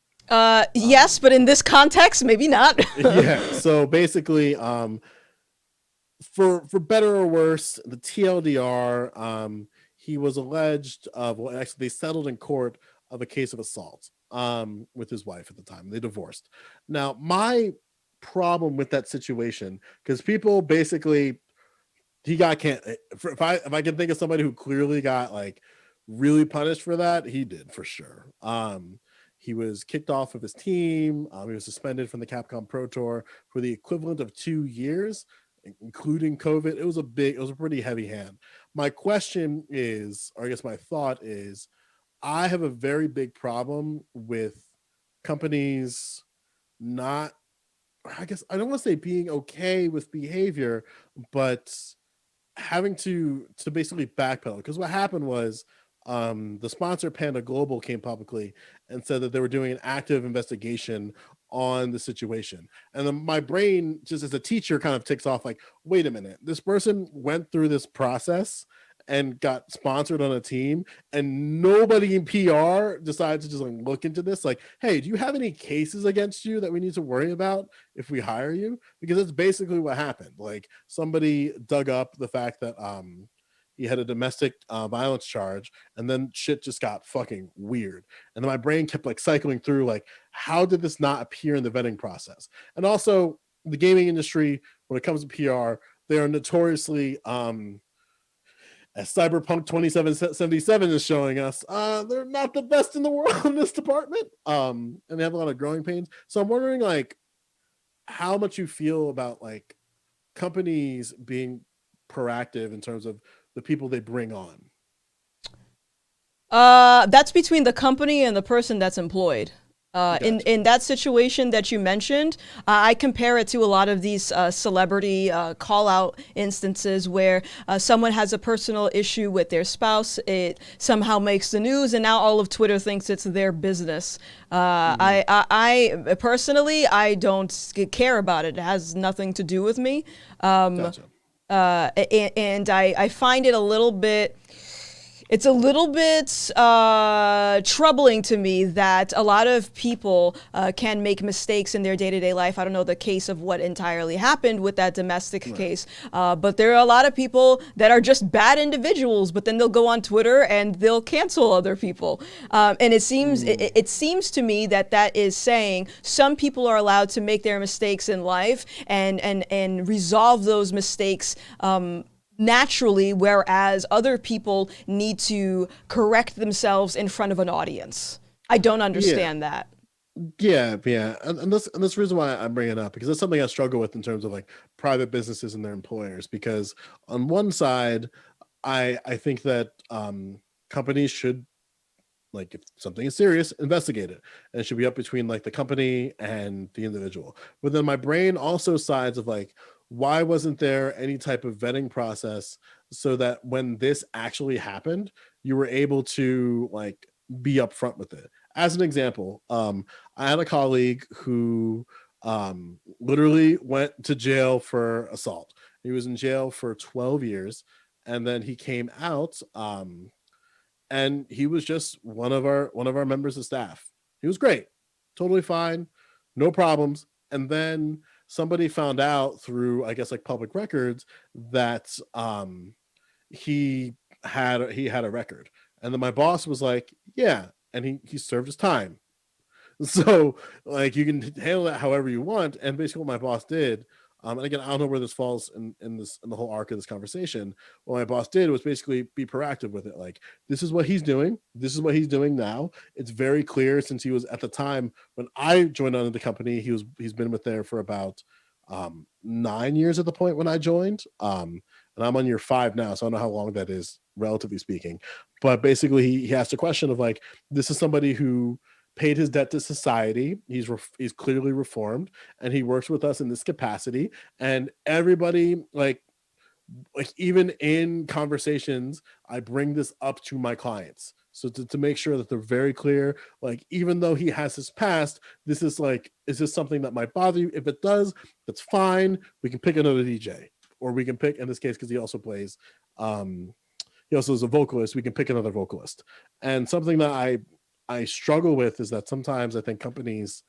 Yes, but in this context, maybe not. Yeah. So basically, for better or worse, the TLDR, he was alleged of, well, actually they settled in court of a case of assault with his wife at the time. They divorced. Now, my problem with that situation, because people basically he got can't if I can think of somebody who clearly got like really punished for that, he did for sure. He was kicked off of his team. He was suspended from the Capcom Pro Tour for the equivalent of 2 years, including COVID. It was a pretty heavy hand. My question is, or I guess my thought is, I have a very big problem with companies not, I guess I don't want to say being okay with behavior, but having to basically backpedal. Because what happened was the sponsor Panda Global came publicly and said that they were doing an active investigation on the situation. And then my brain, just as a teacher, kind of ticks off like, wait a minute, this person went through this process and got sponsored on a team, and nobody in PR decided to just like look into this, like, hey, do you have any cases against you that we need to worry about if we hire you? Because that's basically what happened. Like, somebody dug up the fact that he had a domestic violence charge, and then shit just got fucking weird. And then my brain kept like cycling through, like, how did this not appear in the vetting process? And also, the gaming industry, when it comes to PR, they are notoriously as Cyberpunk 2077 is showing us, they're not the best in the world in this department. And they have a lot of growing pains. So I'm wondering, like, how much you feel about like companies being proactive in terms of the people they bring on. That's between the company and the person that's employed. Gotcha. In that situation that you mentioned, I compare it to a lot of these celebrity call out instances where someone has a personal issue with their spouse. It somehow makes the news, and now all of Twitter thinks it's their business. I personally, I don't care about it. It has nothing to do with me. Gotcha. And I find it a little bit. It's a little bit troubling to me that a lot of people can make mistakes in their day-to-day life. I don't know the case of what entirely happened with that domestic case, but there are a lot of people that are just bad individuals, but then they'll go on Twitter and they'll cancel other people. And it seems to me that that is saying some people are allowed to make their mistakes in life and resolve those mistakes naturally, whereas other people need to correct themselves in front of an audience. I don't understand that. Yeah, and that's the reason why I bring it up, because that's something I struggle with in terms of like private businesses and their employers. Because on one side, I think that companies should, like, if something is serious, investigate it, and it should be up between like the company and the individual. But then my brain also sides of like, why wasn't there any type of vetting process so that when this actually happened, you were able to like be upfront with it? As an example, I had a colleague who literally went to jail for assault. He was in jail for 12 years, and then he came out, and he was just one of our members of staff. He was great, totally fine, no problems. And then somebody found out through, I guess, like public records that he had a record. And then my boss was like, yeah, and he served his time. So like, you can handle that however you want. And basically what my boss did, and again, I don't know where this falls in the whole arc of this conversation. What my boss did was basically be proactive with it. Like, this is what he's doing. This is what he's doing now. It's very clear, since he was, at the time when I joined on the company, he's been with there for about 9 years at the point when I joined. And I'm on year 5 now, so I don't know how long that is, relatively speaking. But basically, he asked a question of like, this is somebody who paid his debt to society. He's clearly reformed, and he works with us in this capacity. And everybody, like even in conversations, I bring this up to my clients, so to make sure that they're very clear. Like, even though he has his past, this is like, is this something that might bother you? If it does, that's fine. We can pick another DJ, or we can pick, in this case, because he also plays, he also is a vocalist, we can pick another vocalist. And something that I struggle with is that sometimes I think companies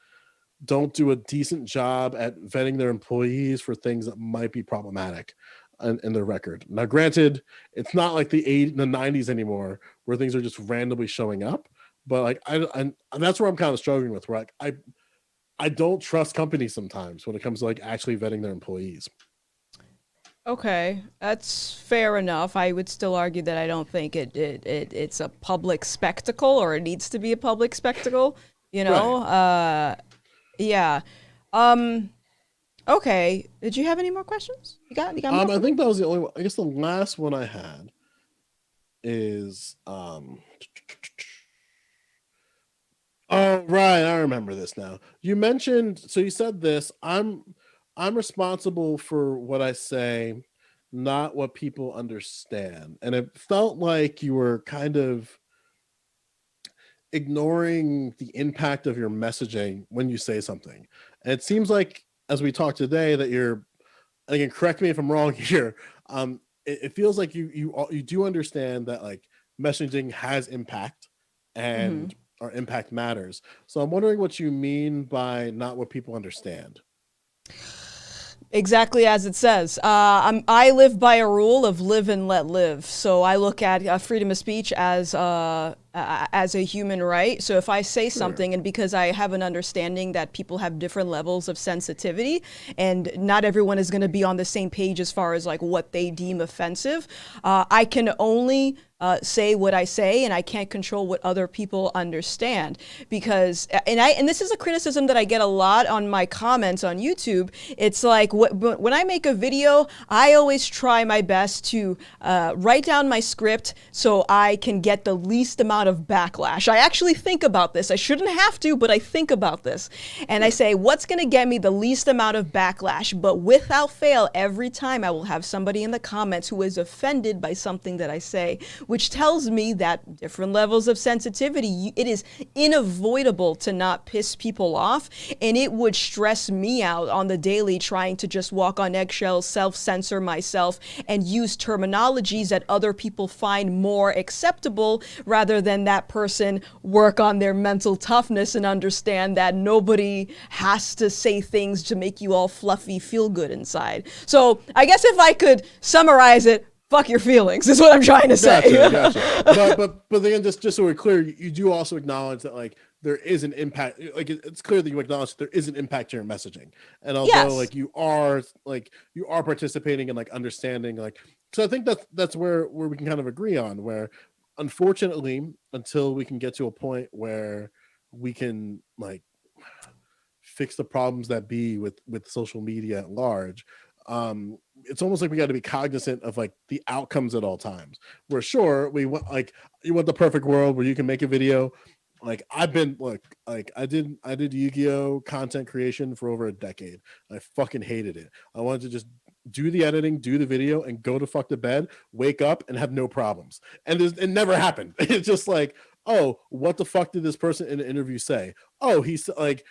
don't do a decent job at vetting their employees for things that might be problematic in their record. Now, granted, it's not like the 90s anymore, where things are just randomly showing up. But like, and that's where I'm kind of struggling with. Where like, I don't trust companies sometimes when it comes to like actually vetting their employees. Okay, that's fair enough. I would still argue that I don't think it's a public spectacle, or it needs to be a public spectacle, you know? Right. Yeah. Okay. Did you have any more questions? You got more I for me? think that was the only one. I guess the last one I had is oh, right, I remember this now. You mentioned, so you said this, I'm responsible for what I say, not what people understand. And it felt like you were kind of ignoring the impact of your messaging when you say something. And it seems like, as we talked today, that you're, again, correct me if I'm wrong here. It feels like you do understand that like messaging has impact, Hmm. and our impact matters. So I'm wondering what you mean by not what people understand. Exactly as it says. I live by a rule of live and let live. So I look at freedom of speech as a human right. So if I say Sure. something, and because I have an understanding that people have different levels of sensitivity, and not everyone is going to be on the same page as far as like what they deem offensive, I can only say what I say, and I can't control what other people understand. Because and this is a criticism that I get a lot on my comments on YouTube. It's like when I make a video, I always try my best to write down my script so I can get the least amount of backlash. I actually think about this. I shouldn't have to, but I think about this, and I Sure. say, what's going to get me the least amount of backlash? But without fail, every time I will have somebody in the comments who is offended by something that I say, which tells me that different levels of sensitivity, it is unavoidable to not piss people off. And it would stress me out on the daily trying to just walk on eggshells, self-censor myself, and use terminologies that other people find more acceptable, rather than that person work on their mental toughness and understand that nobody has to say things to make you all fluffy feel good inside. So I guess if I could summarize it, fuck your feelings is what I'm trying to say. Gotcha. But then just so we're clear, you do also acknowledge that like there is an impact. Like it's clear that you acknowledge that there is an impact to your messaging, and although Yes. like you are participating and like understanding like, so I think that's where we can kind of agree on, where unfortunately until we can get to a point where we can like fix the problems that be with social media at large, it's almost like we got to be cognizant of like the outcomes at all times. We're sure we want like, you want the perfect world where you can make a video. Like I've been like I did Yu-Gi-Oh content creation for over a decade. I fucking hated it. I wanted to just do the editing, do the video, and go to fuck to bed, wake up, and have no problems. And it never happened. It's just like, oh, what the fuck did this person in the interview say? Oh, he's like,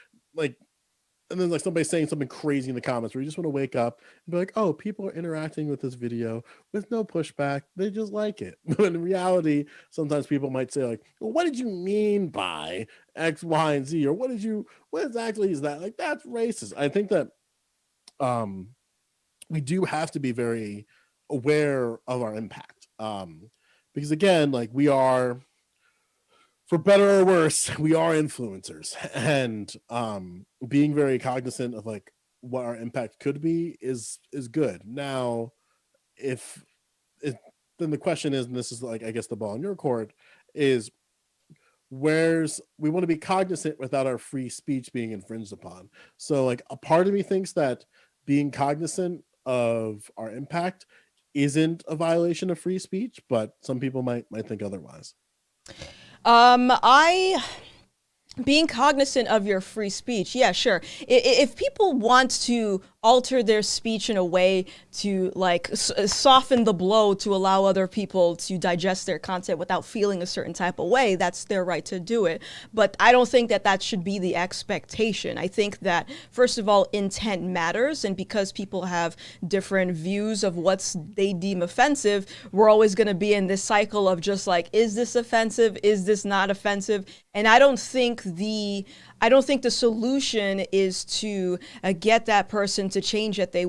and then like somebody saying something crazy in the comments where you just want to wake up and be like, oh, people are interacting with this video with no pushback. They just like it. But in reality, sometimes people might say like, well, what did you mean by X, Y, and Z? Or what exactly is that? Like, that's racist. I think that um we do have to be very aware of our impact. Because again, like we are, for better or worse, we are influencers, and being very cognizant of like what our impact could be is good. Now, if it, then the question is, and this is like I guess the ball in your court, is where's we want to be cognizant without our free speech being infringed upon. So like a part of me thinks that being cognizant of our impact isn't a violation of free speech, but some people might think otherwise. I being cognizant of your free speech, yeah, sure. If people want to alter their speech in a way to like soften the blow to allow other people to digest their content without feeling a certain type of way, that's their right to do it. But I don't think that that should be the expectation. I think that first of all, intent matters, and because people have different views of what they deem offensive, we're always going to be in this cycle of just like, is this offensive? Is this not offensive? And I don't think the solution is to get that person to change the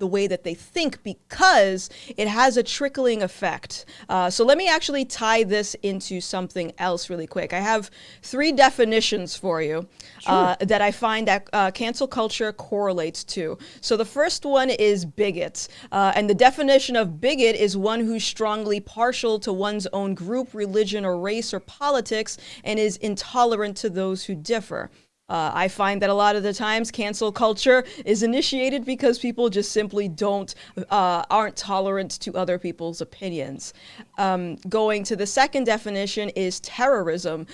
way that they think, because it has a trickling effect. So let me actually tie this into something else really quick. I have 3 definitions for you Sure. that I find that cancel culture correlates to. So the first one is bigot. And the definition of bigot is one who's strongly partial to one's own group, religion, or race or politics, and is intolerant to those who differ. I find that a lot of the times cancel culture is initiated because people just simply aren't tolerant to other people's opinions. Going to the second definition is terrorism.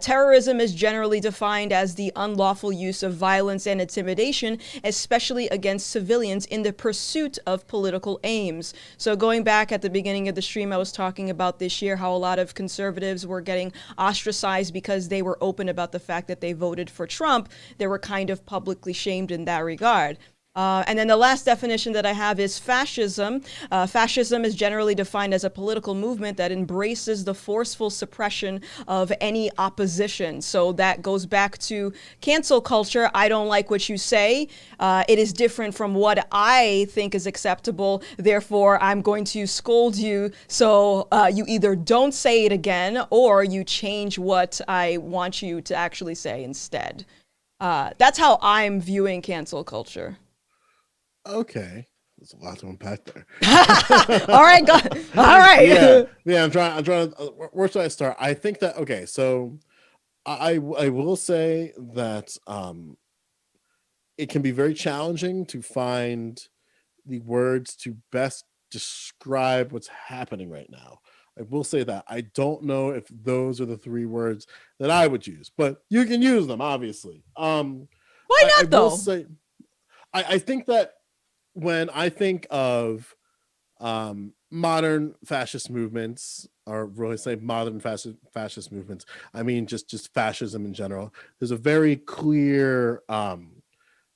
Terrorism is generally defined as the unlawful use of violence and intimidation, especially against civilians in the pursuit of political aims. So going back at the beginning of the stream, I was talking about this year how a lot of conservatives were getting ostracized because they were open about the fact that they voted for Trump. They were kind of publicly shamed in that regard. And then the last definition that I have is fascism. Fascism is generally defined as a political movement that embraces the forceful suppression of any opposition. So that goes back to cancel culture. I don't like what you say. It is different from what I think is acceptable. Therefore, I'm going to scold you. So you either don't say it again or you change what I want you to actually say instead. That's how I'm viewing cancel culture. Okay, there's a lot to unpack there. All right, all right. Yeah. I'm trying to. Where should I start? I think that okay. So I will say that it can be very challenging to find the words to best describe what's happening right now. I will say that I don't know if those are the three words that I would use, but you can use them obviously. Why not though? Will say, I think that when I think of modern fascist movements, or really say modern fascist movements, I mean just fascism in general, there's a very clear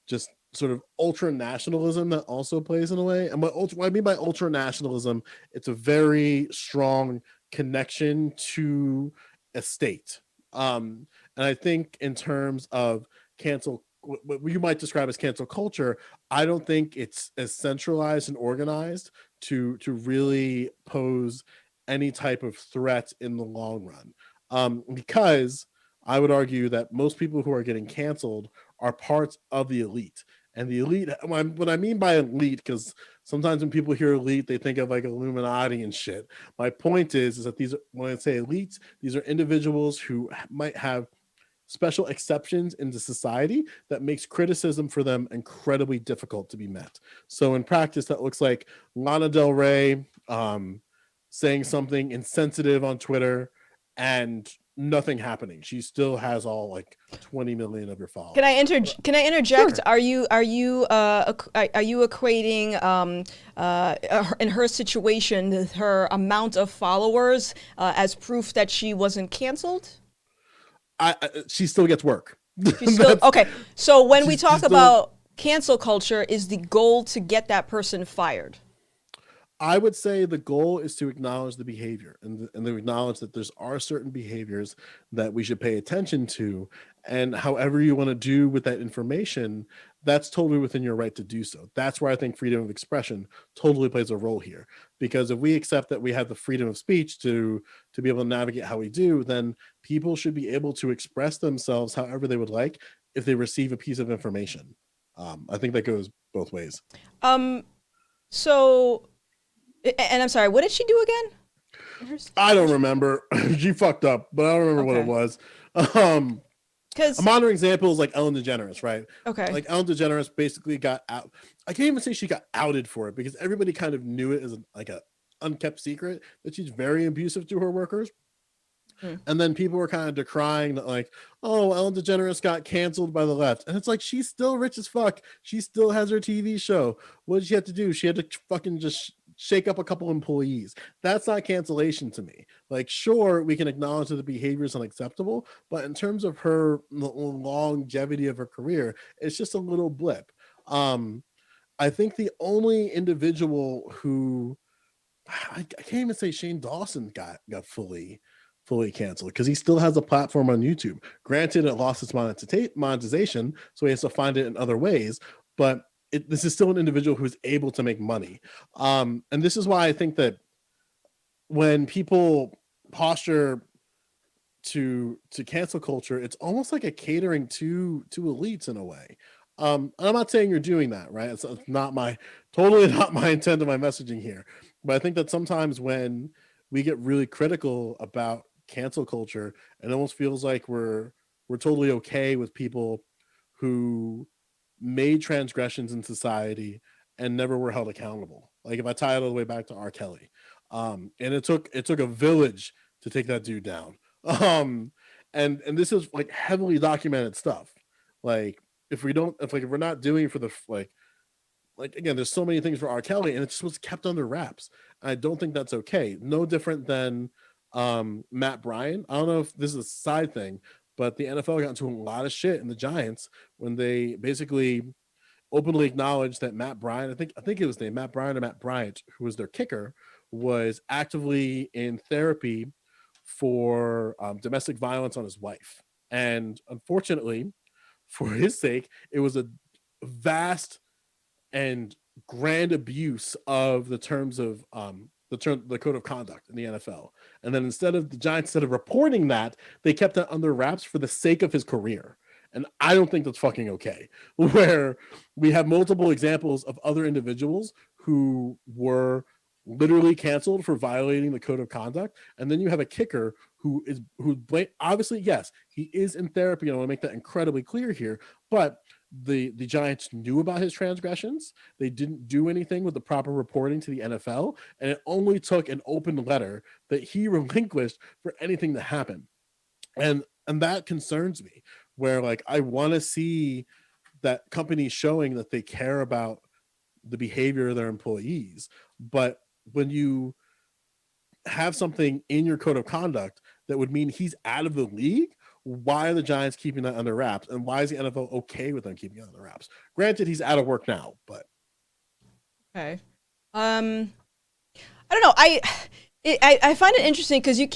just sort of ultra nationalism that also plays in a way. And what I mean by ultra nationalism, it's a very strong connection to a state. And I think in terms of what you might describe as cancel culture, I don't think it's as centralized and organized to really pose any type of threat in the long run. Because I would argue that most people who are getting canceled are parts of the elite. And the elite, what I mean by elite, because sometimes when people hear elite, they think of like Illuminati and shit. My point is that when I say elites, these are individuals who might have special exceptions into society that makes criticism for them incredibly difficult to be met. So in practice, that looks like Lana Del Rey saying something insensitive on Twitter and nothing happening. She still has all like 20 million of your followers. Can I interject? Sure. Are you equating in her situation her amount of followers as proof that she wasn't canceled? She still gets work. Okay. So when we talk about cancel culture, is the goal to get that person fired? I would say the goal is to acknowledge the behavior and to acknowledge that are certain behaviors that we should pay attention to, and however you want to do with that information, that's totally within your right to do so. That's where I think freedom of expression totally plays a role here, because if we accept that we have the freedom of speech to be able to navigate how we do, then people should be able to express themselves however they would like if they receive a piece of information. I think that goes both ways. So, and I'm sorry, what did she do again? I don't remember. She fucked up, but I don't remember what it was. Because a modern example is like Ellen DeGeneres, right? Okay. Like Ellen DeGeneres basically got out. I can't even say she got outed for it because everybody kind of knew it as like a unkept secret that she's very abusive to her workers. And then people were kind of decrying that, like, oh, Ellen DeGeneres got canceled by the left. And it's like, she's still rich as fuck. She still has her TV show. What did she have to do? She had to fucking just shake up a couple employees. That's not cancellation to me. Like, sure, we can acknowledge that the behavior is unacceptable, but in terms of her longevity of her career, it's just a little blip. I think the only individual who I can't even say Shane Dawson got fully canceled because he still has a platform on YouTube. Granted, it lost its monetization, so he has to find it in other ways, but this is still an individual who's able to make money. And this is why I think that when people posture to cancel culture, it's almost like a catering to elites in a way. I'm not saying you're doing that, right? It's totally not my intent of my messaging here. But I think that sometimes when we get really critical about cancel culture, it almost feels like we're we're totally okay with people who made transgressions in society and never were held accountable. Like if I tie it all the way back to R. Kelly, and it took a village to take that dude down. And this is like heavily documented stuff. Like if we're not doing it for the like again, there's so many things for R. Kelly, and it just was kept under wraps. I don't think that's okay. No different than Matt Bryant. I don't know if this is a side thing, but the NFL got into a lot of shit in the Giants when they basically openly acknowledged that Matt Bryant, I think it was named Matt Bryant or Matt Bryant, who was their kicker, was actively in therapy for domestic violence on his wife. And unfortunately, for his sake, it was a vast and grand abuse of the terms of the code of conduct in the NFL. And then instead of reporting that, they kept it under wraps for the sake of his career. And I don't think that's fucking okay. Where we have multiple examples of other individuals who were literally canceled for violating the code of conduct, and then you have a kicker who obviously, yes, he is in therapy, and I want to make that incredibly clear here, but the Giants knew about his transgressions. They didn't do anything with the proper reporting to the NFL, and it only took an open letter that he relinquished for anything to happen. And that concerns me, where like I want to see that companies showing that they care about the behavior of their employees. But when you have something in your code of conduct that would mean he's out of the league, why are the Giants keeping that under wraps? And why is the NFL okay with them keeping it under wraps? Granted, he's out of work now, but. Okay. I don't know. I find it interesting because you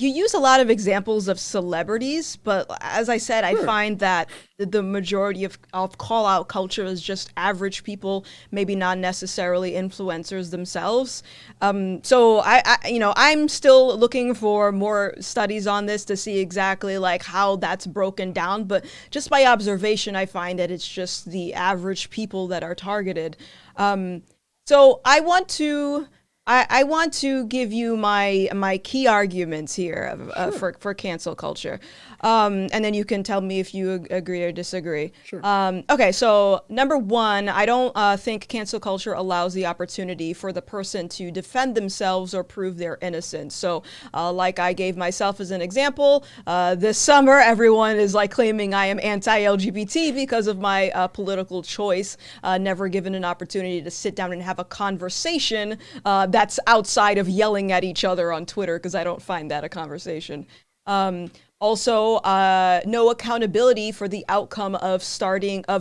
use a lot of examples of celebrities, but as I said, I find that the majority of call out culture is just average people, maybe not necessarily influencers themselves. So I'm still looking for more studies on this to see exactly like how that's broken down. But just by observation, I find that it's just the average people that are targeted. So I want to give you my key arguments here for cancel culture, and then you can tell me if you agree or disagree. Sure. Okay, so number one, I don't think cancel culture allows the opportunity for the person to defend themselves or prove their innocence. So like I gave myself as an example, this summer everyone is like claiming I am anti-LGBT because of my political choice, never given an opportunity to sit down and have a conversation that's outside of yelling at each other on Twitter, because I don't find that a conversation. Also, no accountability for the outcome of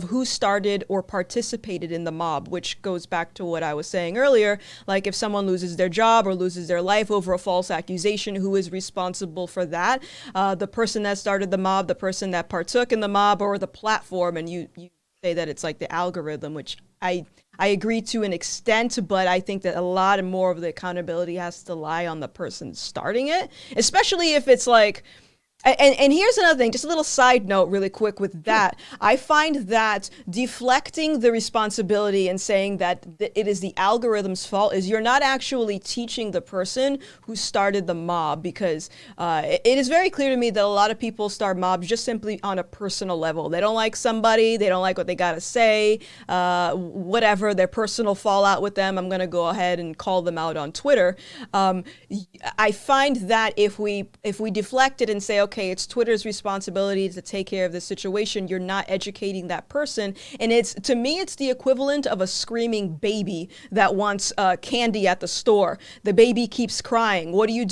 who started or participated in the mob, which goes back to what I was saying earlier. Like if someone loses their job or loses their life over a false accusation, who is responsible for that? The person that started the mob, the person that partook in the mob, or the platform? And you say that it's like the algorithm, which I agree to an extent, but I think that a lot more of the accountability has to lie on the person starting it, especially if it's like, and here's another thing, just a little side note really quick with that. I find that deflecting the responsibility and saying that it is the algorithm's fault is you're not actually teaching the person who started the mob, because it is very clear to me that a lot of people start mobs just simply on a personal level. They don't like somebody, they don't like what they gotta say, whatever, their personal fallout with them, I'm gonna go ahead and call them out on Twitter. I find that if we deflect it and say, okay, it's Twitter's responsibility to take care of this situation, you're not educating that person. And to me, it's the equivalent of a screaming baby that wants candy at the store. The baby keeps crying. What do?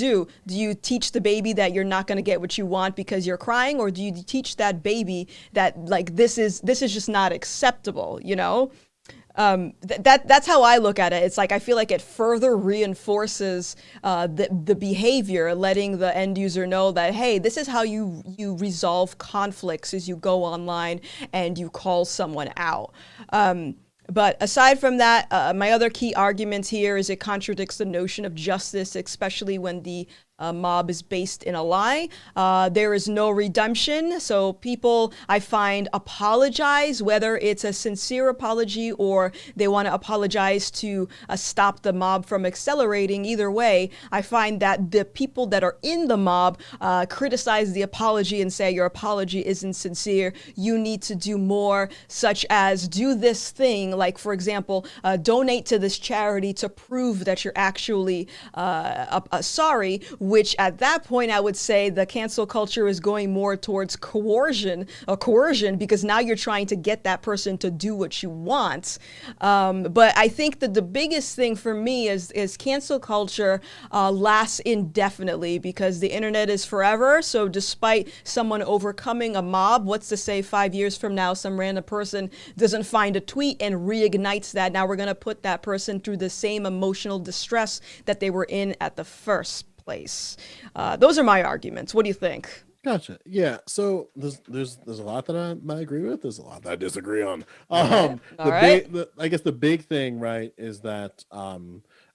Do you teach the baby that you're not going to get what you want because you're crying? Or do you teach that baby that like this is just not acceptable, you know? That's how I look at it. It's like I feel like it further reinforces the behavior, letting the end user know that, hey, this is how you resolve conflicts, is you go online and you call someone out. But aside from that, my other key argument here is it contradicts the notion of justice, especially when the A mob is based in a lie. There is no redemption. So people, I find, apologize, whether it's a sincere apology or they want to apologize to stop the mob from accelerating. Either way, I find that the people that are in the mob criticize the apology and say your apology isn't sincere. You need to do more, such as do this thing, like, for example, donate to this charity to prove that you're actually sorry, which at that point I would say the cancel culture is going more towards coercion, because now you're trying to get that person to do what you want. But I think that the biggest thing for me is cancel culture lasts indefinitely because the internet is forever. So despite someone overcoming a mob, what's to say 5 years from now some random person doesn't find a tweet and reignites that? Now we're going to put that person through the same emotional distress that they were in at the first place. Those are my arguments. What do you think? Gotcha. Yeah. So there's a lot that I agree with. There's a lot that I disagree on. All The right. big, I guess the big thing, right, is that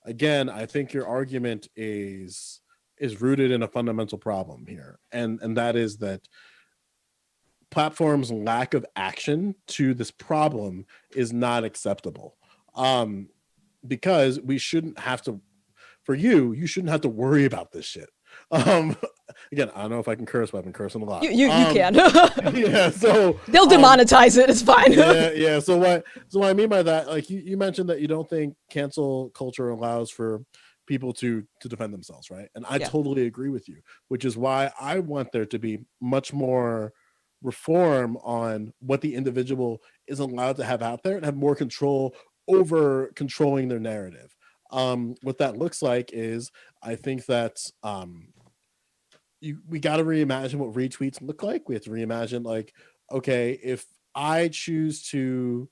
again, I think your argument is rooted in a fundamental problem here, and that is that platforms' lack of action to this problem is not acceptable. Because we shouldn't have to, for you shouldn't have to worry about this shit. Um, Again, I don't know if I can curse, but I've been cursing a lot. You can. Yeah, so They'll demonetize it. It's fine. yeah. So what I mean by that, like you mentioned that you don't think cancel culture allows for people to defend themselves, right? And I Yeah. totally agree with you, which is why I want there to be much more reform on what the individual is allowed to have out there and have more control over controlling their narrative. What that looks like is I think that we got to reimagine what retweets look like. We have to reimagine, like, okay, if I choose to,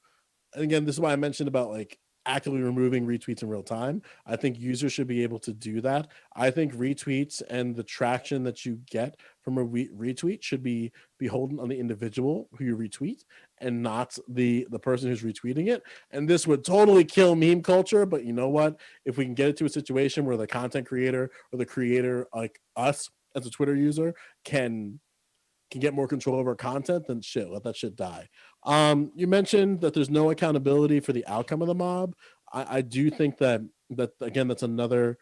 and again, this is why I mentioned about like actively removing retweets in real time. I think users should be able to do that. I think retweets and the traction that you get from a retweet should be beholden on the individual who you retweet and not the person who's retweeting it. And this would totally kill meme culture, but you know what? If we can get it to a situation where the content creator or the creator, like us as a Twitter user, can get more control over content, then shit, let that shit die. You mentioned that there's no accountability for the outcome of the mob. I do think that again, that's another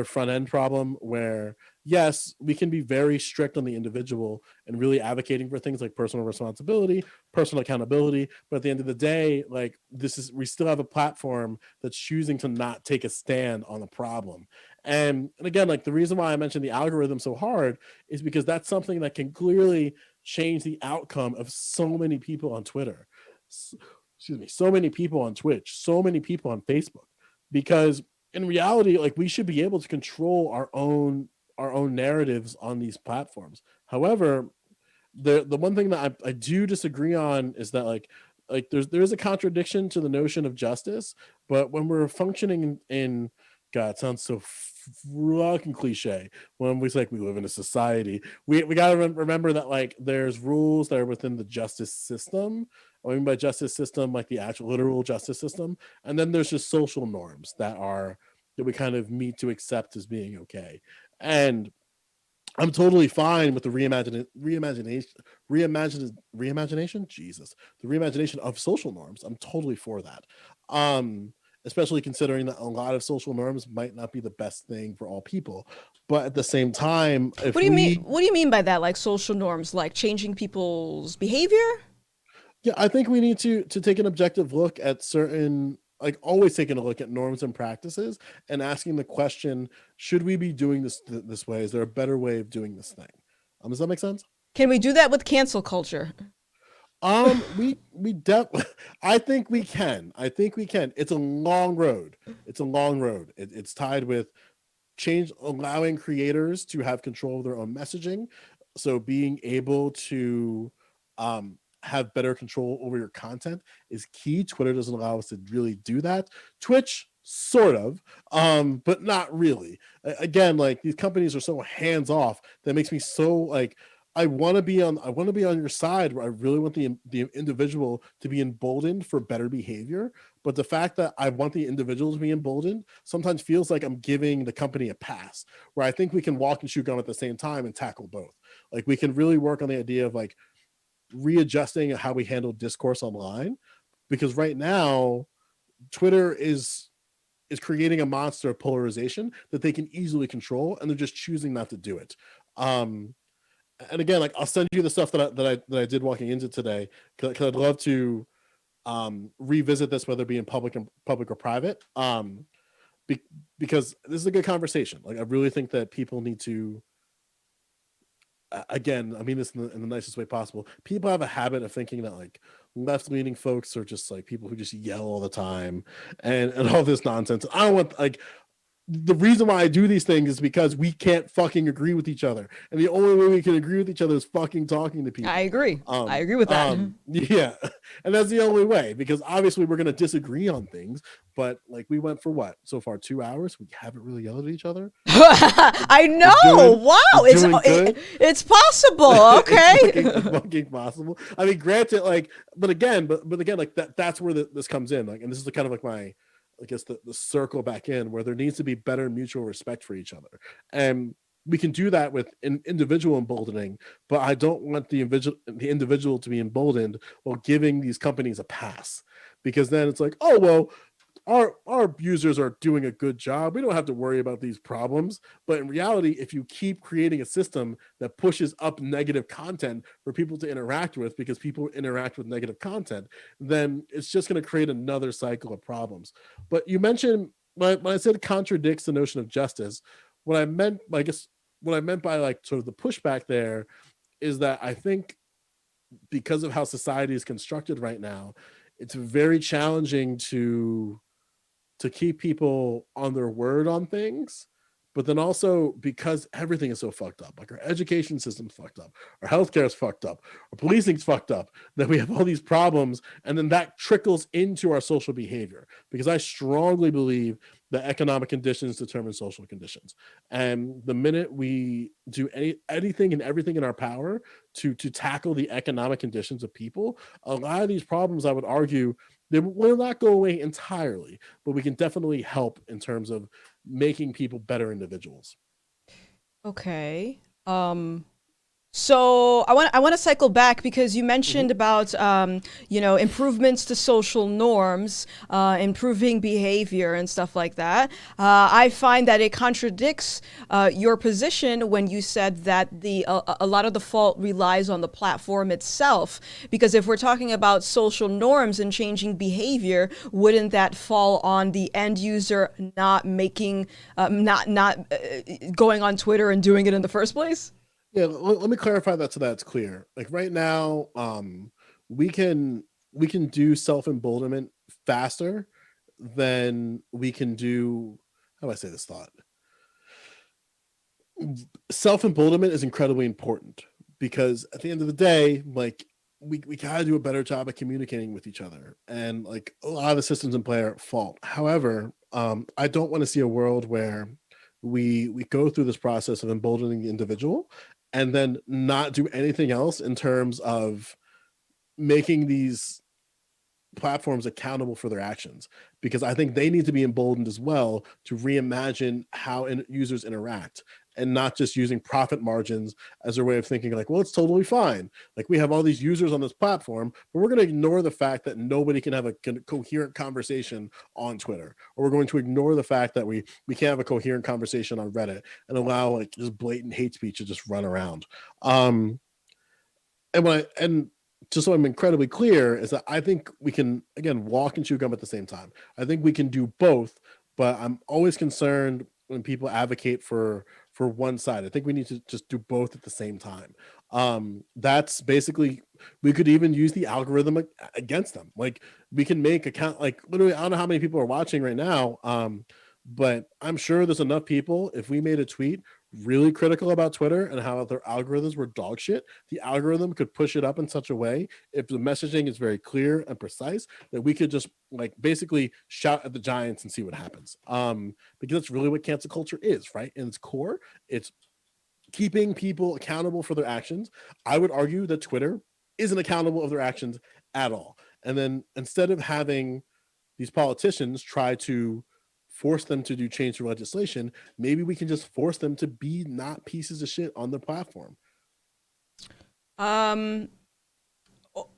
front end problem where yes, we can be very strict on the individual and really advocating for things like personal responsibility, personal accountability. But at the end of the day, like we still have a platform that's choosing to not take a stand on the problem. And again, like the reason why I mentioned the algorithm so hard is because that's something that can clearly change the outcome of so many people on Twitter. Excuse me, so many people on Twitch, so many people on Facebook. Because in reality, like we should be able to control our own narratives on these platforms. However, the one thing that I do disagree on is that like there's a contradiction to the notion of justice, but when we're functioning in God, it sounds so fucking cliche. When we say like we live in a society, we got to remember that like there's rules that are within the justice system. I mean by justice system, like the actual literal justice system, and then there's just social norms that we kind of need to accept as being okay. And I'm totally fine with the reimagination. Jesus, the reimagination of social norms. I'm totally for that. Especially considering that a lot of social norms might not be the best thing for all people. But at the same time, if What do you mean? we, What do you mean by that? Like social norms, like changing people's behavior? yeah, I think we need to take an objective look at certain, like always taking a look at norms and practices and asking the question: should we be doing this way? Is there a better way of doing this thing? Does that make sense? Can we do that with cancel culture? We definitely. I think we can. I think we can. It's a long road. It's a long road. It's tied with allowing creators to have control of their own messaging. So being able to have better control over your content is key. Twitter doesn't allow us to really do that. Twitch, sort of, but not really. Again, like these companies are so hands off that makes me so like I want to be on your side, where I really want the individual to be emboldened for better behavior. But the fact that I want the individual to be emboldened sometimes feels like I'm giving the company a pass, where I think we can walk and chew gum at the same time and tackle both. Like, we can really work on the idea of like readjusting how we handle discourse online, because right now Twitter is creating a monster of polarization that they can easily control, and they're just choosing not to do it. And again, like, I'll send you the stuff that I did walking into today, because I'd love to revisit this, whether it be in public or private, because this is a good conversation. Like, I really think that people need to, again, I mean this in the nicest way possible. People have a habit of thinking that like left-leaning folks are just like people who just yell all the time and all this nonsense. I don't want, like, the reason why I do these things is because we can't fucking agree with each other, and the only way we can agree with each other is fucking talking to people. I agree. I agree with that. Yeah, and that's the only way, because obviously we're going to disagree on things, but like, we went for what so far 2 hours, we haven't really yelled at each other. I know. Wow, it's possible. Okay. It's fucking possible. I mean, granted, like, but again, like that's where this comes in. Like, and this is the kind of like my, I guess, the circle back in, where there needs to be better mutual respect for each other. And we can do that with individual emboldening, but I don't want the individual to be emboldened while giving these companies a pass, because then it's like, oh, well, our users are doing a good job, we don't have to worry about these problems. But in reality, if you keep creating a system that pushes up negative content for people to interact with, because people interact with negative content, then it's just going to create another cycle of problems. But you mentioned, when I said contradicts the notion of justice, what I meant by like sort of the pushback there is that I think, because of how society is constructed right now, it's very challenging to keep people on their word on things. But then also, because everything is so fucked up, like our education system's fucked up, our healthcare is fucked up, our policing's fucked up, that we have all these problems, and then that trickles into our social behavior. Because I strongly believe that economic conditions determine social conditions, and the minute we do anything and everything in our power to tackle the economic conditions of people, a lot of these problems, I would argue, they will not go away entirely, but we can definitely help in terms of making people better individuals. Okay. So I want to cycle back, because you mentioned about improvements to social norms, improving behavior and stuff like that. I find that it contradicts your position when you said that a lot of the fault relies on the platform itself. Because if we're talking about social norms and changing behavior, wouldn't that fall on the end user not making not going on Twitter and doing it in the first place? Yeah, let me clarify that so that's clear. Like, right now, we can do self emboldenment faster than we can do. How do I say this thought? Self emboldenment is incredibly important, because at the end of the day, like, we gotta do a better job at communicating with each other, and like, a lot of the systems in play are at fault. However, I don't want to see a world where we go through this process of emboldening the individual and then not do anything else in terms of making these platforms accountable for their actions, because I think they need to be emboldened as well to reimagine how users interact, and not just using profit margins as their way of thinking like, well, it's totally fine. Like, we have all these users on this platform, but we're going to ignore the fact that nobody can have a coherent conversation on Twitter, or we're going to ignore the fact that we can't have a coherent conversation on Reddit, and allow like just blatant hate speech to just run around. And just so I'm incredibly clear, is that I think we can, again, walk and chew gum at the same time. I think we can do both, but I'm always concerned when people advocate for one side. I think we need to just do both at the same time. That's basically, we could even use the algorithm against them. Like, we can make account, like, literally, I don't know how many people are watching right now, but I'm sure there's enough people, if we made a tweet really critical about Twitter and how their algorithms were dog shit, the algorithm could push it up in such a way, if the messaging is very clear and precise, that we could just like basically shout at the giants and see what happens. Because that's really what cancel culture is, right? In its core, it's keeping people accountable for their actions, I would argue that Twitter isn't accountable of their actions at all. And then instead of having these politicians try to force them to do change through legislation, maybe we can just force them to be not pieces of shit on the platform.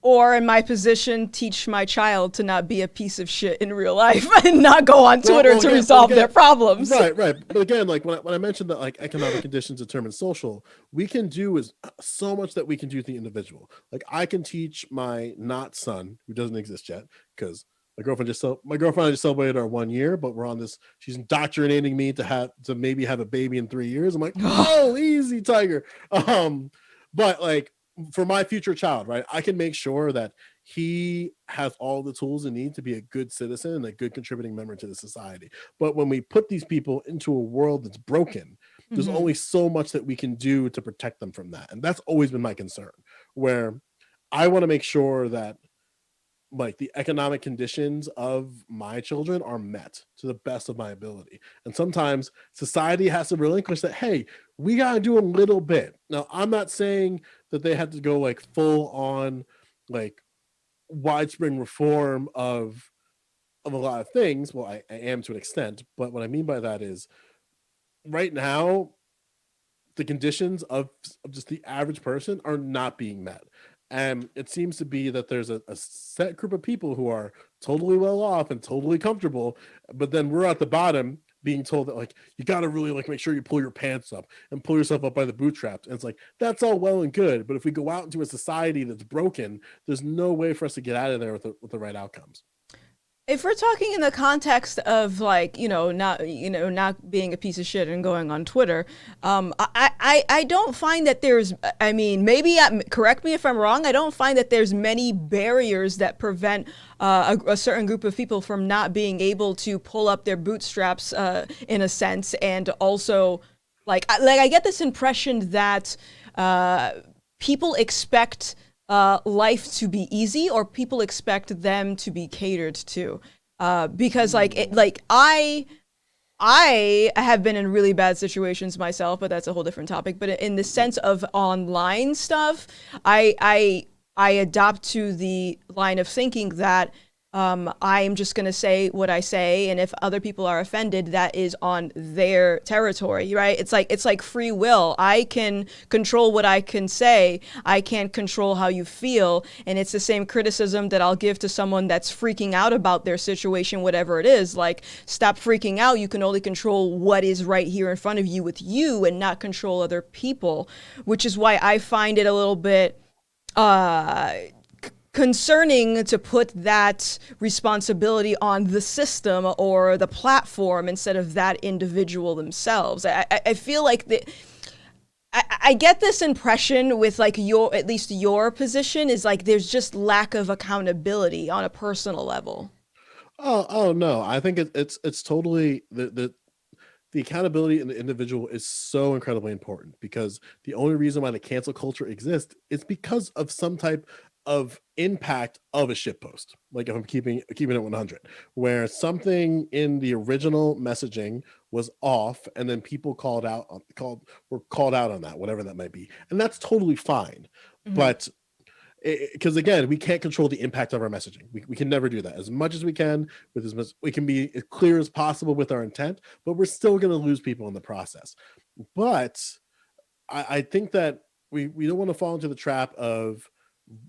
Or in my position, teach my child to not be a piece of shit in real life and not go on Twitter to resolve their problems. Right. But again, like when I mentioned that like economic conditions determine social, we can do is so much that we can do with the individual. Like I can teach my not son, who doesn't exist yet, because my girlfriend just celebrated our 1 year, but we're on this. She's indoctrinating me to maybe have a baby in 3 years. I'm like, oh, easy, tiger. But like for my future child, right, I can make sure that he has all the tools he needs to be a good citizen and a good contributing member to the society. But when we put these people into a world that's broken, there's only so much that we can do to protect them from that. And that's always been my concern, where I want to make sure that like the economic conditions of my children are met to the best of my ability. And sometimes society has to relinquish that, hey, we got to do a little bit. Now, I'm not saying that they had to go like full on like widespread reform of a lot of things. Well, I am to an extent, but what I mean by that is right now, the conditions of just the average person are not being met. And it seems to be that there's a set group of people who are totally well off and totally comfortable, but then we're at the bottom being told that like you got to really like make sure you pull your pants up and pull yourself up by the bootstraps. And it's like that's all well and good, but if we go out into a society that's broken, there's no way for us to get out of there with the right outcomes. If we're talking in the context of like not being a piece of shit and going on Twitter, I don't find that there's, I mean, maybe correct me if I'm wrong, I don't find that there's many barriers that prevent a certain group of people from not being able to pull up their bootstraps in a sense. And also like I get this impression that people expect life to be easy, or people expect them to be catered to, because I have been in really bad situations myself, but that's a whole different topic. But in the sense of online stuff, I adopt to the line of thinking that I'm just going to say what I say, and if other people are offended, that is on their territory, right? It's like free will. I can control what I can say. I can't control how you feel, and it's the same criticism that I'll give to someone that's freaking out about their situation, whatever it is. Like, stop freaking out. You can only control what is right here in front of you with you, and not control other people, which is why I find it a little bit concerning to put that responsibility on the system or the platform instead of that individual themselves. I feel like I get this impression with like at least your position is like there's just lack of accountability on a personal level. Oh no, I think it's totally the accountability in the individual is so incredibly important, because the only reason why the cancel culture exists is because of some type of impact of a shit post. Like if I'm keeping it 100, where something in the original messaging was off, and then people were called out on that, whatever that might be, and that's totally fine. But because again, we can't control the impact of our messaging. We can never do that. As much as we can, with as much we can be as clear as possible with our intent, but we're still going to lose people in the process. But I think that we don't want to fall into the trap of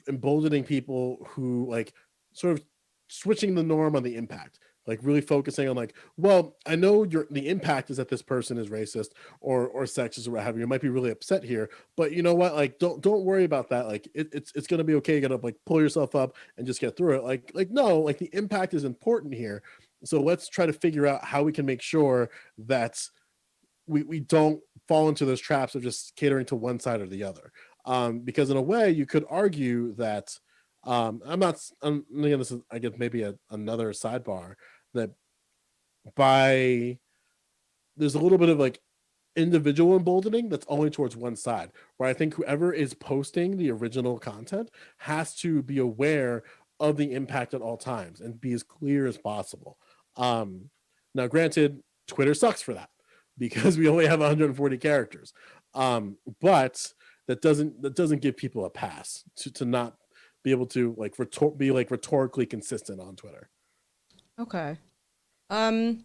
emboldening people who like sort of switching the norm on the impact, like really focusing on like, well, I know the impact is that this person is racist or sexist or what have you. You might be really upset here, but you know what? Like, don't worry about that. Like, it's gonna be okay. You gotta like pull yourself up and just get through it. Like no, like the impact is important here. So let's try to figure out how we can make sure that we don't fall into those traps of just catering to one side or the other. Because in a way, you could argue that again, this is, I guess, maybe another sidebar, that there's a little bit of like individual emboldening that's only towards one side, where I think whoever is posting the original content has to be aware of the impact at all times and be as clear as possible. Now, granted, Twitter sucks for that, because we only have 140 characters. But that doesn't give people a pass to not be able to like be like rhetorically consistent on Twitter. Okay. Um,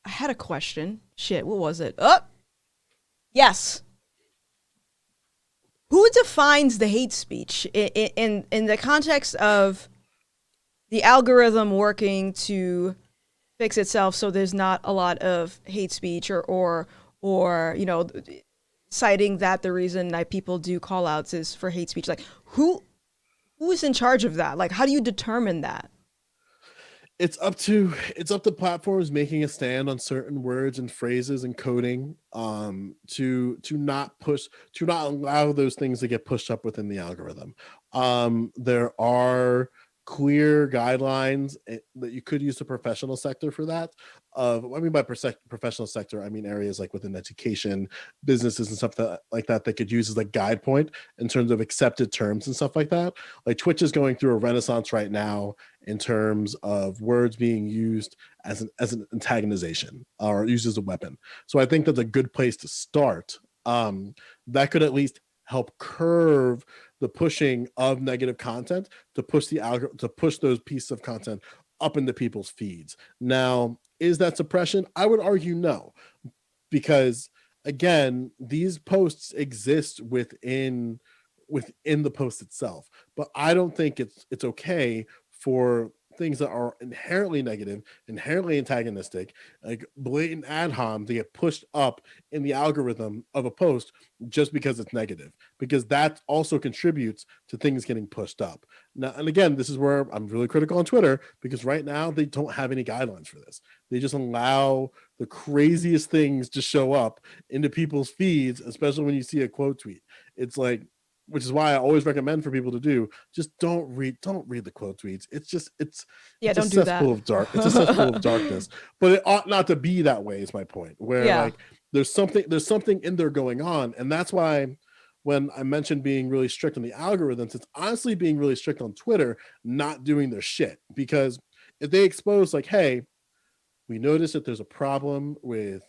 I had a question. Shit, what was it? Oh, yes. Who defines the hate speech in the context of the algorithm working to fix itself so there's not a lot of hate speech or citing that the reason that people do call outs is for hate speech? Like who is in charge of that? Like, how do you determine that? It's up to platforms making a stand on certain words and phrases and coding, to not allow those things to get pushed up within the algorithm. There are clear guidelines that you could use the professional sector for that. I mean by professional sector, I mean areas like within education, businesses and stuff like that could use as a guide point in terms of accepted terms and stuff like that. Like Twitch is going through a renaissance right now in terms of words being used as an antagonization or used as a weapon. So I think that's a good place to start. That could at least help curve the pushing of negative content to push those pieces of content up into people's feeds. Now, is that suppression? I would argue no, because again, these posts exist within the post itself. But I don't think it's okay for things that are inherently negative, inherently antagonistic, like blatant ad hom to get pushed up in the algorithm of a post just because it's negative, because that also contributes to things getting pushed up. Now, and again, this is where I'm really critical on Twitter, because right now they don't have any guidelines for this. They just allow the craziest things to show up into people's feeds, especially when you see a quote tweet. It's like, which is why I always recommend for people to do, just don't read the quote tweets. It's Yeah, a don't do cesspool that. of dark. It's a cesspool of darkness. But it ought not to be that way, is my point. Where Yeah. like there's something in there going on. And that's why when I mentioned being really strict on the algorithms, it's honestly being really strict on Twitter, not doing their shit. Because if they expose like, hey, we notice that there's a problem with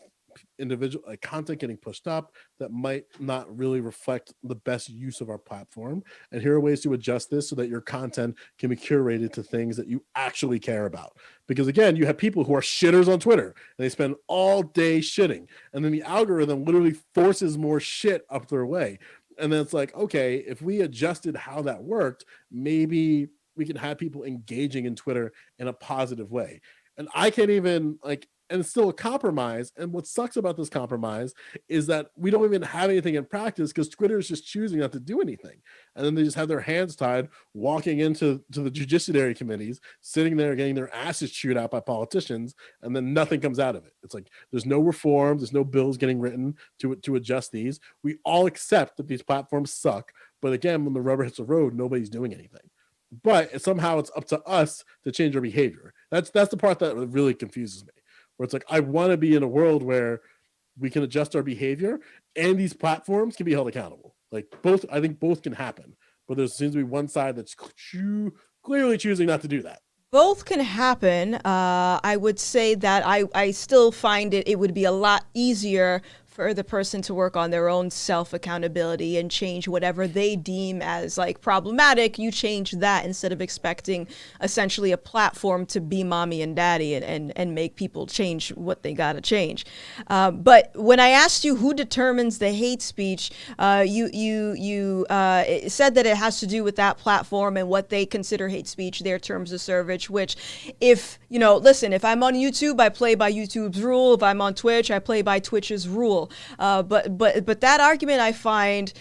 individual like content getting pushed up that might not really reflect the best use of our platform, and here are ways to adjust this so that your content can be curated to things that you actually care about. Because again, you have people who are shitters on Twitter and they spend all day shitting, and then the algorithm literally forces more shit up their way. And then it's like, okay, if we adjusted how that worked, maybe we can have people engaging in Twitter in a positive way. And I can't even like, and it's still a compromise. And what sucks about this compromise is that we don't even have anything in practice, because Twitter is just choosing not to do anything. And then they just have their hands tied, walking into the judiciary committees, sitting there getting their asses chewed out by politicians, and then nothing comes out of it. It's like there's no reform, there's no bills getting written to adjust these. We all accept that these platforms suck. But again, when the rubber hits the road, nobody's doing anything. But somehow it's up to us to change our behavior. That's the part that really confuses me, where it's like, I want to be in a world where we can adjust our behavior and these platforms can be held accountable. Like both, I think both can happen, but there seems to be one side that's clearly choosing not to do that. Both can happen. I would say that I still find it would be a lot easier for the person to work on their own self-accountability and change whatever they deem as like problematic. You change that instead of expecting essentially a platform to be mommy and daddy and make people change what they gotta change. But when I asked you who determines the hate speech, you said that it has to do with that platform and what they consider hate speech, their terms of service, which if I'm on YouTube, I play by YouTube's rule. If I'm on Twitch, I play by Twitch's rule. But that argument, I find,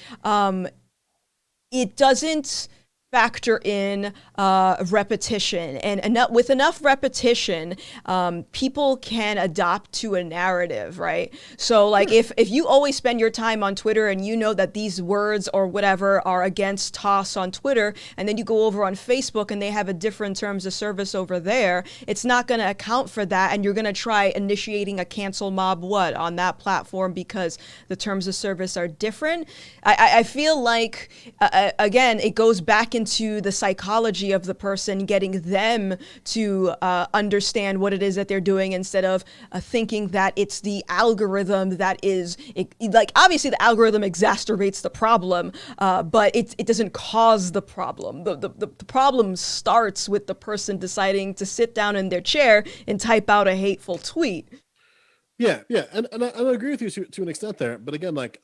it doesn't factor in repetition, and with enough repetition, people can adopt to a narrative, right? So like if you always spend your time on Twitter and you know that these words or whatever are against toss on Twitter, and then you go over on Facebook and they have a different terms of service over there, it's not going to account for that, and you're going to try initiating a cancel mob on that platform because the terms of service are different. I feel like again, it goes back into the psychology of the person, getting them to understand what it is that they're doing, instead of thinking that it's the algorithm that is like, obviously the algorithm exacerbates the problem, but it doesn't cause the problem. The problem starts with the person deciding to sit down in their chair and type out a hateful tweet. Yeah, and I agree with you to an extent there, but again, like,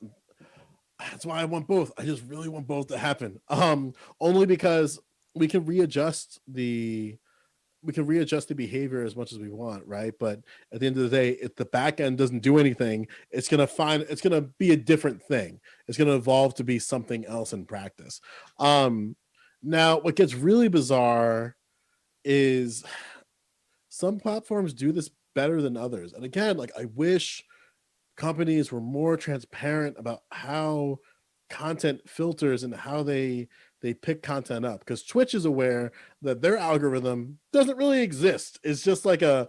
that's why I want both. I just really want both to happen. Only because we can readjust the behavior as much as we want, right? But at the end of the day, if the back end doesn't do anything, it's gonna be a different thing. It's gonna evolve to be something else in practice. Now what gets really bizarre is some platforms do this better than others. And again, like, I wish companies were more transparent about how content filters and how they pick content up, because Twitch is aware that their algorithm doesn't really exist. It's just like a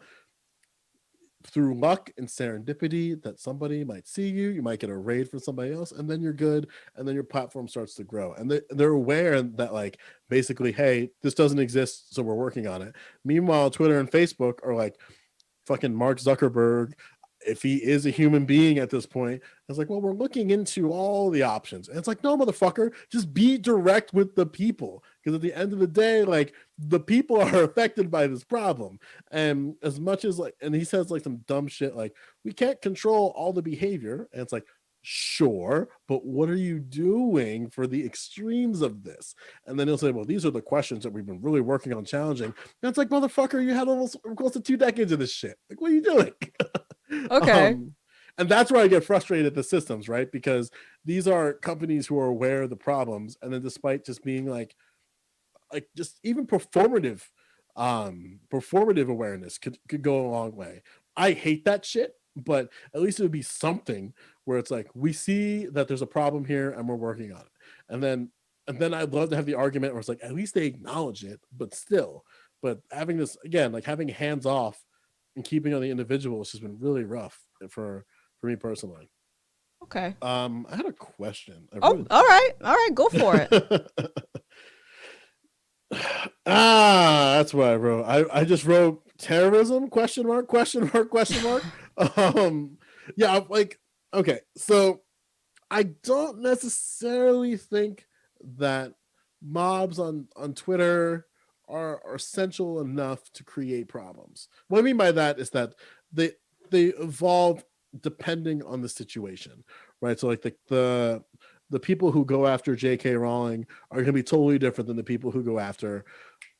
through luck and serendipity that somebody might see you might get a raid from somebody else, and then you're good, and then your platform starts to grow, and they're aware that, like, basically, hey, this doesn't exist, so we're working on it. Meanwhile, Twitter and Facebook are like, fucking Mark Zuckerberg, if he is a human being at this point, it's like, well, we're looking into all the options. And it's like, no, motherfucker, just be direct with the people. Because at the end of the day, like, the people are affected by this problem. And as much as, like, and he says like some dumb shit, like, we can't control all the behavior. And it's like, sure, but what are you doing for the extremes of this? And then he'll say, well, these are the questions that we've been really working on challenging. And it's like, motherfucker, you had almost close to 2 decades of this shit. Like, what are you doing? Okay. And that's where I get frustrated at the systems, right? Because these are companies who are aware of the problems, and then despite just being like just even performative awareness could go a long way. I hate that shit, but at least it would be something where it's like, we see that there's a problem here and we're working on it. And then I'd love to have the argument where it's like, at least they acknowledge it, but still. But having this, again, like, having hands off and keeping on the individuals has been really rough for me personally. Okay. I had a question. All right, go for it. That's what I wrote. I just wrote terrorism, question mark. Yeah, like, okay, so I don't necessarily think that mobs on Twitter are essential enough to create problems. What I mean by that is that they evolve depending on the situation, right? So like the people who go after J.K. Rowling are going to be totally different than the people who go after,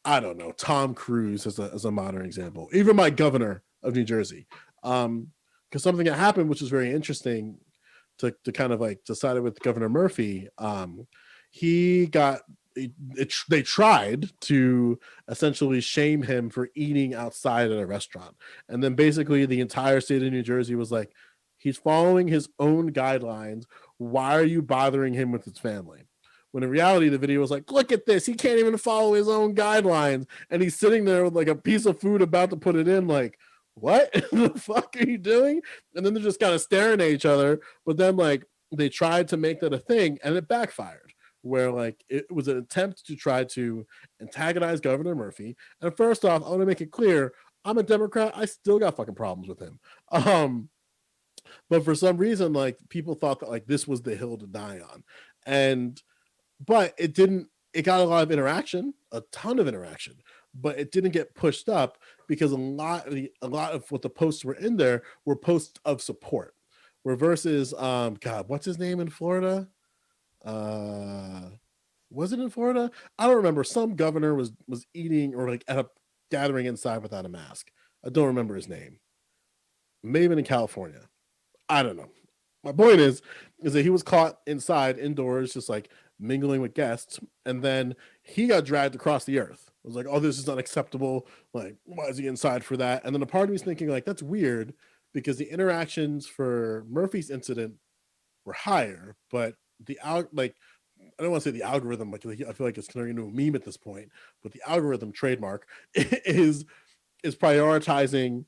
I don't know, Tom Cruise as a modern example, even my governor of New Jersey. Because something that happened, which was very interesting to kind of like decided with Governor Murphy, he got they tried to essentially shame him for eating outside at a restaurant. And then basically the entire state of New Jersey was like, he's following his own guidelines. Why are you bothering him with his family? When in reality, the video was like, look at this. He can't even follow his own guidelines. And he's sitting there with like a piece of food about to put it in, like, what the fuck are you doing? And then they're just kind of staring at each other. But then, like, they tried to make that a thing and it backfired, where like it was an attempt to try to antagonize Governor Murphy. And first off, I want to make it clear, I'm a Democrat. I still got fucking problems with him. But for some reason, like, people thought that like this was the hill to die on. But it didn't, it got a lot of interaction, a ton of interaction, but it didn't get pushed up because a lot of what the posts were in there were posts of support. Where versus God, what's his name in Florida? Was it in Florida? I don't remember. Some governor was eating or like at a gathering inside without a mask. I don't remember his name. Maybe in California. I don't know. My point is that he was caught inside, indoors, just like mingling with guests, and then he got dragged across the earth. It was like, oh, this is unacceptable. Like, why is he inside for that? And then a part of me is thinking, like, that's weird because the interactions for Murphy's incident were higher, but like, I don't want to say the algorithm, like, I feel like it's turning into a meme at this point, but the algorithm trademark is prioritizing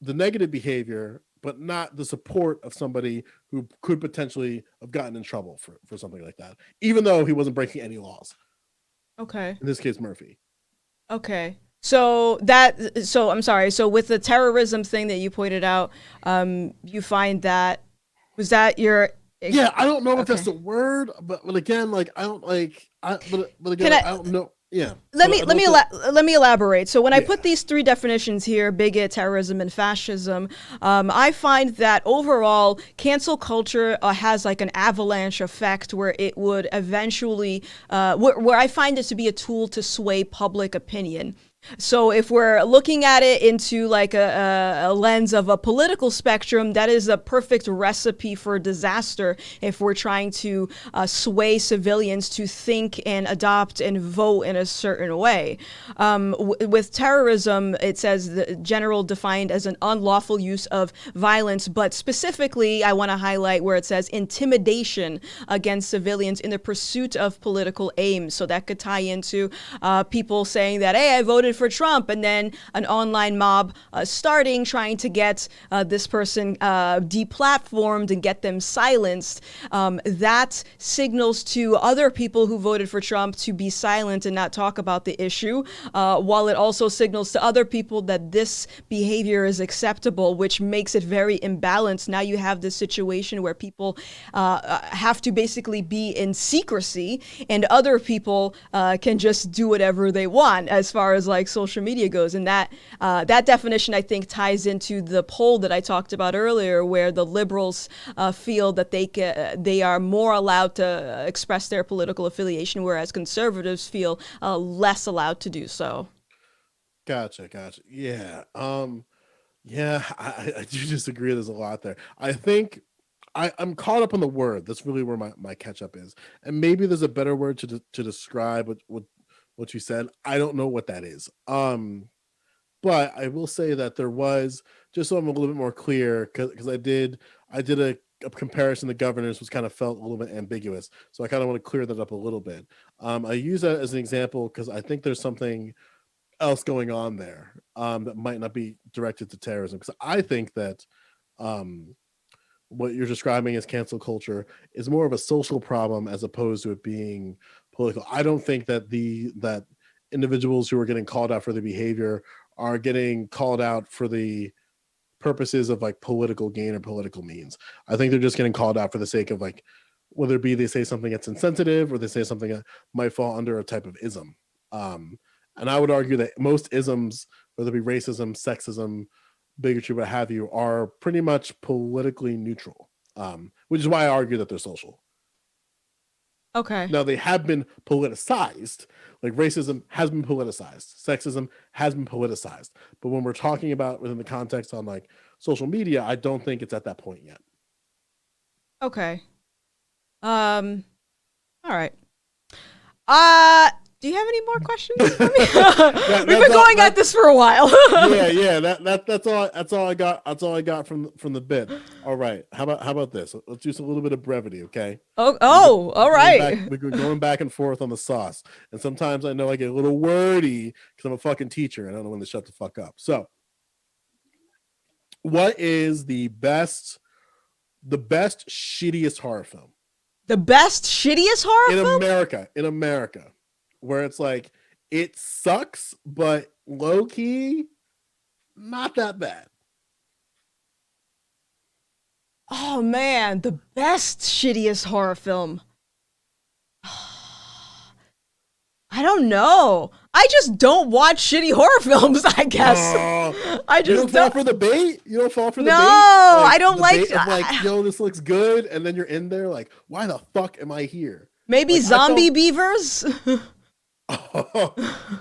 the negative behavior, but not the support of somebody who could potentially have gotten in trouble for something like that, even though he wasn't breaking any laws. Okay. In this case, Murphy. Okay. So I'm sorry. So with the terrorism thing that you pointed out, you find that was that your Yeah, I don't know if that's okay. the word, but again, like I don't like but again, Can like I I don't know. Yeah, let but me I'd let love me to. let me elaborate. So when I put Yeah, these three definitions here, bigot, terrorism, and fascism, I find that overall cancel culture has like an avalanche effect where it would eventually, where I find it to be a tool to sway public opinion. So if we're looking at it into like a lens of a political spectrum, that is a perfect recipe for disaster if we're trying to sway civilians to think and adopt and vote in a certain way. With terrorism, it says the general defined as an unlawful use of violence, but specifically, I want to highlight where it says intimidation against civilians in the pursuit of political aims. So that could tie into people saying that, hey, I voted for Trump, and then an online mob starting trying to get this person deplatformed and get them silenced. That signals to other people who voted for Trump to be silent and not talk about the issue, while it also signals to other people that this behavior is acceptable, which makes it very imbalanced. Now you have this situation where people have to basically be in secrecy, and other people can just do whatever they want as far as like social media goes. And that definition, I think, ties into the poll that I talked about earlier, where the liberals feel that they are more allowed to express their political affiliation, whereas conservatives feel less allowed to do so. gotcha. Yeah, yeah, I do disagree. There's a lot there. I think I'm caught up on the word. That's really where my catch up is, and maybe there's a better word to describe what you said. I don't know what that is. But I will say that there was, just so I'm a little bit more clear, because I did a comparison to governors, which kind of felt a little bit ambiguous. So I kind of want to clear that up a little bit. I use that as an example because I think there's something else going on there that might not be directed to terrorism. Because I think that um, what you're describing as cancel culture is more of a social problem as opposed to it being political. I don't think that individuals who are getting called out for their behavior are getting called out for the purposes of like political gain or political means. I think they're just getting called out for the sake of like, whether it be they say something that's insensitive or they say something that might fall under a type of ism. Um, and I would argue that most isms, whether it be racism, sexism, bigotry, what have you, are pretty much politically neutral, which is why I argue that they're social. Okay. Now, they have been politicized, like racism has been politicized, sexism has been politicized. But when we're talking about within the context on like social media, I don't think it's at that point yet. Okay. Um. All right. Uh, do you have any more questions for me? We've been going at this for a while. Yeah. That's all I got. That's all I got from the bit. All right. How about this? Let's do a little bit of brevity, okay? All right. We're going back and forth on the sauce, and sometimes I know I get a little wordy because I'm a fucking teacher and I don't know when to shut the fuck up. So, what is the best shittiest horror film The best shittiest horror in film? America? In America, where it's like it sucks, but low key, not that bad. Oh man, the best shittiest horror film. I don't know. I just don't watch shitty horror films, I guess. I You don't just fall don't. for the bait. You don't fall for the No, bait. Like I don't the like. bait of like, yo, this looks good, and then you're in there like, why the fuck am I here? Maybe Like I zombie felt. beavers. Oh,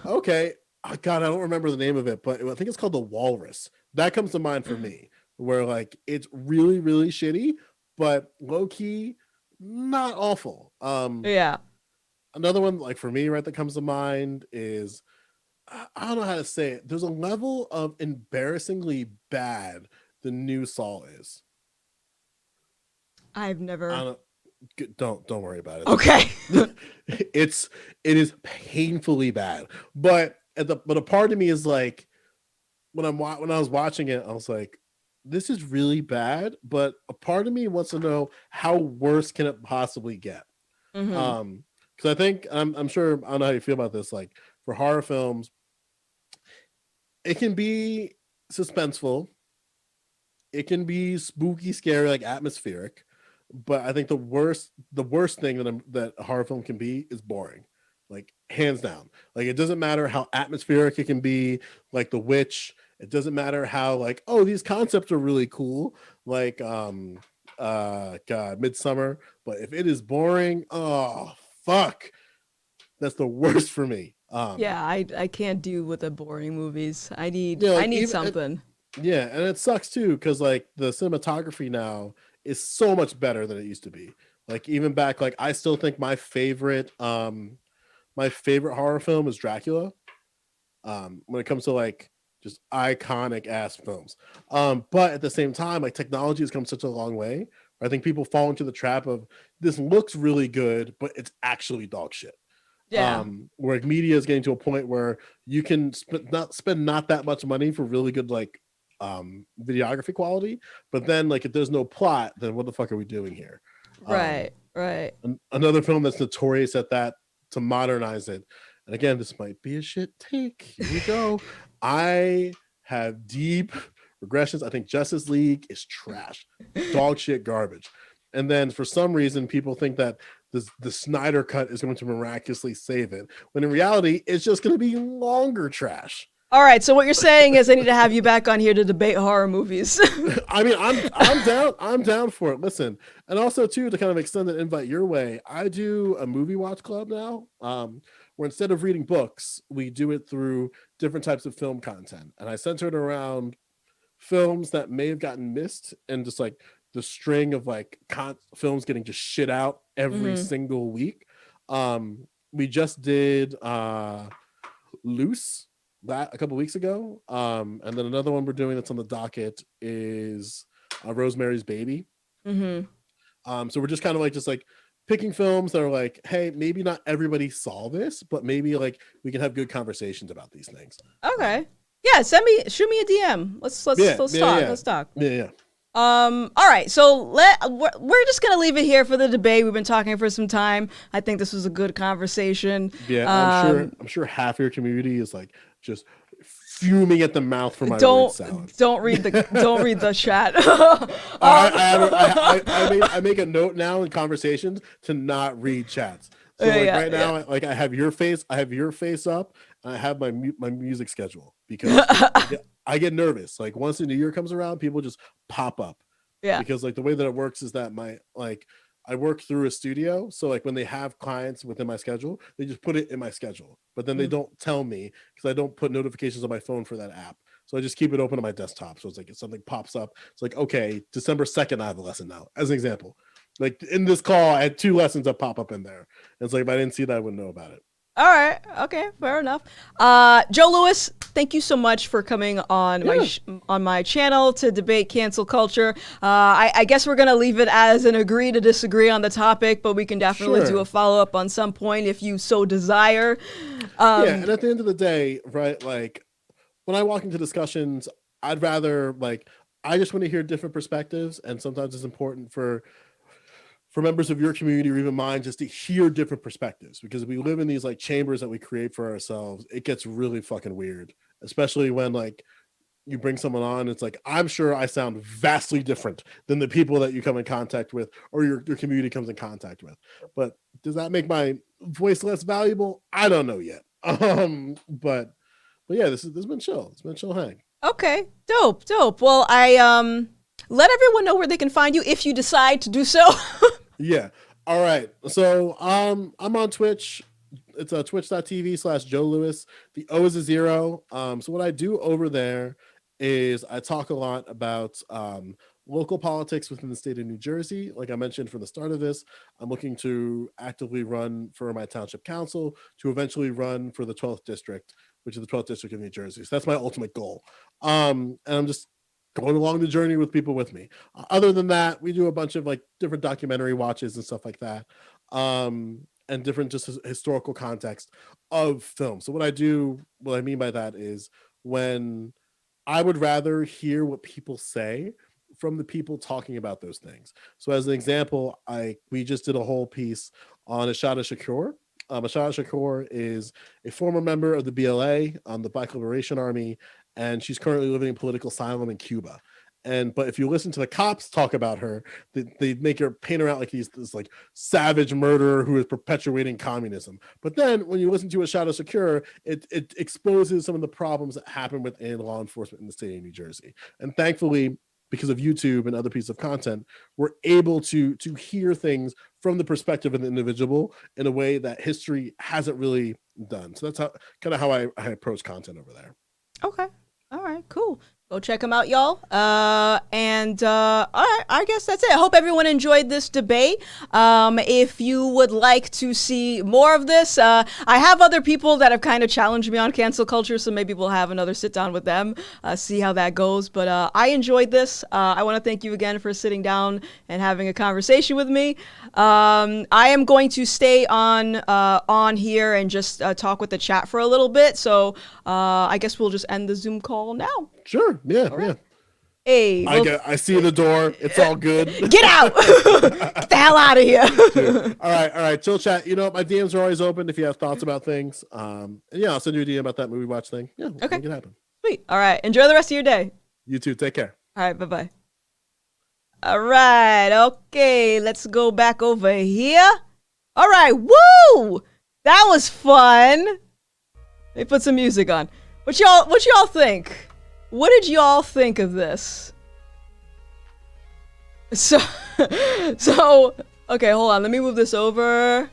okay. Oh, God, I don't remember the name of it, but I think it's called The Walrus. That comes to mind for me, where like it's really, really shitty, but low key, not awful. Yeah. Another one like for me, right, that comes to mind is I don't know how to say it. There's a level of embarrassingly bad the new Saw is. I've I never. don't worry about it. Okay. It is painfully bad. But a part of me is like when I was watching it, I was like, this is really bad. But a part of me wants to know how worse can it possibly get. Hmm. Um, because I think I'm sure I don't know how you feel about this. Like for horror films, it can be suspenseful, it can be spooky, scary, like atmospheric. But I think the worst thing that a horror film can be is boring, like hands down. Like it doesn't matter how atmospheric it can be, like The Witch. It doesn't matter how like, oh, these concepts are really cool, like God, Midsummer. But if it is boring, oh fuck, that's the worst for me. Yeah, I can't do with the boring movies. I need Yeah, I like need even something. yeah, and it sucks too because like the cinematography now is so much better than it used to be. Like even back, like I still think my favorite horror film is Dracula. When it comes to like just iconic ass films. But at the same time, like technology has come such a long way. I think people fall into the trap of this looks really good, but it's actually dog shit. Yeah. Where media is getting to a point where you can spend not that much money for really good like videography quality, but then like if there's no plot, then what the fuck are we doing here? um Right. Right. Another film that's notorious at that, to modernize it, and again this might be a shit take, here we go. I have deep regressions. I think Justice League is trash, dog shit, garbage. And then for some reason people think that the Snyder cut is going to miraculously save it, when in reality it's just going to be longer trash. All right, so what you're saying is I need to have you back on here to debate horror movies. I mean, I'm down for it. Listen, and also too, to kind of extend an invite your way, I do a movie watch club now, where instead of reading books, we do it through different types of film content, and I center it around films that may have gotten missed, and just like the string of like films getting just shit out every Hmm. single week. We just did Loose that a couple weeks ago. And then another one we're doing that's on the docket is Rosemary's Baby. Hmm. So we're just kind of like picking films that are like, hey, maybe not everybody saw this, but maybe like we can have good conversations about these things. Okay. Um, Yeah, shoot me a DM. yeah, Let's yeah, talk. yeah, Let's talk. yeah, yeah. All right, so we're just gonna leave it here for the debate. We've been talking for some time. I think this was a good conversation. Yeah, I'm sure. Um, I'm sure half your community is like just fuming at the mouth for my word don't salad. don't read the chat. I make a note now in conversations to not read chats. So like Yeah, right yeah. now, like I have your face up, and I have my music schedule because I get nervous. Like once the new year comes around, people just pop up, Yeah. because like the way that it works is that I work through a studio, so like when they have clients within my schedule, they just put it in my schedule, but then they Mm. don't tell me because I don't put notifications on my phone for that app. So I just keep it open on my desktop. So it's like if something pops up, it's like, okay, December 2nd, I have a lesson now, as an example. Like in this call, I had 2 lessons that pop up in there. And it's like if I didn't see that, I wouldn't know about it. All right. Okay. Fair enough. Joe Lewis, thank you so much for coming on Yeah, on my channel to debate cancel culture. I guess we're gonna leave it as an agree to disagree on the topic, but we can definitely do a sure. follow up on some point if you so desire. Yeah, Um, and at the end of the day, right, like when I walk into discussions, I'd rather like I just want to hear different perspectives, and sometimes it's important for members of your community or even mine just to hear different perspectives, because we live in these like chambers that we create for ourselves. It gets really fucking weird, especially when like you bring someone on, it's like I'm sure I sound vastly different than the people that you come in contact with or your community comes in contact with. But does that make my voice less valuable? I don't know yet. But yeah, this has been chill. It's been a chill hang. okay. Dope. Dope. Well, I let everyone know where they can find you if you decide to do so. Yeah. All right. So I'm on Twitch. It's twitch.tv/j0elewis. The O is a 0. So what I do over there is I talk a lot about local politics within the state of New Jersey. Like I mentioned from the start of this, I'm looking to actively run for my township council to eventually run for the 12th district, which is the 12th district of New Jersey. So that's my ultimate goal. And I'm just going along the journey with people with me. Other than that, we do a bunch of like different documentary watches and stuff like that. And different just historical context of film. So what I mean by that is when I would rather hear what people say from the people talking about those things. So as an example, we just did a whole piece on Ashada Shakur. Ashara Shakur is a former member of the BLA, the Black Liberation Army, and she's currently living in political asylum in Cuba. But if you listen to the cops talk about her, they make her paint her out like this like savage murderer who is perpetuating communism. But then when you listen to Ashara Shakur, it exposes some of the problems that happen within law enforcement in the state of New Jersey. And thankfully, because of YouTube and other pieces of content, we're able to hear things from the perspective of the individual in a way that history hasn't really done. So that's how I approach content over there. Okay. All right, cool. Go check them out, y'all. All right, I guess that's it. I hope everyone enjoyed this debate. If you would like to see more of this, I have other people that have kind of challenged me on cancel culture, so maybe we'll have another sit down with them, see how that goes. But I enjoyed this. I want to thank you again for sitting down and having a conversation with me. I am going to stay on here and just talk with the chat for a little bit. So I guess we'll just end the Zoom call now. Sure. Yeah. Right. Yeah. Hey, I see the door. It's all good. Get out! Get the hell out of here! All right. Chill chat. You know, my DMs are always open if you have thoughts about things. And yeah, I'll send you a DM about that movie watch thing. Yeah. Okay. Make it happen. Sweet. All right. Enjoy the rest of your day. You too. Take care. All right. Bye-bye. All right. Okay. Let's go back over here. All right. Woo! That was fun. Let me put some music on. What y'all think? What did y'all think of this? So, okay, hold on. Let me move this over.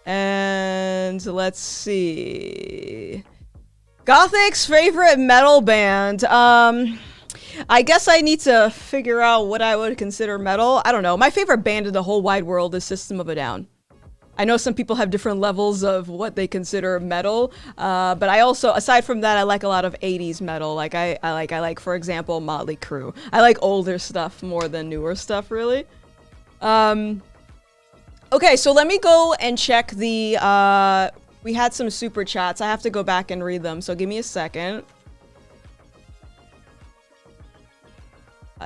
And let's see. Gothix's favorite metal band. I guess I need to figure out what I would consider metal. I don't know. My favorite band in the whole wide world is System of a Down. I know some people have different levels of what they consider metal, but I also, aside from that, I like a lot of 80s metal. Like I like, for example, Motley Crue. I like older stuff more than newer stuff, really. Okay, so let me go and check the, we had some super chats. I have to go back and read them, so give me a second.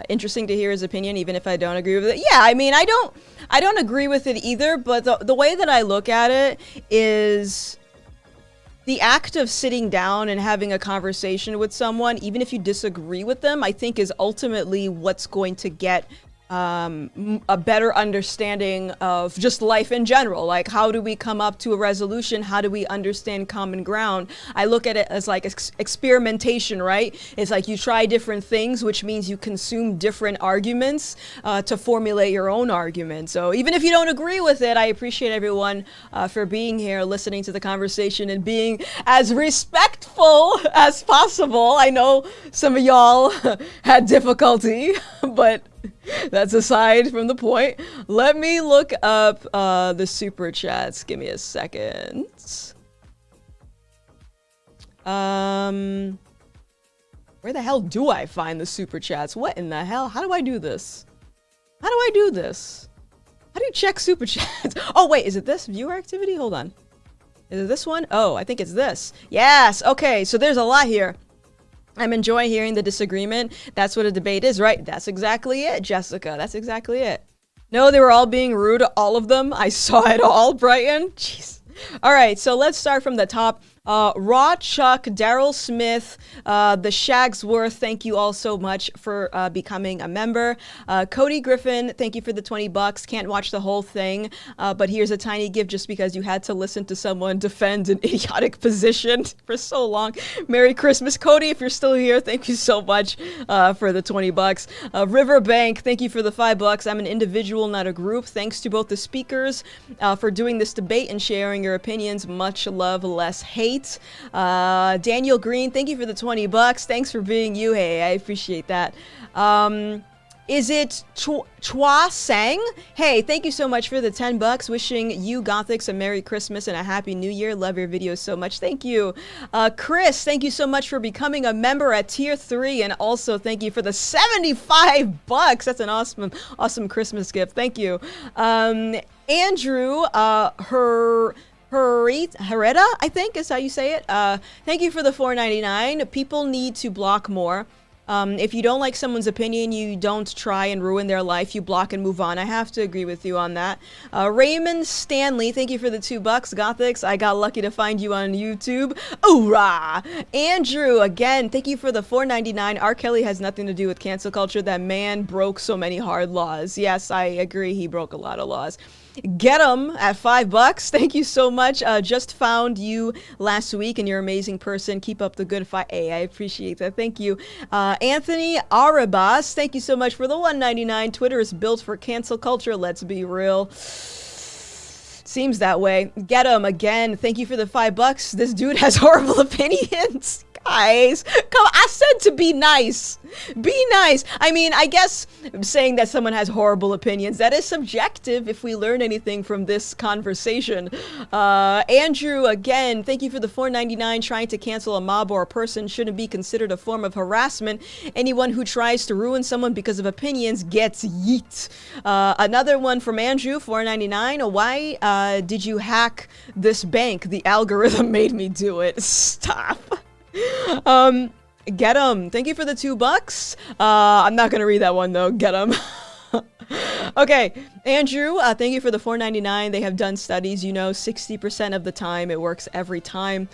Interesting to hear his opinion, even if I don't agree with it. Yeah, I mean, I don't agree with it either, but the way that I look at it is the act of sitting down and having a conversation with someone, even if you disagree with them, I think is ultimately what's going to get a better understanding of just life in general. Like, how do we come up to a resolution? How do we understand common ground? I look at it as like experimentation, right? It's like you try different things, which means you consume different arguments to formulate your own argument. So even if you don't agree with it, I appreciate everyone for being here, listening to the conversation, and being as respectful as possible. I know some of y'all had difficulty, but that's aside from the point. Let me look up the super chats. Give me a second. Where the hell do I find the super chats? What in the hell? How do I do this? How do I do this? How do you check super chats? Oh, wait, is it this viewer activity? Hold on. Is it this one? Oh, I think it's this. Yes. Okay, so there's a lot here. I'm enjoying hearing the disagreement. That's what a debate is, right? That's exactly it, Jessica. That's exactly it. No, they were all being rude, all of them. I saw it all, Brighton. Jeez. All right, so let's start from the top. Raw Chuck, Daryl Smith, the Shagsworth, thank you all so much for becoming a member. Cody Griffin, thank you for the $20. Can't watch the whole thing, but here's a tiny gift just because you had to listen to someone defend an idiotic position for so long. Merry Christmas, Cody, if you're still here, thank you so much for the $20. Riverbank, thank you for the $5. I'm an individual, not a group. Thanks to both the speakers for doing this debate and sharing your opinions. Much love, less hate. Daniel Green, thank you for the $20. Thanks for being you. Hey, I appreciate that. Is it Chua Sang? Hey, thank you so much for the $10. Wishing you Gothix a Merry Christmas and a Happy New Year. Love your videos so much. Thank you. Chris, thank you so much for becoming a member at tier 3, and also thank you for the $75. That's an awesome Christmas gift. Thank you. Andrew, Hereta, I think is how you say it. Thank you for the $4.99. People need to block more. If you don't like someone's opinion, you don't try and ruin their life. You block and move on. I have to agree with you on that. Raymond Stanley, thank you for the $2. Gothix, I got lucky to find you on YouTube. Hoorah! Andrew, again, thank you for the $4.99. R. Kelly has nothing to do with cancel culture. That man broke so many hard laws. Yes, I agree. He broke a lot of laws. Get 'em at $5. Thank you so much. Just found you last week and you're an amazing person. Keep up the good fight. Hey, I appreciate that. Thank you. Anthony Arabas, thank you so much for the $1.99. Twitter is built for cancel culture. Let's be real. Seems that way. Get 'em again. Thank you for the $5. This dude has horrible opinions. Guys, come on. I said to be nice. Be nice. I mean, I guess saying that someone has horrible opinions, that is subjective if we learn anything from this conversation. Andrew, again, thank you for the $4.99. Trying to cancel a mob or a person shouldn't be considered a form of harassment. Anyone who tries to ruin someone because of opinions gets yeet. Another one from Andrew, $4.99. Why did you hack this bank? The algorithm made me do it. Stop. Get 'em. Thank you for the $2. I'm not gonna read that one though. Get 'em. Okay, Andrew, thank you for the $4.99. They have done studies, 60% of the time it works every time.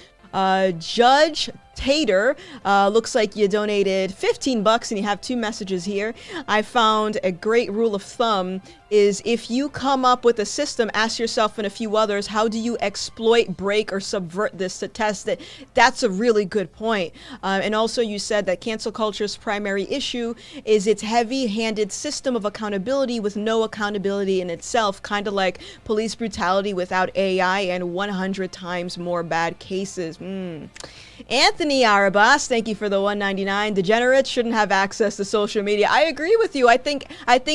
Judge Tater, looks like you donated $15 and you have 2 messages here. I found a great rule of thumb is if you come up with a system, ask yourself and a few others, how do you exploit, break, or subvert this to test it? That's a really good point. And also you said that cancel culture's primary issue is its heavy-handed system of accountability with no accountability in itself, kind of like police brutality without AI and 100 times more bad cases. Anthony Arabas, thank you for the $1.99. Degenerates shouldn't have access to social media. I agree with you. I think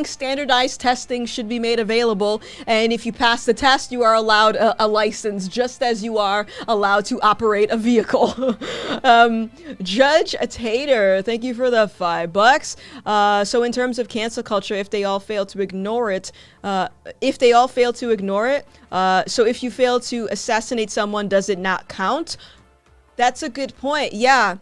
standardized testing should be made available, and if you pass the test, you are allowed a license, just as you are allowed to operate a vehicle. Judge Tater, thank you for the $5. So in terms of cancel culture, if they all fail to ignore it, so if you fail to assassinate someone, does it not count? That's a good point. Yeah,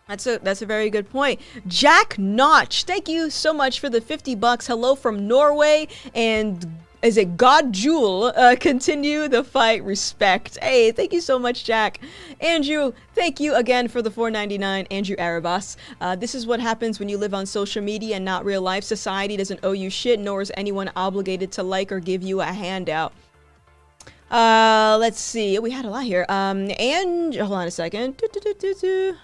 that's a very good point. Jack Notch, thank you so much for the $50. Hello from Norway, and is it God Jewel? Continue the fight, respect. Hey, thank you so much, Jack. Andrew, thank you again for the $4.99. Andrew Arabas. This is what happens when you live on social media and not real life. Society doesn't owe you shit, nor is anyone obligated to like or give you a handout. Let's see. We had a lot here. And hold on a second. Do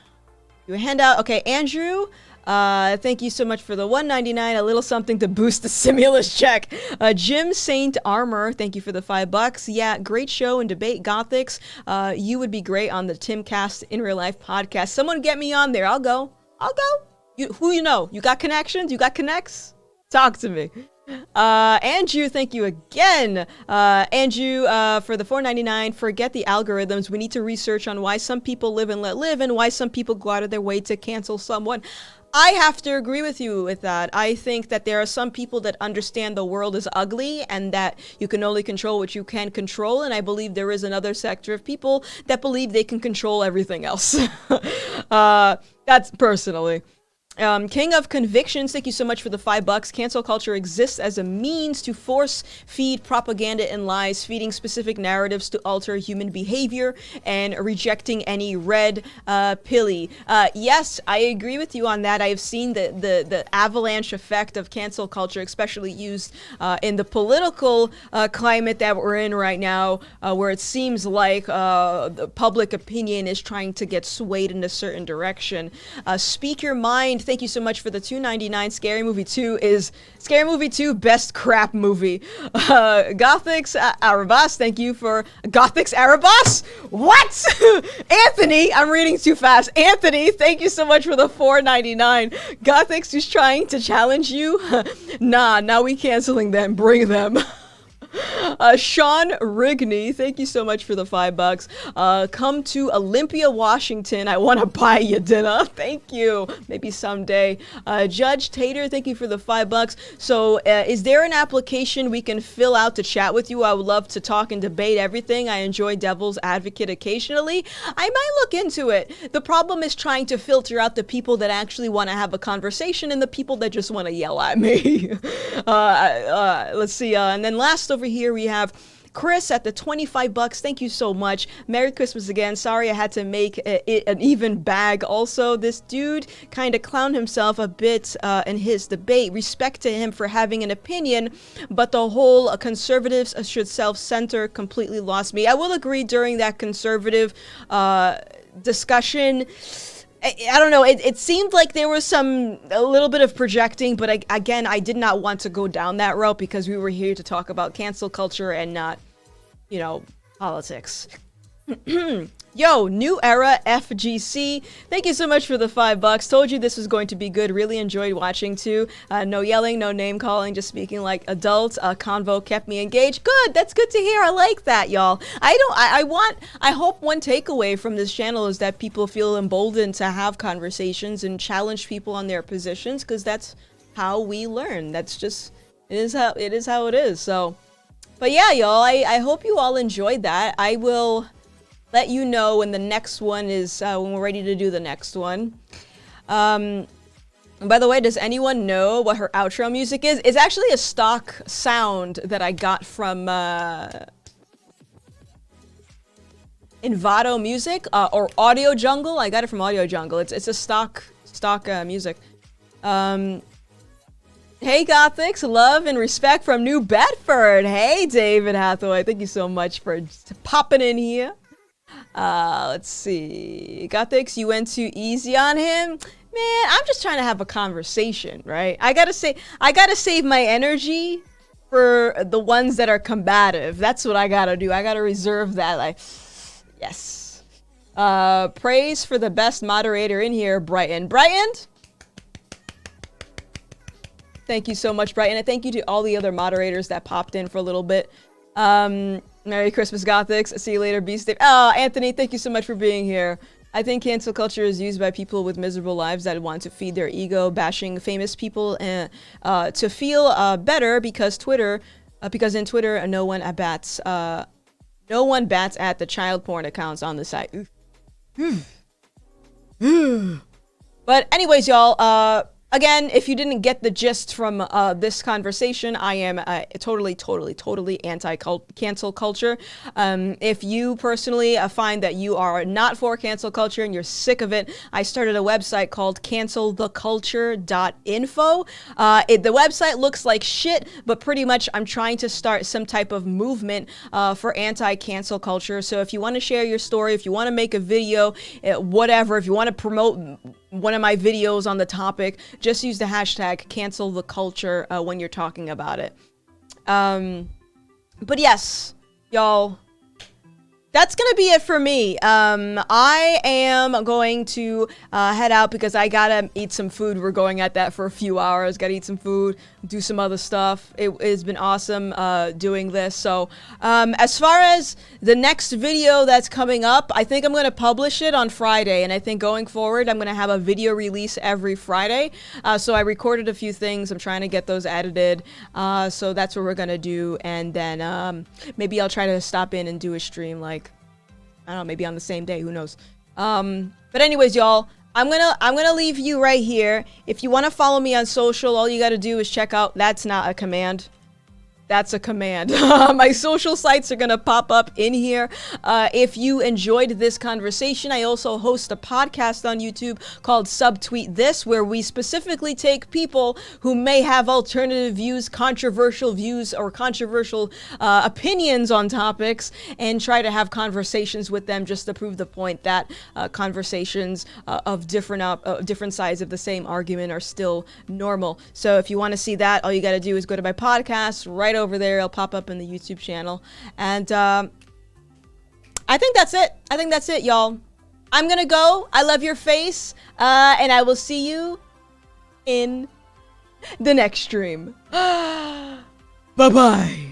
a handout. Okay, Andrew. Thank you so much for the $1.99. A little something to boost the stimulus check. Jim Saint Armor. Thank you for the $5. Yeah, great show and debate, Gothix. You would be great on the Timcast in Real Life podcast. Someone get me on there. I'll go. Who you know? You got connections? You got connects? Talk to me. Andrew, thank you again. Andrew, for the $4.99. Forget the algorithms. We need to research on why some people live and let live and why some people go out of their way to cancel someone. I have to agree with you with that. I think that there are some people that understand the world is ugly and that you can only control what you can control. And I believe there is another sector of people that believe they can control everything else. That's personally. King of Convictions, thank you so much for the $5. Cancel culture exists as a means to force feed propaganda and lies, feeding specific narratives to alter human behavior and rejecting any red pilly. Yes, I agree with you on that. I have seen the avalanche effect of cancel culture, especially used in the political climate that we're in right now, where it seems like the public opinion is trying to get swayed in a certain direction. Speak Your Mind, thank you so much for the $2.99. Scary Movie 2, best crap movie. Gothix Arabas, thank you for Gothix Arabas. What? Anthony, I'm reading too fast. Anthony, thank you so much for the $4.99. Gothix is trying to challenge you. Nah, now we canceling them. Bring them. Sean Rigney, thank you so much for the $5. Come to Olympia, Washington. I want to buy you dinner. Thank you. Maybe someday. Judge Tater, thank you for the $5. So, is there an application we can fill out to chat with you? I would love to talk and debate everything. I enjoy Devil's Advocate occasionally. I might look into it. The problem is trying to filter out the people that actually want to have a conversation and the people that just want to yell at me. Let's see. And then last over here we have Chris at the $25. Thank you so much. Merry Christmas again. Sorry I had to make it an even bag. Also, this dude kind of clowned himself a bit in his debate. Respect to him for having an opinion, but the whole conservatives should self-center completely lost me. I will agree during that conservative discussion. I don't know. It seemed like there was a little bit of projecting, but again, I did not want to go down that route because we were here to talk about cancel culture and not, politics. Yo, New Era FGC, thank you so much for the $5. Told you this was going to be good. Really enjoyed watching too. No yelling, no name calling, just speaking like adults. Convo kept me engaged. Good, that's good to hear. I like that, y'all. I hope one takeaway from this channel is that people feel emboldened to have conversations and challenge people on their positions, because that's how we learn. It is how it is. So, but yeah, y'all, I hope you all enjoyed that. I will let you know when the next one is, when we're ready to do the next one. By the way, does anyone know what her outro music is? It's actually a stock sound that I got from Envato Music or Audio Jungle. I got it from Audio Jungle. It's a stock music. Hey Gothix, love and respect from New Bedford. Hey David Hathaway, thank you so much for popping in here. Let's see. Gothix, you went too easy on him? Man, I'm just trying to have a conversation, right? I gotta save my energy for the ones that are combative. That's what I gotta do. I gotta reserve that, like, yes. Praise for the best moderator in here, Brighton. Brighton? Thank you so much, Brighton. And thank you to all the other moderators that popped in for a little bit. Merry Christmas, Gothix. See you later, Beast. Oh, Anthony, thank you so much for being here. I think cancel culture is used by people with miserable lives that want to feed their ego, bashing famous people to feel better because in Twitter, no one bats at the child porn accounts on the site. But anyways, y'all, again, if you didn't get the gist from this conversation, I am totally anti-cancel culture. If you personally find that you are not for cancel culture and you're sick of it, I started a website called canceltheculture.info. The website looks like shit, but pretty much I'm trying to start some type of movement for anti-cancel culture. So if you want to share your story, if you want to make a video, whatever, if you want to promote one of my videos on the topic, just use the hashtag #CancelTheCulture when you're talking about it. But yes, y'all, that's gonna be it for me. I am going to head out because I gotta eat some food. We're going at that for a few hours. Gotta eat some food, do some other stuff. It's been awesome doing this. So as far as the next video that's coming up, I think I'm gonna publish it on Friday, and I think going forward I'm gonna have a video release every Friday. So I recorded a few things. I'm trying to get those edited. So that's what we're gonna do, and then maybe I'll try to stop in and do a stream, like, I don't know, maybe on the same day, who knows. But anyways, y'all, I'm gonna leave you right here. If you want to follow me on social, all you got to do is check out, that's not a command. That's a command. My social sites are gonna pop up in here. If you enjoyed this conversation, I also host a podcast on YouTube called Subtweet This, where we specifically take people who may have alternative views, or controversial opinions on topics, and try to have conversations with them just to prove the point that conversations of different sides of the same argument are still normal. So if you want to see that, all you got to do is go to my podcast right over there. It'll pop up in the YouTube channel. And I think that's it, y'all. I'm gonna go. I love your face. And I will see you in the next stream. Bye-bye.